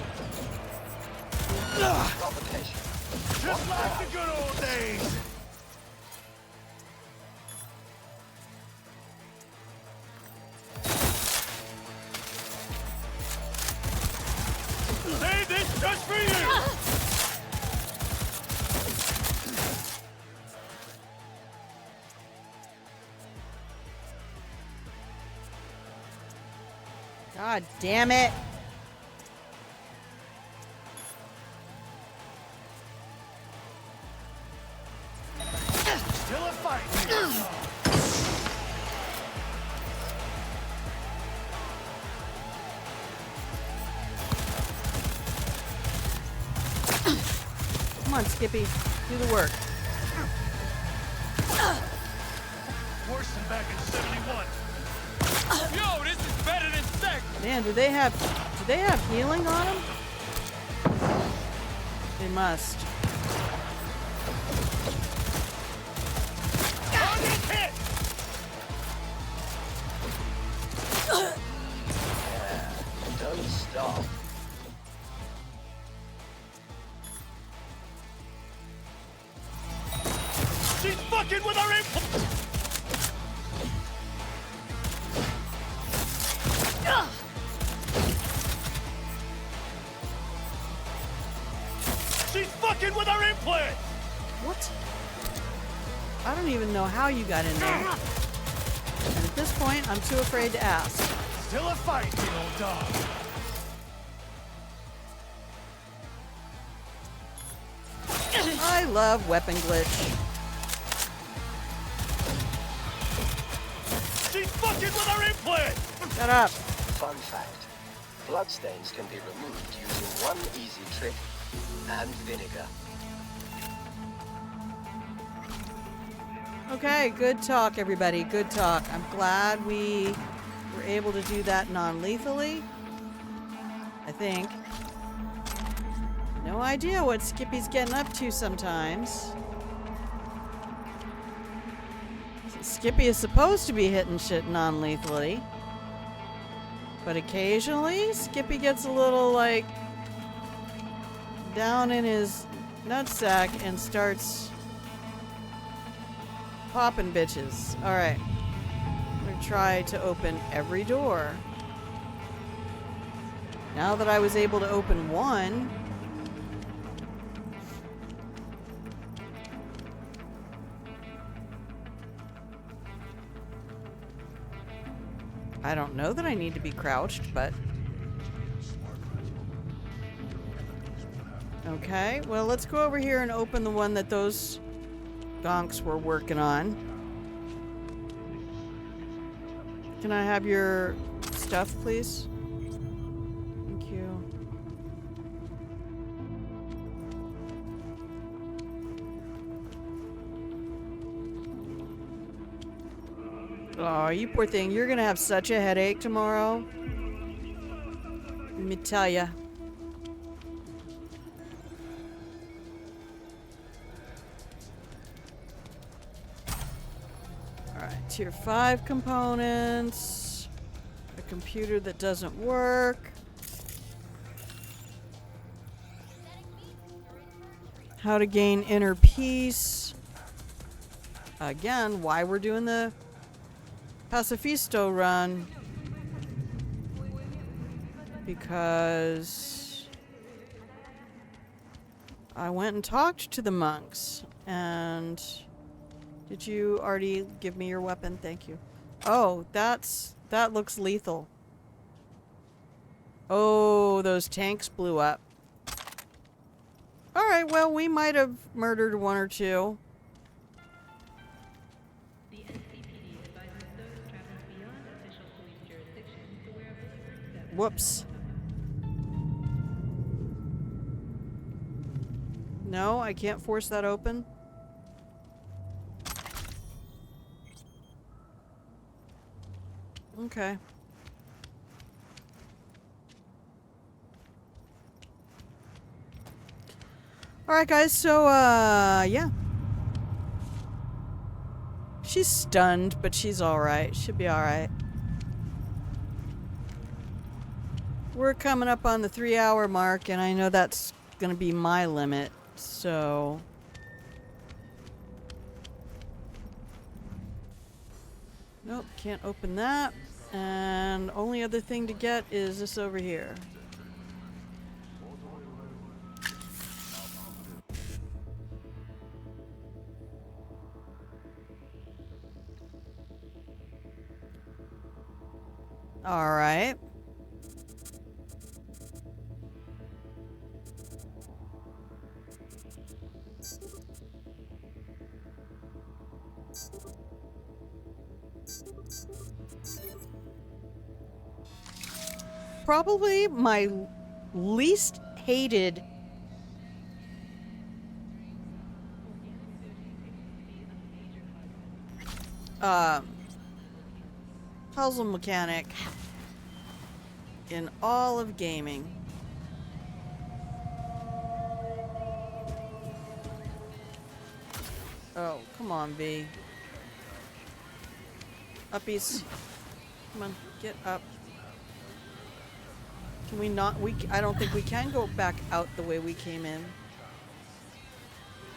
Just like the good old days. Save this just for you. God damn it. Still a fight. Come on, Skippy. Do the work. Worse than back in 71. Yo, this is better than sex. Man, do they have healing on them? They must. Don't stop. She's fucking with our implant. She's fucking with our implant. What? I don't even know how you got in there. And at this point, I'm too afraid to ask. Still a fight, you old dog. I love weapon glitch. She's fucking with our implant. Shut up. Fun fact. Bloodstains can be removed using one easy trick and vinegar. Okay, good talk, everybody. Good talk. I'm glad we were able to do that non-lethally. I think. No idea what Skippy's getting up to sometimes. Skippy is supposed to be hitting shit non-lethally. But occasionally, Skippy gets a little, like, down in his nutsack and starts popping bitches. Alright. I'm gonna try to open every door. Now that I was able to open one... I don't know that I need to be crouched, but... Okay, well, let's go over here and open the one that those gonks were working on. Can I have your stuff, please? Thank you. Oh, you poor thing. You're gonna have such a headache tomorrow. Let me tell ya. Alright, tier 5 components. A computer that doesn't work. How to gain inner peace. Again, why we're doing the Pacifisto run. Because I went and talked to the monks. And did you already give me your weapon? Thank you. Oh, that looks lethal. Oh, those tanks blew up. Alright, well, we might have murdered one or two. Whoops. No, I can't force that open. Okay. Alright guys, so yeah. She's stunned, but she's alright. She'll be alright. We're coming up on the 3-hour mark, and I know that's gonna be my limit, so... Nope, can't open that. And only other thing to get is this over here. Alright. Probably my least hated puzzle mechanic in all of gaming. Oh, come on, V. Uppies. Come on, get up. Can we not? I don't think we can go back out the way we came in.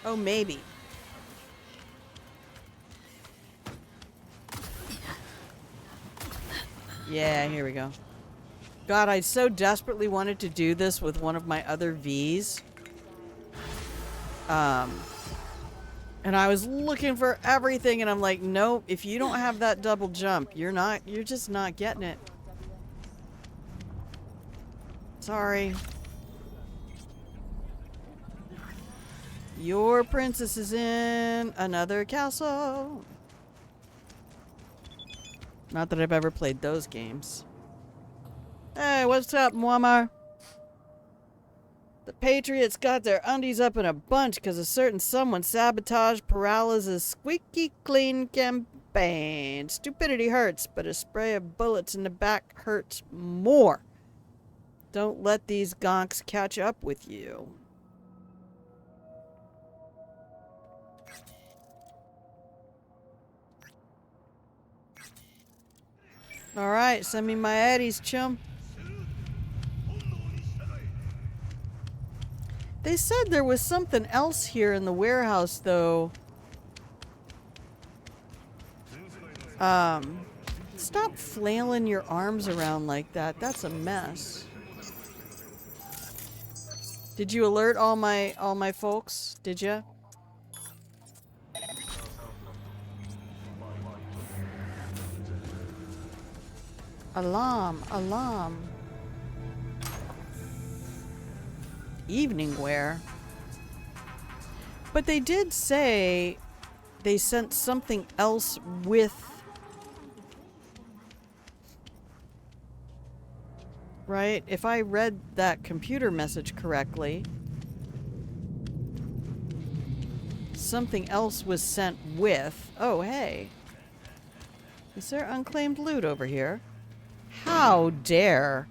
Oh, maybe. Yeah, here we go. God, I so desperately wanted to do this with one of my other Vs. And I was looking for everything, and I'm like, nope, if you don't have that double jump, you're just not getting it. Sorry. Your princess is in another castle. Not that I've ever played those games. Hey, what's up, Muammar? The Patriots got their undies up in a bunch because a certain someone sabotaged Peralez's squeaky clean campaign. Stupidity hurts, but a spray of bullets in the back hurts more. Don't let these gonks catch up with you. Alright, send me my Eddies, chum. They said there was something else here in the warehouse, though. Stop flailing your arms around like that. That's a mess. Did you alert all my folks? Did ya? Alarm, alarm. Evening wear. But they did say they sent something else with. Right? If I read that computer message correctly, something else was sent with. Oh, hey. Is there unclaimed loot over here? How dare?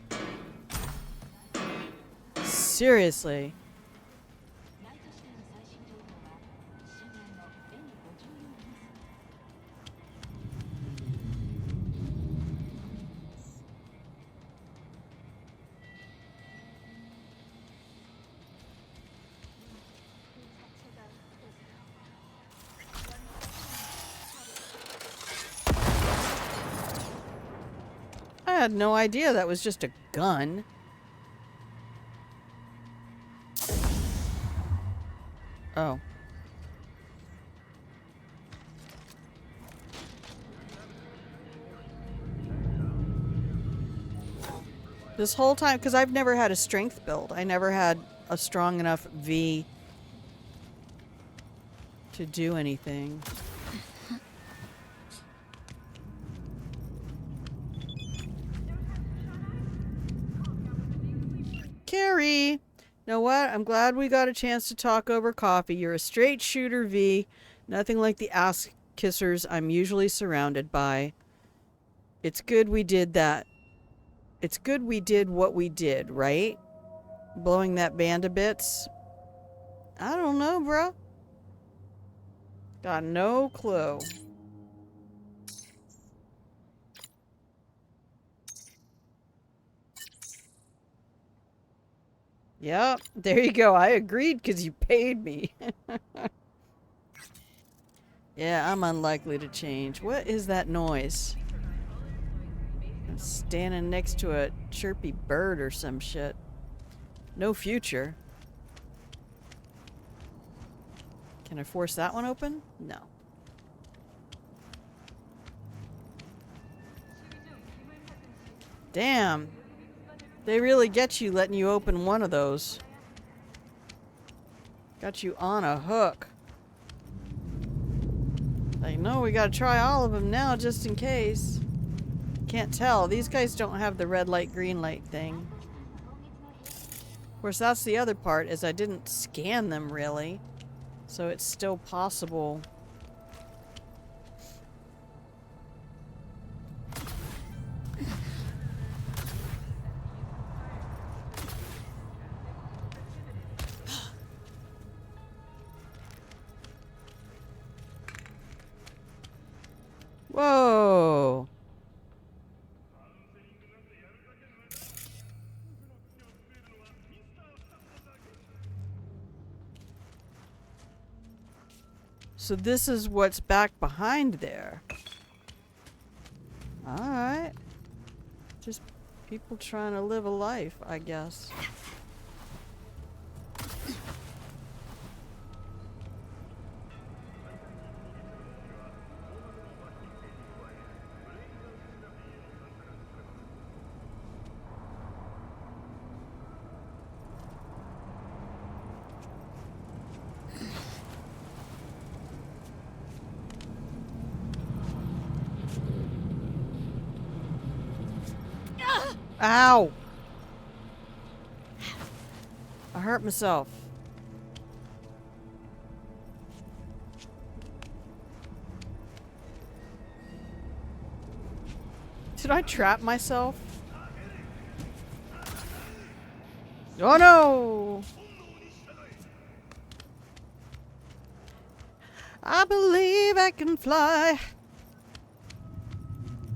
Seriously. I had no idea that was just a gun. Oh. This whole time, because I've never had a strength build. I never had a strong enough V to do anything. Carrie! You know what? I'm glad we got a chance to talk over coffee. You're a straight shooter, V. Nothing like the ass kissers I'm usually surrounded by. It's good we did that. It's good we did what we did, right? Blowing that band to bits. I don't know, bro. Got no clue. Yep, there you go. I agreed because you paid me. Yeah, I'm unlikely to change. What is that noise? I'm standing next to a chirpy bird or some shit. No future. Can I force that one open? No. Damn. They really get you letting you open one of those. Got you on a hook. Like, no, we gotta try all of them now just in case. Can't tell. These guys don't have the red light, green light thing. Of course, that's the other part, is I didn't scan them really. So it's still possible. Whoa! So this is what's back behind there. Alright. Just people trying to live a life, I guess. Ow! I hurt myself. Did I trap myself? Oh no! I believe I can fly.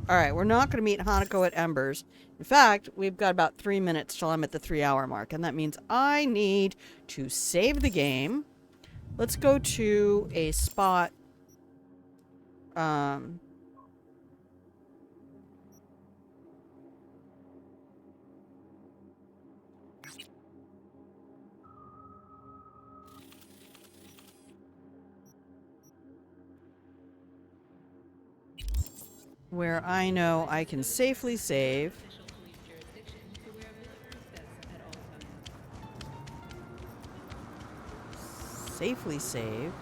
Alright, we're not going to meet Hanako at Embers. In fact, we've got about 3 minutes till I'm at the 3-hour mark, and that means I need to save the game. Let's go to a spot. Where I know I can safely save. Safely save.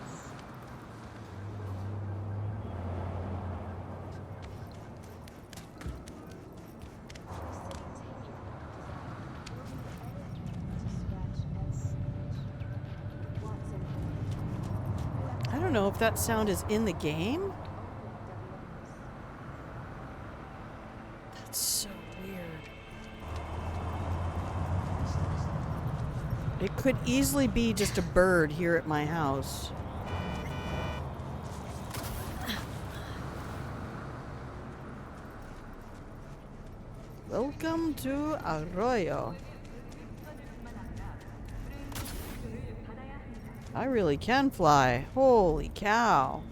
I don't know if that sound is in the game. It's so weird. It could easily be just a bird here at my house. Welcome to Arroyo. I really can fly. Holy cow.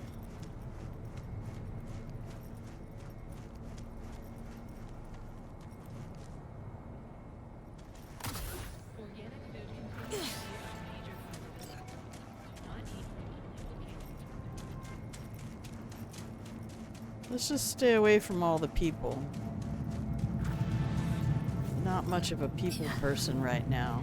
Let's just stay away from all the people. Not much of a people person right now.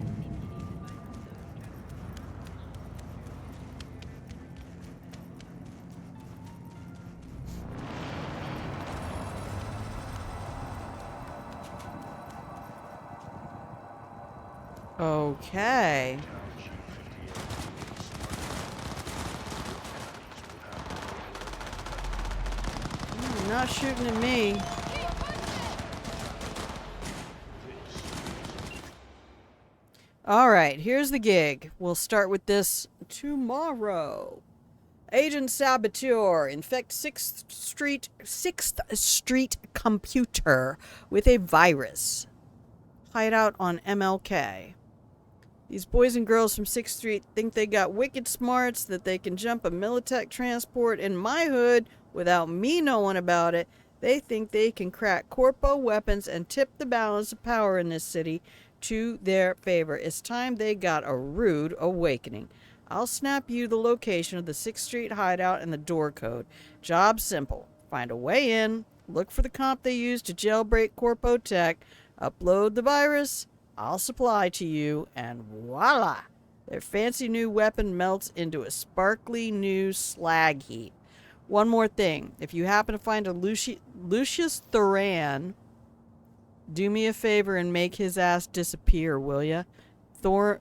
Okay. You're not shooting at me. Alright, here's the gig. We'll start with this tomorrow. Agent Saboteur infect 6th Street computer with a virus. Hideout on MLK. These boys and girls from 6th Street think they got wicked smarts, that they can jump a Militech transport in my hood without me knowing about it. They think they can crack corpo weapons and tip the balance of power in this city to their favor. It's time they got a rude awakening. I'll snap you the location of the 6th Street hideout and the door code. Job simple. Find a way in, look for the comp they use to jailbreak corpo tech, upload the virus, I'll supply to you, and voila! Their fancy new weapon melts into a sparkly new slag heap. One more thing. If you happen to find a Lucius Thoran, do me a favor and make his ass disappear, will ya? Thoran's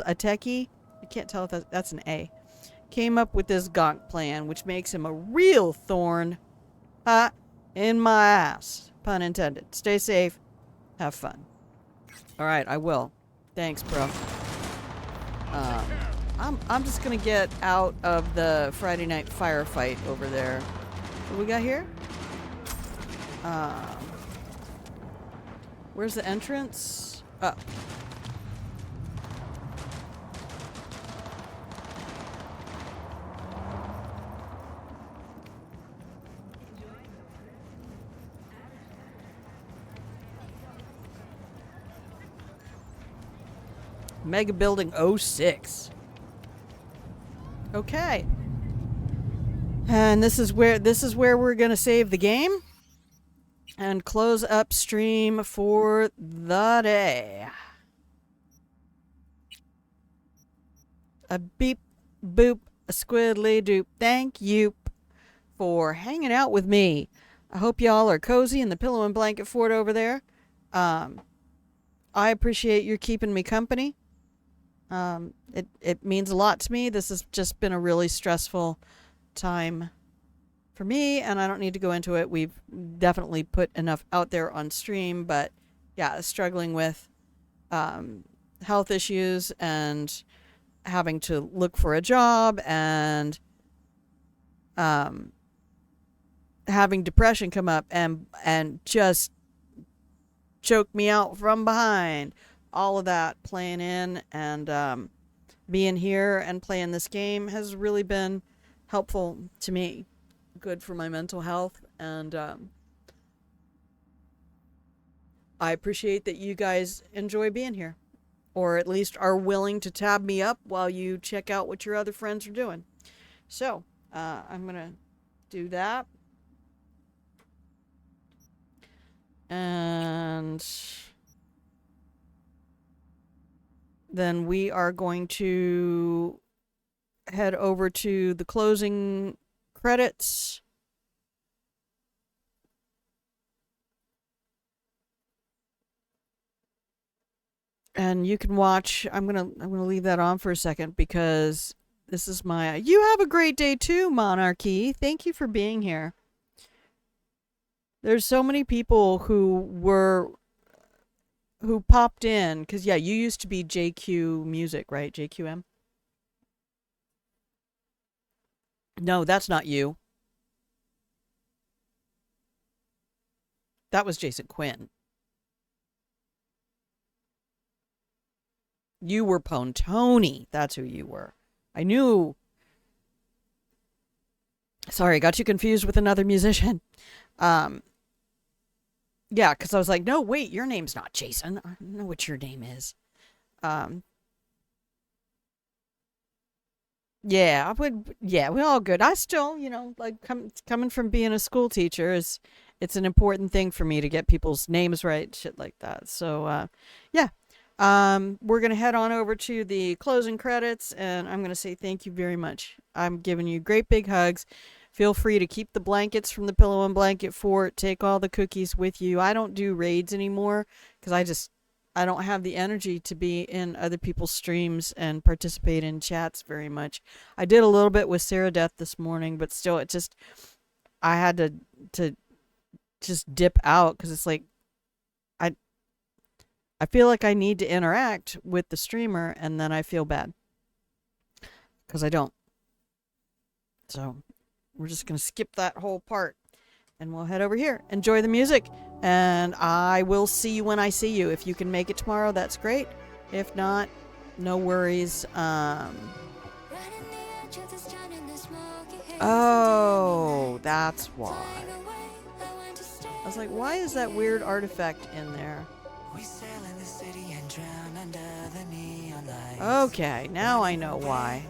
a techie? I can't tell if that's an A. Came up with this gonk plan, which makes him a real thorn in my ass. Pun intended. Stay safe. Have fun. Alright, I will. Thanks, bro. I'm just gonna get out of the Friday night firefight over there. What we got here? Where's the entrance? Oh. Mega Building 06. Okay. And this is where we're gonna save the game and close up stream for the day. A beep boop a squiddly doop. Thank you for hanging out with me. I hope y'all are cozy in the pillow and blanket fort over there. I appreciate your keeping me company. It means a lot to me. This has just been a really stressful time for me, and I don't need to go into it. We've definitely put enough out there on stream, but yeah, struggling with health issues and having to look for a job and having depression come up and just choke me out from behind. All of that playing in, and being here and playing this game has really been helpful to me. Good for my mental health, and I appreciate that you guys enjoy being here, or at least are willing to tab me up while you check out what your other friends are doing. So I'm gonna do that, and then we are going to head over to the closing credits. And you can watch. I'm gonna leave that on for a second because this is my. You have a great day too, Monarchy. Thank you for being here. There's so many people who popped in, because, yeah, you used to be JQ Music, right? JQM? No, that's not you. That was Jason Quinn. You were Pontoni. That's who you were. I knew. Sorry, I got you confused with another musician. Yeah, because I was like, no, wait, your name's not Jason. I don't know what your name is. Yeah, we're all good. I still, like coming from being a school teacher it's an important thing for me to get people's names right, shit like that. So, yeah. We're going to head on over to the closing credits, and I'm going to say thank you very much. I'm giving you great big hugs. Feel free to keep the blankets from the Pillow and Blanket Fort. Take all the cookies with you. I don't do raids anymore because I don't have the energy to be in other people's streams and participate in chats very much. I did a little bit with Sarah Death this morning, but still, I had to just dip out because it's like, I feel like I need to interact with the streamer, and then I feel bad because I don't. So we're just going to skip that whole part, and we'll head over here. Enjoy the music, and I will see you when I see you. If you can make it tomorrow, that's great. If not, no worries. Oh, that's why. I was like, why is that weird artifact in there? Okay, now I know why.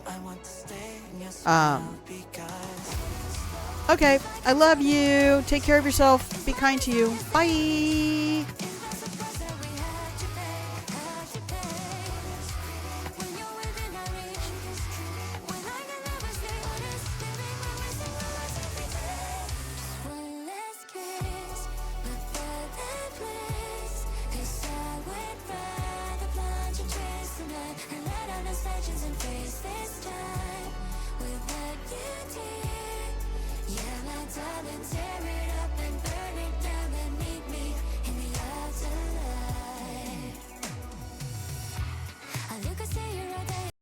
Okay, I love you. Take care of yourself. Be kind to you. Bye.